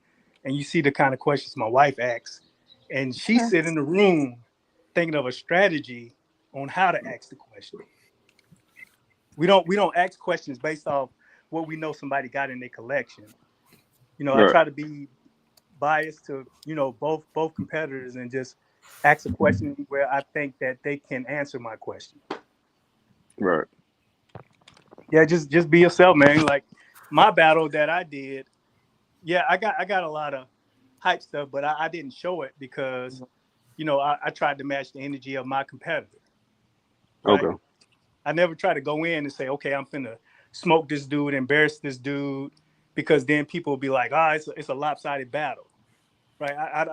And you see the kind of questions my wife asks, and she sit in the room thinking of a strategy on how to ask the question. We don't ask questions based off what we know somebody got in their collection. I try to be biased to both competitors and just ask a question where I think that they can answer my question. Right. Yeah, just be yourself, man. Like my battle that I did, I got a lot of hype stuff, but I didn't show it because I tried to match the energy of my competitor. Right? Okay. I never try to go in and say, okay, I'm finna smoke this dude, embarrass this dude, because then people will be like, it's a lopsided battle. Right? I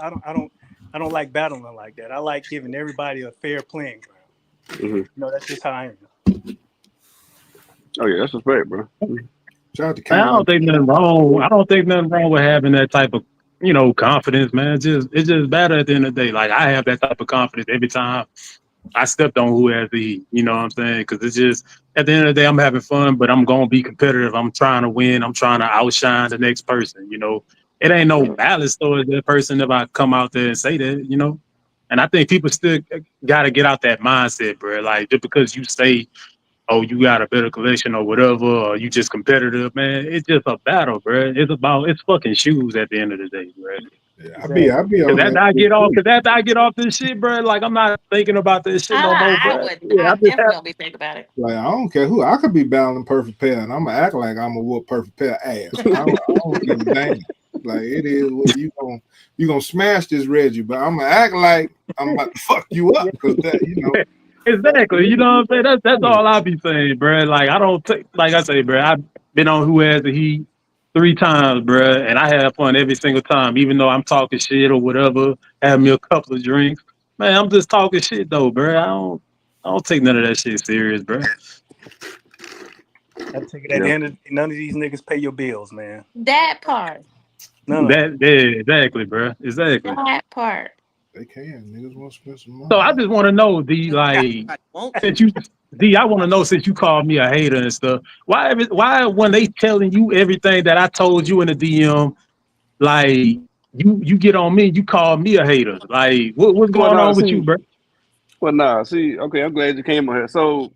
don't like battling like that. I like giving everybody a fair playing ground. That's just how I am. Oh yeah, that's respect, bro. I don't think nothing wrong. I don't think nothing wrong with having that type of, confidence, man. It's just better at the end of the day. Like I have that type of confidence every time I stepped on who has the, you know what I'm saying? Because it's just at the end of the day, I'm having fun, but I'm gonna be competitive. I'm trying to win. I'm trying to outshine the next person. It ain't no balance towards that person if I come out there and say that. And I think people still got to get out that mindset, bro. Like, just because you say, oh, you got a better collection or whatever, or you just competitive, man, it's just a battle, bro. It's fucking shoes at the end of the day, bro. Yeah, I be Cause on after that I shit get off, too. this shit, bro, like I'm not thinking about this shit no more, I bro. would. Yeah, I I just definitely have. don't be thinking about it. Like I don't care who. I could be battling perfect pair, and I'm gonna act like I'm a whoop perfect pair ass. I don't give a damn. Like it is what you gonna smash this Reggie, but I'm gonna act like I'm about to fuck you up because that Exactly. You know what I'm saying? That's all I be saying, bro. Like I don't take, like I say, bro. I've been on Who Has the Heat 3 times, bro, and I have fun every single time, even though I'm talking shit or whatever. Have me a couple of drinks, man. I'm just talking shit though, bro. I don't take none of that shit serious, bro. I take it at the end of none of these niggas pay your bills, man. That part. None of them. Yeah, exactly, bro. Exactly. That part. They can. Niggas want to spend some money. So I just want to know, D, like, since you, D, I want to know, since you called me a hater and stuff, why when they telling you everything that I told you in the DM, like, you get on me, you call me a hater. Like, what's Well, going nah, on with you, see, bro? see, okay, I'm glad you came on here. So,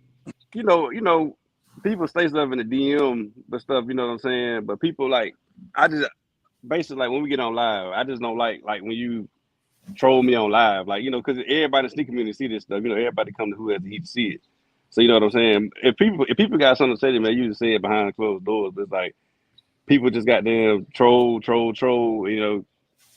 you know, people say stuff in the DM, but stuff, you know what I'm saying. But people like, I just basically like when we get on live, I just don't like when you troll me on live, like because everybody in the sneaker community see this stuff. Everybody come to Who Has the Heat to see it. So you know what I'm saying. If people got something to say to me, they usually say it behind closed doors. But it's like people just got damn troll.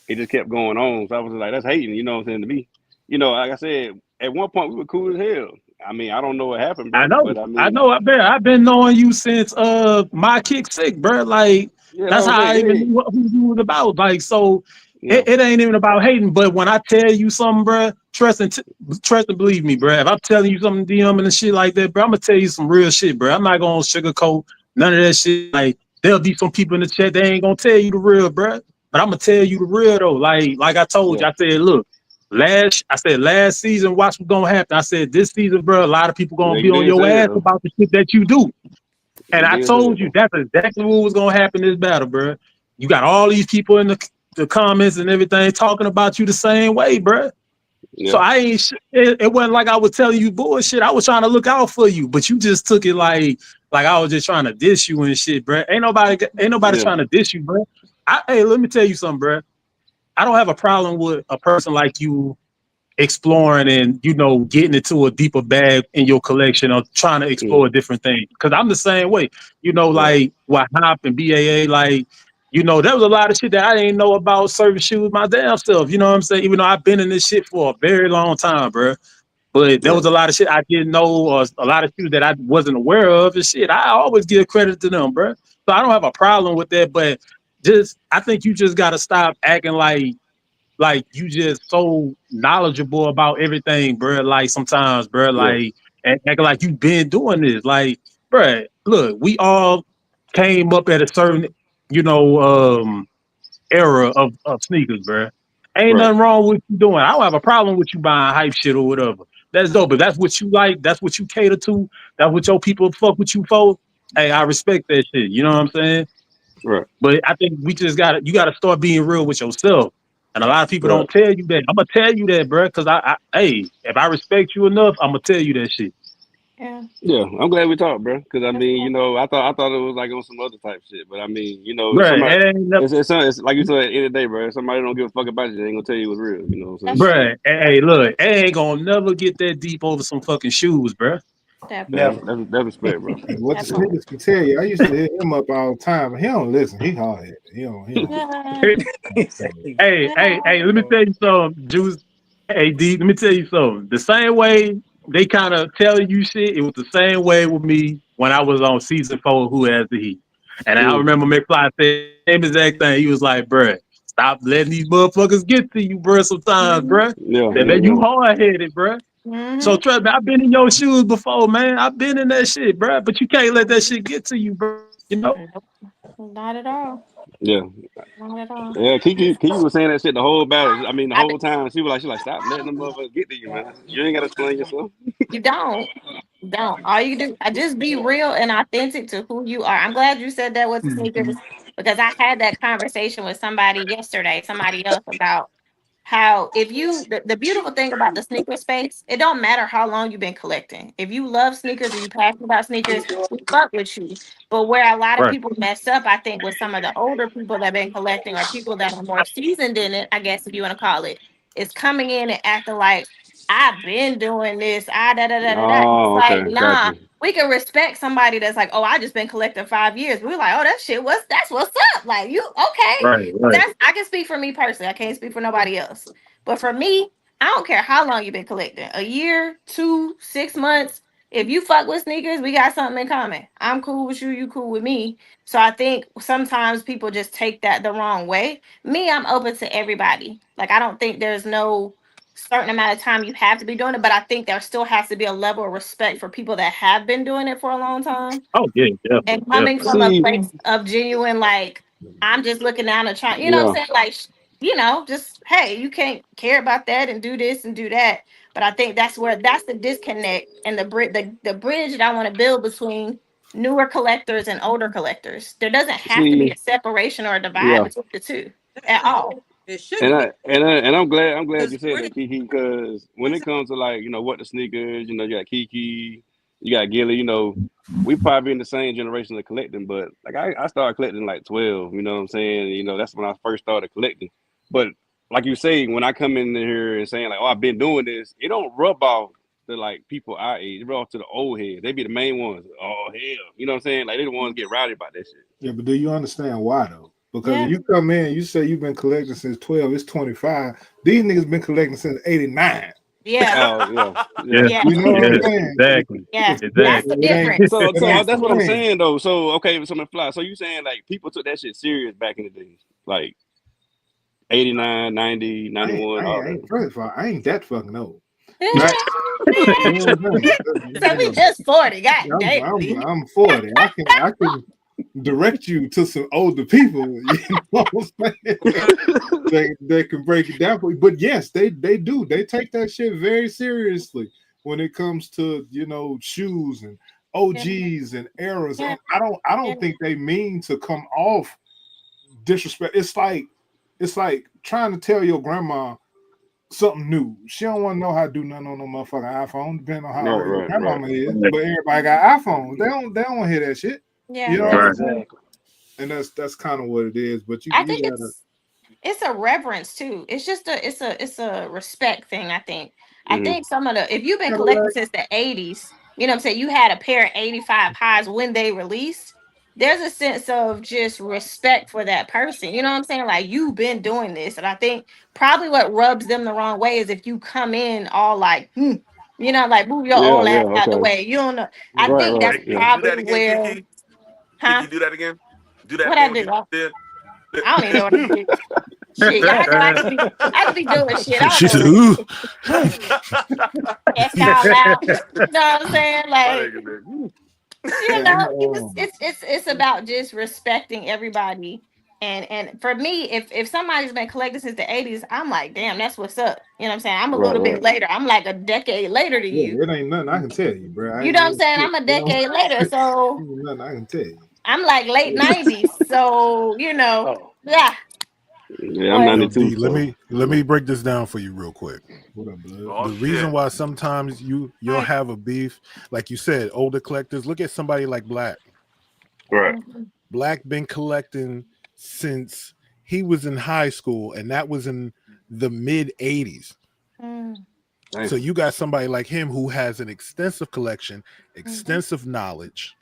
It just kept going on. So I was just like, that's hating. You know what I'm saying to me. Like I said, at one point we were cool as hell. I mean, I don't know what happened, I bro. know, But I mean, I've been knowing you since my kick sick, bro. Like yeah, that that's was how I it. even knew who you was about. Like so, Yeah, it ain't even about hating. But when I tell you something, bro, trust and believe me, bro. If I'm telling you something DM and shit like that, bro, I'm gonna tell you some real shit, bro. I'm not gonna sugarcoat none of that shit. Like there'll be some people in the chat they ain't gonna tell you the real, bro. But I'm gonna tell you the real though. Like I told you, yeah, I said, look. Last season, watch what's gonna happen. I said this season, bro, a lot of people gonna yeah. be You on did your say that ass though. about the shit that you do. And You I did say that told you though. that's exactly what was gonna happen in this battle, bro. You got all these people in the comments and everything talking about you the same way, bro. So Yeah, I ain't. It wasn't like I was telling you bullshit. I was trying to look out for you, but you just took it like I was just trying to diss you and shit, bro. Ain't nobody yeah, trying to diss you, bro. Hey, let me tell you something, bro. I don't have a problem with a person like you exploring and getting into a deeper bag in your collection or trying to explore different things. Because I'm the same way. right, Like what Hop and BAA, like there was a lot of shit that I didn't know about certain shoes my damn self. You know what I'm saying? Even though I've been in this shit for a very long time, bro. But there right, was a lot of shit I didn't know, or a lot of shoes that I wasn't aware of and shit. I always give credit to them, bro. So I don't have a problem with that. But I think you just gotta stop acting like you just so knowledgeable about everything, bro. Like sometimes, bro, yeah, like acting like you've been doing this. Like, bro, look, we all came up at a certain, era of sneakers, bro. Ain't right, nothing wrong with you doing. I don't have a problem with you buying hype shit or whatever. That's dope. If that's what you like, that's what you cater to, that's what your people fuck with you for. Hey, I respect that shit. You know what I'm saying? right, But I think you gotta start being real with yourself. And a lot of people right. don't tell you that. I'm gonna tell you that, bro, because hey, if I respect you enough, I'm gonna tell you that shit. Yeah. Yeah, I'm glad we talked, bro. Because I That's mean, cool. I thought it was like on some other type shit. But I mean, Bro, somebody, it ain't nothing. it's like you said at the end of the day, bro. If somebody don't give a fuck about you, they ain't gonna tell you what's real. You know what I'm That's saying? true. Bro, hey, look, it ain't gonna never get that deep over some fucking shoes, bro. That Yeah, part. Never. that's respect, bro. And what the That part. sneakers can tell you, I used to hit him up all the time, but he don't listen. He hard headed. He don't. Yeah. Hey, let me tell you something, Juice. Hey, D, let me tell you something. The same way they kind of tell you shit, it was the same way with me when I was on season 4 of Who Has the Heat. And I Mm, remember Mcfly said the same exact thing. He was like, bruh, stop letting these motherfuckers get to you, bruh, sometimes, Mm-hmm. bruh. yeah, That yeah, you yeah, hard-headed, bruh. So Mm-hmm. trust me, I've been in your shoes before, man. I've been in that shit, bruh. But you can't let that shit get to you, bruh. You know? Nope. Not at all. yeah, Not at all. yeah. Kiki was saying that shit the whole battle. I mean, the I be, whole time she like, stop letting them motherfuckers get to you, man. You ain't gotta explain yourself. you don't. Don't. All you do, I just be real and authentic to who you are. I'm glad you said that with the sneakers because I had that conversation with somebody yesterday, somebody else about how if you the beautiful thing about the sneaker space, it don't matter how long you've been collecting. If you love sneakers or you passionate about sneakers, we fuck with you. But where a lot of Right. people mess up, I think, with some of the older people that have been collecting or people that are more seasoned in it, I guess if you want to call it, is coming in and acting like I've been doing this. Da da da da da. It's Oh, like, okay, got nah, you. we can respect somebody that's like, oh, I just been collecting 5 years. We're like, oh, that's what's up. Like, you okay? Right. Right. That's I can speak for me personally. I can't speak for nobody else. But for me, I don't care how long you've been collecting. A year, 2, 6 months. If you fuck with sneakers, we got something in common. I'm cool with you, you cool with me. So I think sometimes people just take that the wrong way. Me, I'm open to everybody. Like I don't think there's no certain amount of time you have to be doing it, but I think there still has to be a level of respect for people that have been doing it for a long time. Oh yeah, definitely, And coming from a See, place of genuine, like, I'm just looking down and trying, you know what I'm yeah. saying? Like, just, hey, you can't care about that and do this and do that. But I think that's the disconnect and the bridge that I want to build between newer collectors and older collectors. There doesn't have to be See, a separation or a divide yeah. between the two at all. It should And be. I'm glad you said Because that, Kiki, because when it comes to like, what the sneakers, you got Kiki, you got Gilly, we probably in the same generation of collecting, but like I started collecting like 12, you know what I'm saying? That's when I first started collecting. But like you say, when I come in here and saying like, oh, I've been doing this, it don't rub off to like people our age. It rub off to the old head. They be the main ones. Oh hell. You know what I'm saying? Like they the ones get rowdy about that shit. Yeah, but do you understand why though? Because Yeah. if you come in, you say you've been collecting since 12, it's 25. These niggas been collecting since 89. Yeah. Oh yeah. Yeah. Yeah. You know what Yeah. I'm saying? Exactly. Yeah. That's the Exactly. It ain't difference. So, it ain't that's the what I'm same. saying though. So, okay, so Mcfly. So you saying like people took that shit serious back in the days, like 89, 90, I ain't, 91, I ain't, all I that. ain't first of all, I ain't that fucking old. Right? Yeah. You know what I'm saying? So we just 40. God I'm, damn. I'm 40. I can direct you to some older people, you know what I'm saying? They can break it down for you. But yes, they do. They take that shit very seriously when it comes to, shoes and OGs and eras. Yeah. And I don't think they mean to come off disrespect. It's like trying to tell your grandma something new. She don't want to know how to do nothing on no motherfucking iPhone, depending on how Right, old your right, right, grandmama is. But everybody got iPhones. They don't want to hear that shit. Yeah. You know right. what I'm Right. saying? Exactly. And that's kind of what it is. But I you think gotta it's a reverence too. It's just it's a respect thing, I think. I Hmm. think some of the if you've been collecting Cadillac. since the 80s, you know what I'm saying, you had a pair of 85 highs when they released. There's a sense of just respect for that person. You know what I'm saying? Like you've been doing this. And I think probably what rubs them the wrong way is if you come in all like, like move your Yeah, old yeah, ass out the okay. way. You don't know. I Right, think right, that's Hey, yeah. Kiki, do that probably again, where, Kiki. huh? Kiki, do that again. Do that What I again. What do? you did. I don't even know what I did. Shit, y'all know I could be doing shit. I don't She know said, what "Ooh." that's all out. You know what I'm saying? My Like, nigga, man. Hey, it's about just respecting everybody. And for me, if somebody's been collecting since the 80s, I'm like, damn, that's what's up. You know what I'm saying? I'm a Right, little right. bit later. I'm like a decade later than you. yeah, it ain't nothing I can tell you, bro. You know what I'm saying? I'm a decade later. So Ain't nothing I can tell you. I'm like late 90s. So, Oh, yeah. Yeah, I'm But Yo, 92, D, let so me let me break this down for you real quick. What up, blood? Oh The reason shit. why sometimes you'll have a beef, like you said, older collectors. Look at somebody like Black. right. Black been collecting since he was in high school, and that was in the mid '80s. Mm, Damn. So you got somebody like him who has an extensive collection, mhm, extensive knowledge,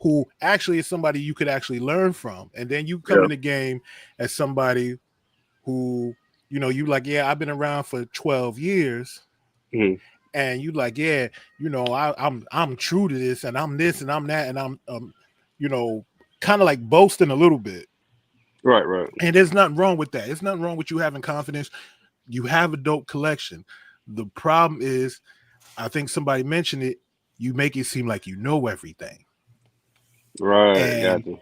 who actually is somebody you could actually learn from. And then you come Yeah. in the game as somebody who, you like, yeah, I've been around for 12 years. Hmm. And you like, yeah, I'm true to this, and I'm this and I'm that, and I'm kind of like boasting a little bit. Right, right. And there's nothing wrong with that. There's nothing wrong with you having confidence. You have a dope collection. The problem is, I think somebody mentioned it, you make it seem like you know everything. Right, And gotcha.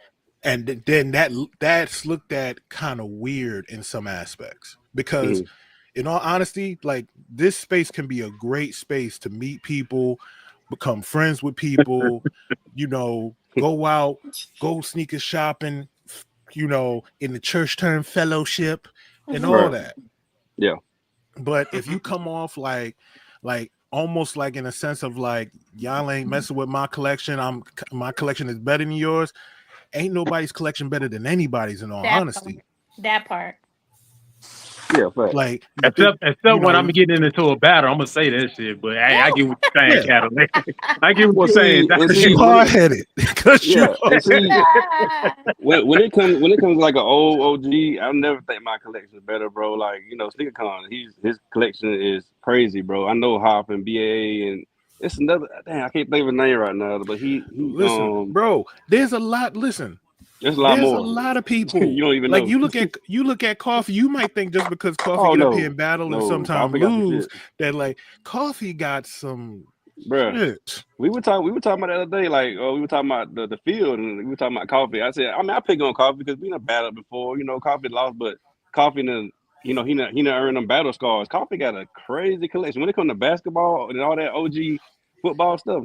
then that's looked at kind of weird in some aspects, because Hmm. in all honesty, like, this space can be a great space to meet people, become friends with people, go out, go sneaker shopping, in the church term fellowship and all Right. mhm, that. Yeah. But if you come off like almost like in a sense of like y'all ain't messing with my collection, my collection is better than yours. Ain't nobody's collection better than anybody's, in all honesty. That part. Yeah, fact. Like except when I'm getting into a battle, I'm gonna say that shit. But hey, I get what you're saying, Catalan. I get what you're saying. Because you hard headed. When it comes to like an old OG, I never think my collection is better, bro. Like, you know, Sneaker Con, his collection is crazy, bro. I know Hop and BA and it's another. Damn, I can't think of a name right now, but he listen, bro. There's a lot. Listen. There's a lot There's more. a lot of people. You don't even like know. you look at Coffee. You might think just because Coffee get up here and battle and sometimes lose that like Coffee got some shit. We were talking about the other day, like we were talking about the field and we were talking about Coffee. I said, I mean, I pick on Coffee because we done battled before. You know, Coffee lost, but Coffee done, you know, he done earned them battle scars. Coffee got a crazy collection when it comes to basketball and all that OG football stuff.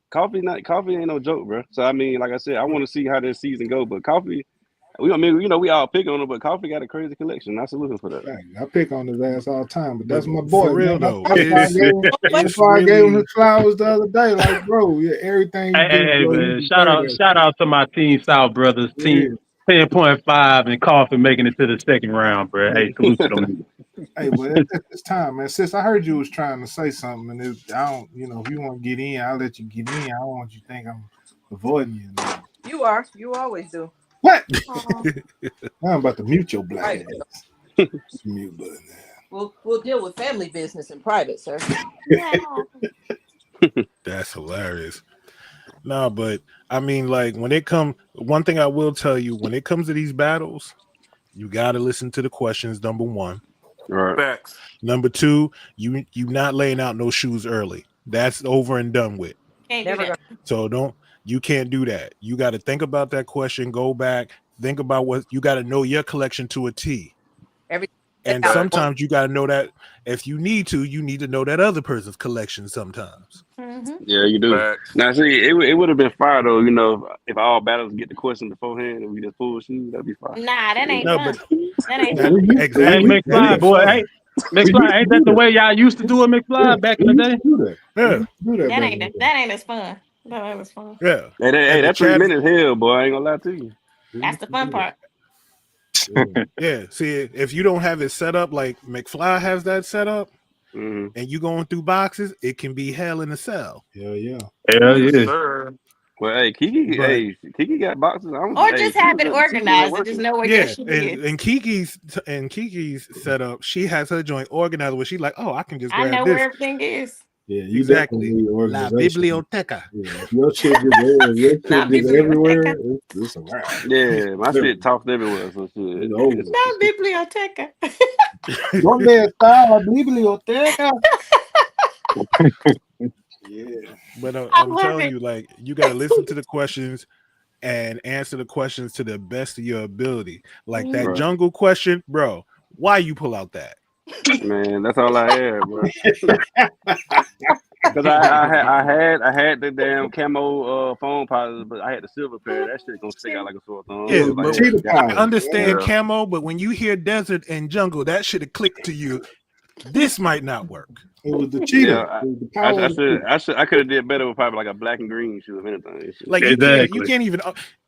Coffee ain't no joke, bro. So I mean, like I said, I want to see how this season go. But Coffee, we all pick on him, but Coffee got a crazy collection. I salute him for that. I pick on his ass all the time, but that's my boy. For real though. That's why I gave him the flowers the other day. Like, bro, everything. Hey, man, shout out to my Team South brothers, team 10.5 and Coffee making it to the second round, bro. Hey, salute to them. Hey, well, it's time, man. Sis, I heard you was trying to say something, and if you want to get in, I'll let you get in. I don't want you to think I'm avoiding you. You are. You always do. What? I'm about to mute your black ass. Mute button. We'll deal with family business in private, sir. That's hilarious. No, but I mean, like when it comes, one thing I will tell you, when it comes to these battles, you got to listen to the questions. Number one. Right. Facts. Number two, you not laying out no shoes early. That's over and done with. So you can't do that. You got to think about that question. Go back, think about what you got to know your collection to a T. And sometimes you got to know that if you need to know that other person's collection sometimes. Yeah, you do. Facts. Now, see, it would have been fire though. You know, if all battles get the question beforehand and we just pull shoes, that'd be fire. Nah, that ain't fun. That ain't fun. fun. Exactly. Hey, McFly, boy. Hey, McFly, ain't that the way y'all used to do it, McFly, back in the day? Yeah. That ain't as fun. That ain't as fun. Yeah. Hey, that's 3 minutes hell, boy. I ain't gonna lie to you. That's the fun part. Yeah. See, if you don't have it set up like McFly has that set up, and you going through boxes, it can be hell in a cell. Yeah. Sir. Well, hey, Kiki got boxes. Or just have it organized and just know where your shit is. And Kiki's setup, she has her joint organized where she's like, oh, I can just grab I know this. where everything is. Yeah, you exactly. La biblioteca. Yeah, if your shit is everywhere, it's a wrap. Yeah, my shit tossed everywhere. So shit. Not biblioteca. ¿Dónde está la biblioteca? Yeah, but I'm telling you, like, you got to listen to the questions and answer the questions to the best of your ability. Like that jungle question, bro. Why you pull out that? Man, that's all I had, bro. Because I had the damn camo phone positives, but I had the silver pair. That shit gonna stick out like a sore thumb. Yeah, like, I understand camo, but when you hear desert and jungle, that should have clicked to you. This might not work. It was the cheetah. Yeah, I could have did better with probably like a black and green shoe, if anything. Like you can't even,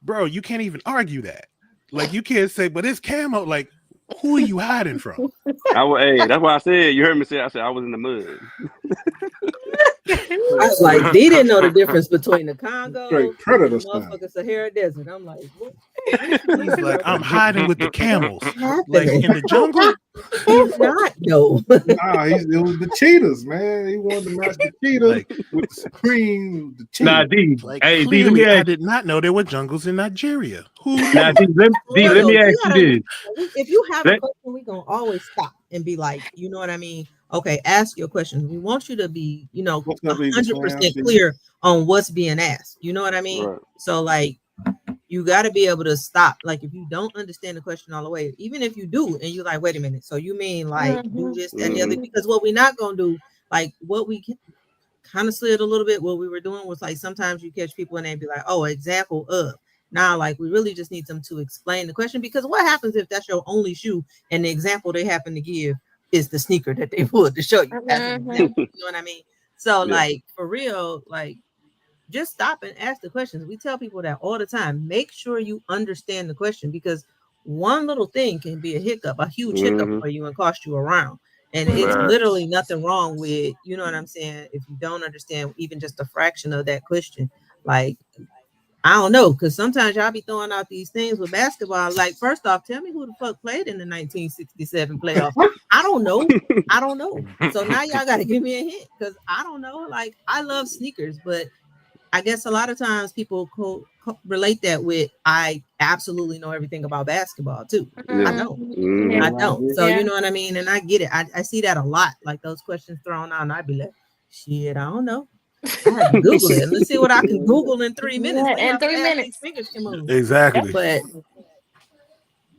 bro. You can't even argue that. Like you can't say, but it's camo. Like who are you hiding from? Hey, that's why I said. You heard me say. I said I was in the mud. I was like, they didn't know the difference between the Congo and the motherfucking Sahara Desert. I'm like, what? He's like, I'm hiding with the camels, like in the jungle. He's not, no. Nah, it was the cheetahs, man. He wanted to match the cheetahs with the supreme. The cheetah. Nah, D. Like, hey, clearly, D, I did not know there were jungles in Nigeria. Who? Nah, D, let me ask you this. If you have a question, we're gonna always stop and be like, you know what I mean? Okay, ask your questions. We want you to be, 100% clear on what's being asked. You know what I mean? Right. So, like, you got to be able to stop. Like, if you don't understand the question all the way, even if you do, and you're like, wait a minute. So you mean like do this, that, and the other? Because what we're not gonna do, like, what we kind of slid a little bit. What we were doing was like sometimes you catch people and they'd be like, oh, example of. Now, like, we really just need them to explain the question, because what happens if that's your only shoe and the example they happen to give is the sneaker that they pulled to show you. As an example, you know what I mean? So like for real, like just stop and ask the questions. We tell people that all the time. Make sure you understand the question, because one little thing can be a hiccup, a huge hiccup for you, and cost you around. And it's literally nothing wrong with, you know what I'm saying, if you don't understand even just a fraction of that question. Like, I don't know, because sometimes y'all be throwing out these things with basketball. Like, first off, tell me who the fuck played in the 1967 playoff. I don't know. I don't know. So now y'all got to give me a hint, because I don't know. Like, I love sneakers, but I guess a lot of times people relate that with, I absolutely know everything about basketball too. I don't. I don't. So you know what I mean? And I get it. I see that a lot. Like those questions thrown out, and I'd be like, shit, I don't know. I have to Google it. Let's see what I can Google in 3 minutes. Yeah, in 3 minutes. These fingers can move. Exactly. But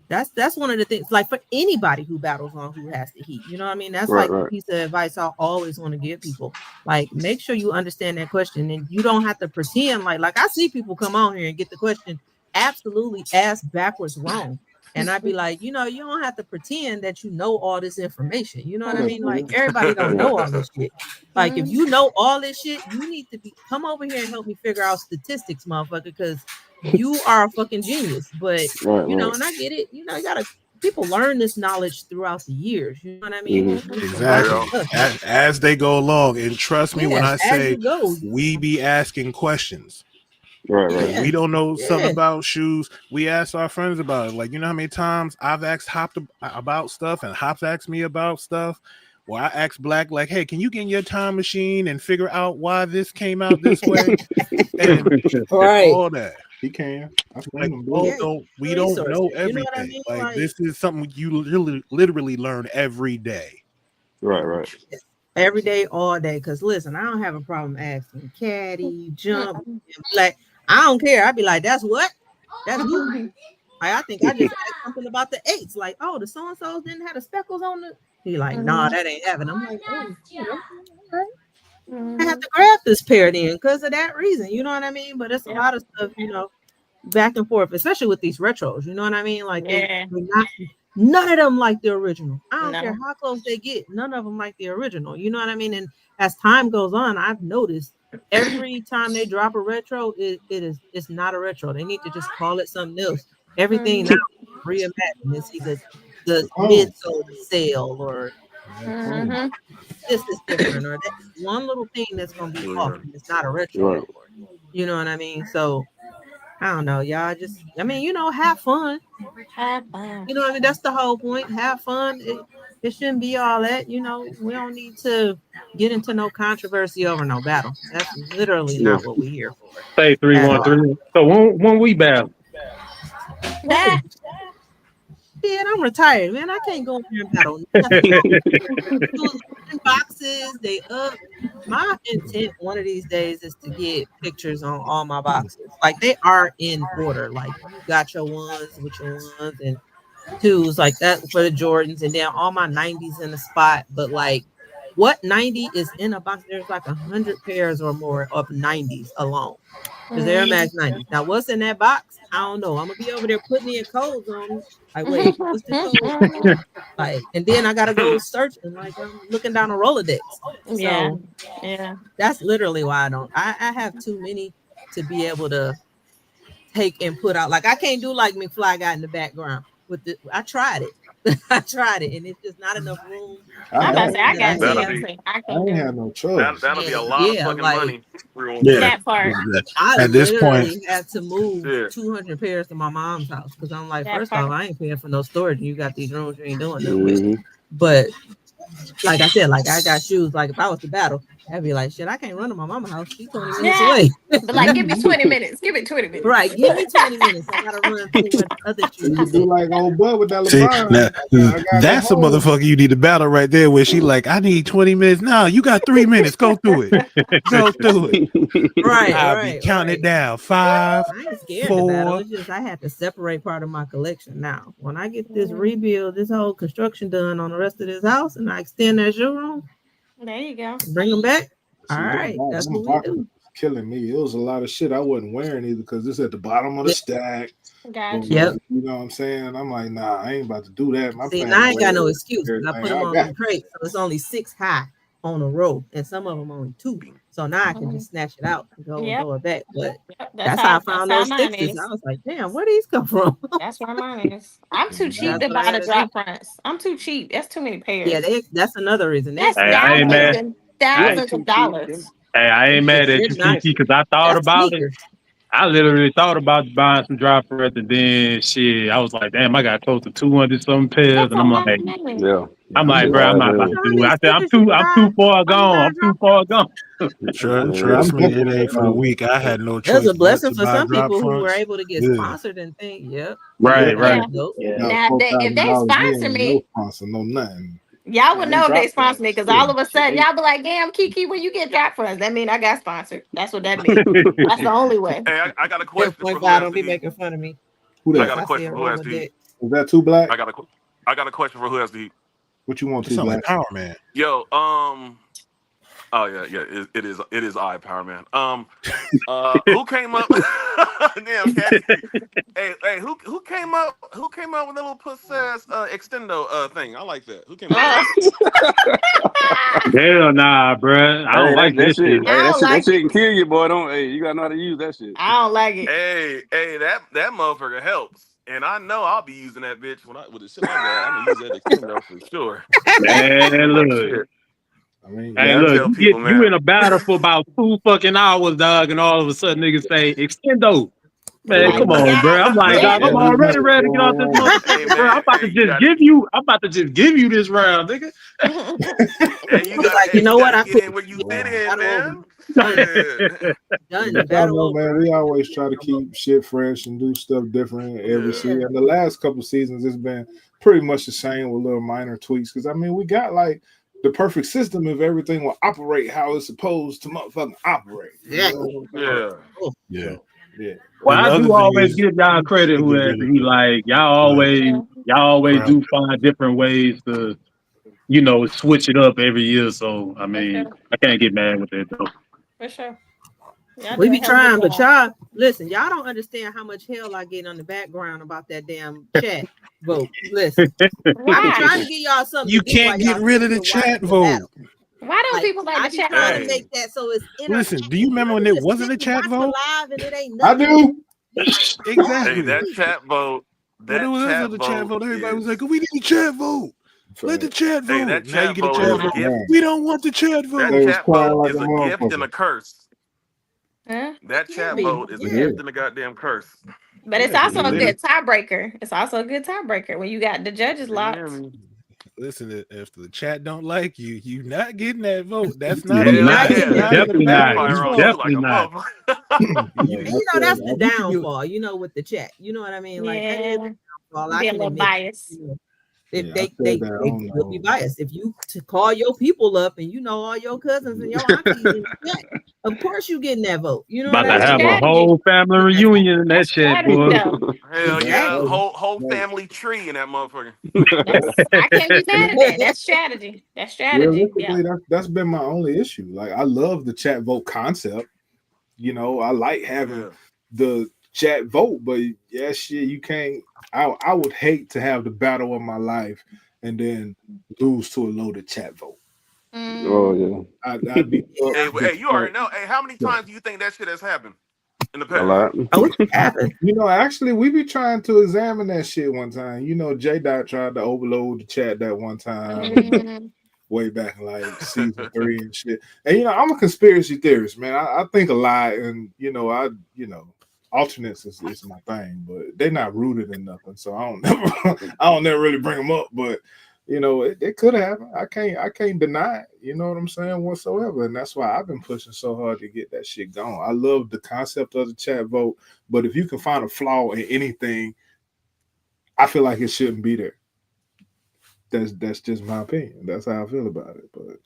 that's one of the things, like for anybody who battles on who has the heat, you know what I mean? That's like a piece of advice I always want to give people. Like, make sure you understand that question, and you don't have to pretend like I see people come on here and get the question absolutely ass backwards wrong. And I'd be like, you know, you don't have to pretend that you know all this information. You know what I mean? Like, everybody don't know all this shit. Like, if you know all this shit, you need to come over here and help me figure out statistics, motherfucker, because you are a fucking genius. But you know, and I get it. You know, you gotta, people learn this knowledge throughout the years. You know what I mean? Exactly. As they go along, and trust me when I say we be asking questions. Right. We don't know something about shoes. We ask our friends about it. Like, you know how many times I've asked Hop about stuff, and Hop's asked me about stuff. Well, I asked Black, like, hey, can you get in your time machine and figure out why this came out this way? And all that. He can. Like, we don't know everything. You know what I mean? Like, this is something you literally learn every day. Right. Every day, all day. Because listen, I don't have a problem asking Caddy, Jump, and Black. I don't care. I'd be like, that's what? That's who? Like, I think I just asked something about the 8s. Like, oh, the so-and-sos didn't have the speckles on it. He like, nah, that ain't having. I'm like, oh, you know, okay. I have to grab this pair then because of that reason. You know what I mean? But it's a lot of stuff, you know, back and forth, especially with these retros. You know what I mean? Like, they're not, none of them like the original. I don't care how close they get. None of them like the original. You know what I mean? And as time goes on, I've noticed every time they drop a retro, it's not a retro. They need to just call it something else. Everything now reimagined. It's either the midsole sale or this is different, or that's one little thing that's gonna be off, and it's not a retro anymore. You know what I mean? So I don't know, y'all. Just, I mean, you know, have fun. Have fun. You know what I mean? That's the whole point. Have fun. It shouldn't be all that. You know, we don't need to get into no controversy over no battle. That's literally not what we're here for. Say 3-1-3. So when we battle. Yeah, I'm retired, man. I can't go in here and battle. Boxes, they up. My intent one of these days is to get pictures on all my boxes. Like, they are in order. Like, you got your ones with your ones and twos like that for the Jordans, and then all my 90s in the spot. But like, what 90 is in a box? There's like 100 pairs or more of 90s alone. Because Air Max 90s. Now, what's in that box? I don't know. I'm gonna be over there putting in codes on them. Like, wait, what's the code? Like, and then I gotta go searching. Like, I'm looking down a Rolodex. So that's literally why I have too many to be able to take and put out. Like, I can't do like McFly got in the background with the. I tried it. I tried it, and it's just not enough room. I'm about to say, I got I ain't have no choice. That'll be a lot of fucking money. That part. I At this point, had to move 200 pairs to my mom's house because I'm like, first off, I ain't paying for no storage. You got these rooms you ain't doing nothing with. But like I said, like, I got shoes. Like, if I was to battle, I'd be like, shit, I can't run to my mama's house. She's 20 minutes away. But like, give me 20 minutes. Give it 20 minutes. Right. Give me 20 minutes. I gotta run through other shoes. You do like old Bud with that see, LeBron. now, that's a motherfucker you need to battle right there, where she like, I need 20 minutes. No, you got 3 minutes. Go through it. Go through it. Right. I'll be counting it down. 5, I ain't scared 4. to battle. It's just I had to separate part of my collection. Now, when I get this rebuild, this whole construction done on the rest of this house, and I extend that showroom, there you go. Bring them back. All right, that's what we do. killing me. It was a lot of shit I wasn't wearing either because it's at the bottom of the stack. Gotcha. Yep. You know what I'm saying? I'm like, nah, I ain't about to do that. My See, family and I ain't got no wears excuse because I put everything them I on got. them crates, so it's only 6 high on a row, and some of them only 2. So now I can just snatch it out and go and throw it back. But that's how I found those mine fixes. is. I was like, damn, where these come from? That's where mine is. I'm too cheap That's to what I buy had the to drop do. fronts. I'm too cheap. That's too many Yeah, pairs. that's another reason. That's Hey, I ain't thousands mad. and You ain't thousands too of cheap. dollars. Hey, I ain't mad at They're you, not. Kiki, because I thought That's about it. sneakers. I literally thought about buying some drop for it, and then shit, I was like, damn, I got close to 200 something pairs, That's and a I'm lot like, of money. I'm like, I'm bro, I'm just not about to You know how do it. many I said, sneakers you can I'm buy too far while you gone. buy I'm too drop far fronts? gone. Trust I'm me, thinking it ain't for the about weak. I had no There's choice a but blessing to for buy some drop people who were fronts. able to get Yeah. sponsored and think, yep. Right, Yeah, right. that's dope. about Now, if they $4,000. You sponsor ain't me, no sponsor, no nothing. y'all would Man, them know if they drop sponsor me fronts. because Yeah. all of a sudden y'all be like, damn, Kiki, when you get drop fronts, that mean I got sponsored. That's what that means. That's the only way. Hey, I got a Point question for who five, has don't the be heat. making fun of me. Who I that? got a I see question a for who has roll of the heat. dick. Is that too black? I got a question for who has the heat. What you want It to sound like black? Power Man. Yo, oh yeah, it is I, Power Man. Who came up? Damn, Cassie. Hey, who came up with the little puss ass extendo thing? I like that. Who came up with that? Hell nah, bro. I don't Hey, like that that shit. shit. Hey, I don't that like shit it. can kill you, boy. Don't. Hey, you gotta know how to use that shit. I don't like it. Hey, that motherfucker helps. And I know I'll be using that bitch with the shit I got. I'm gonna use that extendo for sure. Man, Like look. shit. I mean, Hey, Yeah, I look, tell people, you man. in a battle for about 2 fucking hours, dog, and all of a sudden niggas say extendo. Man, Like, come on, bro. I'm like, dog, I'm Yeah. already ready to get off this Hey motherfucker, bro. man, hey, you got it. I'm about to just give you this round, nigga. Hey, It's like, you you know what? gotta I get quit. in where you Yeah, fit in, battle over. man. Done. Shit. Done. But y'all Battle know, over. man, we always try to keep shit fresh and do stuff different every Yeah. season. The last couple seasons, it's been pretty much the same with little minor tweaks. Because I mean, we got like the perfect system if everything will operate how it's supposed to motherfucking operate. Yeah. Yeah. Yeah. Yeah. Well, And I the other do thing always is, give y'all credit they who get has really to be good. like, Go ahead. y'all always Crown. do find different ways to, switch it up every year. So I mean, I can't get mad with that though. For sure. Y'all We do a be hell of a trying, but job. y'all listen. Y'all don't understand how much hell I get on the background about that damn chat vote. Listen, I be Why? trying to give y'all something You to do while can't get y'all rid sit of the here chat watching the vote. battle. Why don't Like people like I the be chat trying to vote? Hey, make that so it's Listen, interactive. do you remember Y'all when can it just wasn't sit a and chat watch the vote? live, and it ain't I nothing. do. You like, what? hey, Exactly. that chat vote. When it That chat wasn't a chat vote vote, everybody was is. like, "We need a chat vote. Let the chat Hey, vote." that Now you chat get a vote They is chat a was vote. gift. crying. We don't want the chat That They vote. was chat crying vote like a is a gift and motherfucker. a curse. Huh? That Can chat be, vote is a yeah. gift and a goddamn curse. But it's Yeah, also a because Literally. good tiebreaker. It's also a good tiebreaker when you got the judges You hear locked. me? listen, if the chat don't like you, you not getting that vote. That's not Yeah, in You're the not that's getting you that. not in the definitely not. battle. Backfire You on you like definitely a not. motherfucker. Yeah, And that's the You can get downfall, with the chat. You know what I mean? Like that is Yeah. the downfall. I Be a can little admit. biased. If yeah. I they said that will be on biased. If you to call your people up and all your cousins and your aunties in the chat, of course you getting that vote. You know what About I to That's mean? have a strategy. whole family That's reunion in that That's chat, strategy boy. though. Hell yeah, exactly. whole family tree in that motherfucker. I can't be mad at that. That's strategy. That's strategy. Yeah. realistically, that's been my only issue. Like I love the chat vote concept. I like having Yeah. the chat vote, but yeah, shit, you can't. I would hate to have the battle of my life and then lose to a loaded chat vote. Oh yeah, I'd be Hey, you already know. Hey, how many times do you think that shit has happened in the a past? lot. Oh, it happened. Actually, we be trying to examine that shit one time. J Dot tried to overload the chat that one time. Way back in like season 3 and shit. And I'm a conspiracy theorist, man. I think a lot, and alternates is my thing, but they're not rooted in nothing, so I don't never really bring them up. But it could happen. I can't deny it. You know what I'm saying whatsoever, and that's why I've been pushing so hard to get that shit going. I love the concept of the chat vote, but if you can find a flaw in anything, I feel like it shouldn't be there. That's just my opinion. That's how I feel about it. But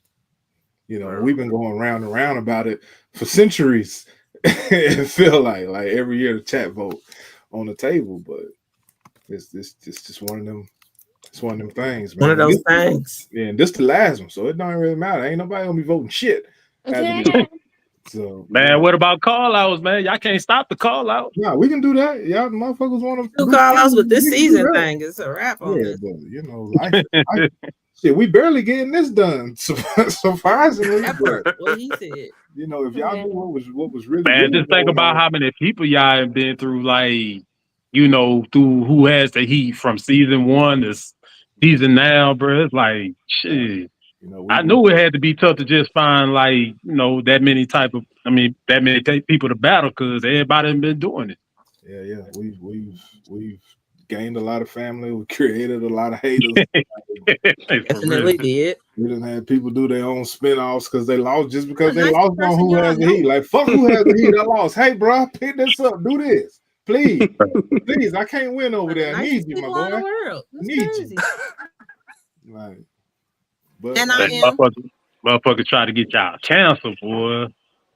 we've been going round and round about it for centuries. It feel like every year the chat vote on the table, but it's just one of them. It's one of them things, man. One of those things. Yeah, and this the last one, so it don't really matter. Ain't nobody gonna be voting shit. Yeah. So Man, what about call outs, man? Y'all can't stop the call out. Yeah, we can do that. Y'all motherfuckers want to do do call outs with this we can do season that. thing. It's a wrap on Yeah, this. but you know, life shit, we barely getting this done. Surprisingly, That part, what he said. you know, if y'all knew what was really Man, just think going about on. how many people y'all have been through, like, you know, through who has the heat from season 1 to season now, bro. It's like, shit. You know, I knew it had to be tough to just find, like, you know, that many people to battle because everybody has been doing it. Yeah. We've gained a lot of family. We created a lot of haters. Definitely did. We didn't have people do their own spin-offs because they lost just because they Nice lost on person who y'all has the know. heat. Like, fuck who has the heat. I lost. Hey, bro, pick this up. Do this. Please. Please. I can't win over there. I need you, my boy. In the world. I need you. Like, but And I am. Motherfucker try to get y'all canceled, boy.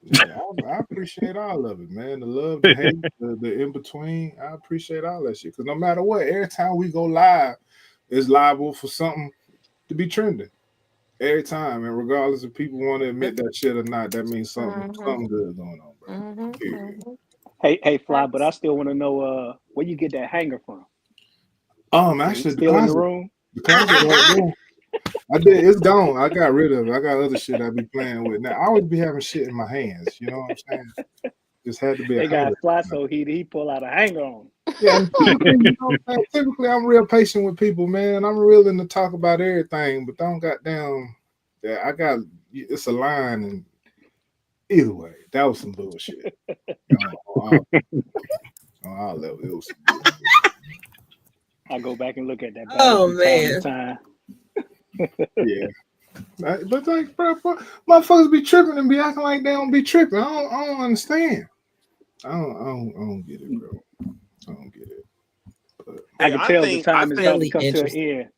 Yeah, I appreciate all of it, man. The love, the hate, the in between. I appreciate all that shit. Because no matter what, every time we go live, it's liable for something to be trending. Every time, and regardless if people want to admit that shit or not, that means something good going on, bro. Period. Hey, Fly, but I still want to know where you get that hanger from. Actually, still in the room. The closet right there. I did. It's gone. I got rid of it. I got other shit I be playing with now. I always be having shit in my hands. You know what I'm saying? Just had to be. They got Fly, so he pull out a hanger on. Yeah, and typically I'm real patient with people, man. I'm willing to talk about everything, but don't goddamn. Yeah, I got it's a line, and either way, that was some bullshit. I'll let it was. I go back and look at that. Oh from man. time to time. Yeah. But like, bro, motherfuckers be tripping and be acting like they don't be tripping. I don't understand. I don't get it, bro. I don't get it. But, I can tell the time is about to come to an end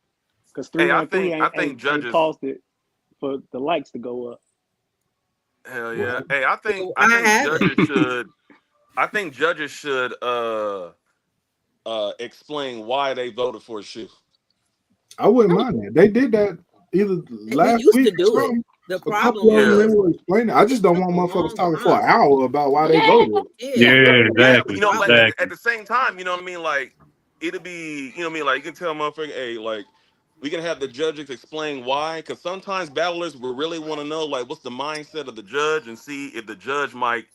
because 313 ain't paused it for the likes to go up. Hell yeah! Hey, I think judges should explain why they voted for a shoe. I wouldn't mind that. They did that either last used week to do or it. something. The problem was explaining. I just don't want motherfuckers talking for an hour about why they voted. Yeah, exactly. You know, like exactly. at the same time, you know what I mean? Like it'll be, you know what I mean? Like you can tell motherfucker, hey, like we can have the judges explain why, because sometimes battlers will really want to know like what's the mindset of the judge and see if the judge might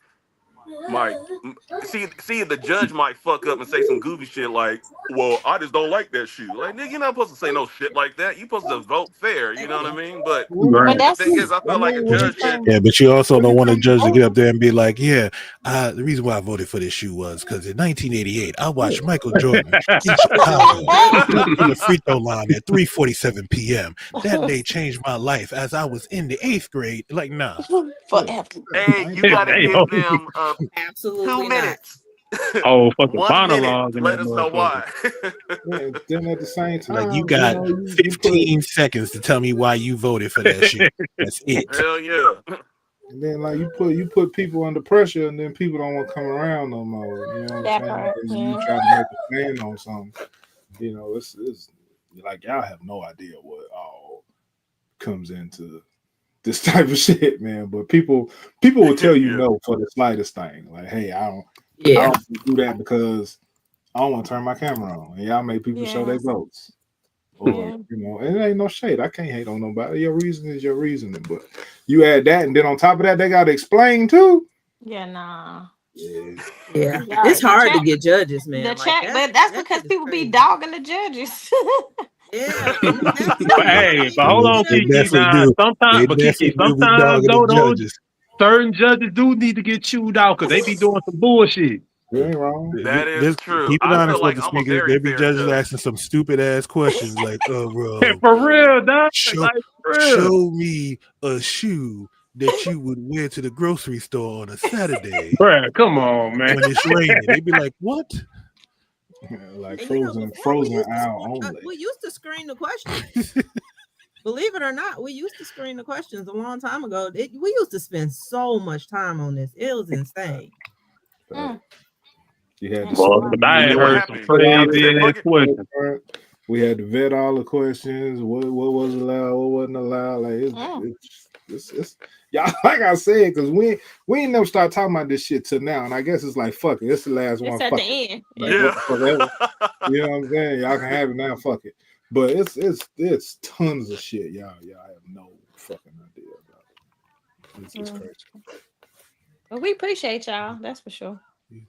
see if the judge might fuck up and say some goofy shit like, well, I just don't like that shoe. Like, nigga, you're not supposed to say no shit like that. You're supposed to vote fair, you know what I mean? But the thing is, I feel like a judge should. Yeah, but you also don't want a judge to get up there and be like, yeah, the reason why I voted for this shoe was because in 1988, I watched Michael Jordan in Chicago dunk from the free throw line at 3:47 p.m. That day changed my life as I was in the 8th grade. Like, nah. Forever. Hey, you gotta give them absolutely 2 minutes. Oh, fucking 1 minute. monologue in Let that us know why. Yeah, then at the same time, like you got 15 seconds to tell me why you voted for that shit. That's it. Hell yeah. And then like you put people under pressure, and then people don't want to come around no more. You know what I'm saying? Because you try to make a stand on something. You know, it's like y'all have no idea what all comes into this type of shit, man. But people will tell you no for the slightest thing. Like, hey, I don't do that because I don't want to turn my camera on. And y'all make people show their votes. Or, you know, and it ain't no shade. I can't hate on nobody. Your reason is your reasoning. But you add that, and then on top of that, they got to explain too. Yeah, nah. Yeah, it's hard to get judges, man. The chat, but that's because people be dogging the judges. Yeah. Hey, but hold on, They Kiki. definitely Now, do. sometimes, but They Kiki, definitely do be sometimes dogging though, the those judges. certain judges do need to get chewed out because they be doing some bullshit. You ain't wrong. That is true. Keep it I honest feel like with the I'm a speakers. very They be fair judges judge. asking some stupid ass questions like, "Oh, bro, For real, dog. show me a shoe that you would wear to the grocery store on a Saturday, Bruh, come on, man. when it's raining." They be like, "What?" Like And frozen owl only. We used to screen the questions. Believe it or not, we used to screen the questions a long time ago. We used to spend so much time on this. It was insane. You had Well, but I ain't heard some crazy ass questions. We had to vet all the questions. What was allowed, what wasn't allowed. Like y'all, like I said, because we ain't never start talking about this shit till now, and I guess it's like fuck it, it's the last one. It's at Fuck the it. end. Like, what the fuck ever. You know what I'm saying? Y'all can have it now. Fuck it. But it's tons of shit. Y'all have no fucking idea about it. It's crazy. Well, we appreciate y'all. That's for sure.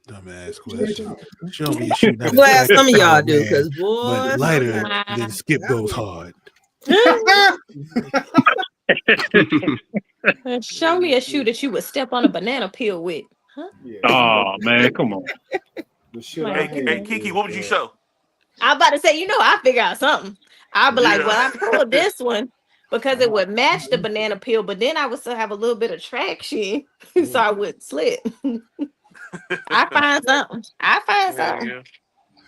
Dumbass question. Show me a shoe that Glad affects some of y'all power, do, man, because boy, but lighter sometimes- than Skip goes hard. Show me a shoe that you would step on a banana peel with. Huh? Oh man, come on. The shit Like, Hey, Kiki, what would you show? I'm about to say, I figure out something. I'll be like, Yeah. well, I pulled this one because it would match the banana peel, but then I would still have a little bit of traction, so I would slip. I find something. Yeah.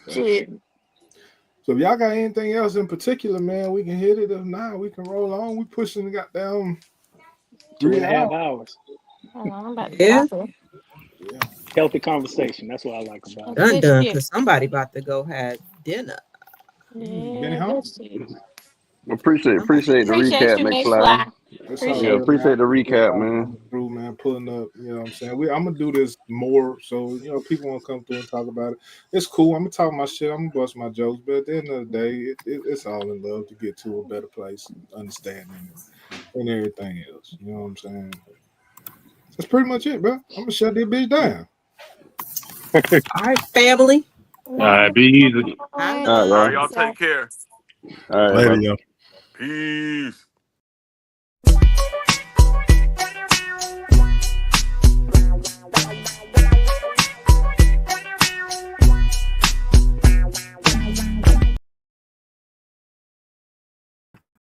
Shit. So if y'all got anything else in particular, man, we can hit it. If not, we can roll on. We pushing the goddamn 2.5 hours. Oh, I'm about to Yeah. Yeah. Healthy conversation. That's what I like about Done, it. because somebody about to go have dinner. Benny Hall? Appreciate the recap, you, McFly. It's all Yeah, good, appreciate the man. recap, man. Through, man, pulling up. You know what I'm saying? I'm gonna do this more, so people want to come through and talk about it. It's cool. I'm gonna talk my shit. I'm gonna bust my jokes, but at the end of the day, it's all in love to get to a better place, and understanding, and everything else. You know what I'm saying? That's pretty much it, bro. I'm gonna shut this bitch down. All right, family. All right, be easy. All right, All right, y'all take care. All right, Later, bye. yo. Peace.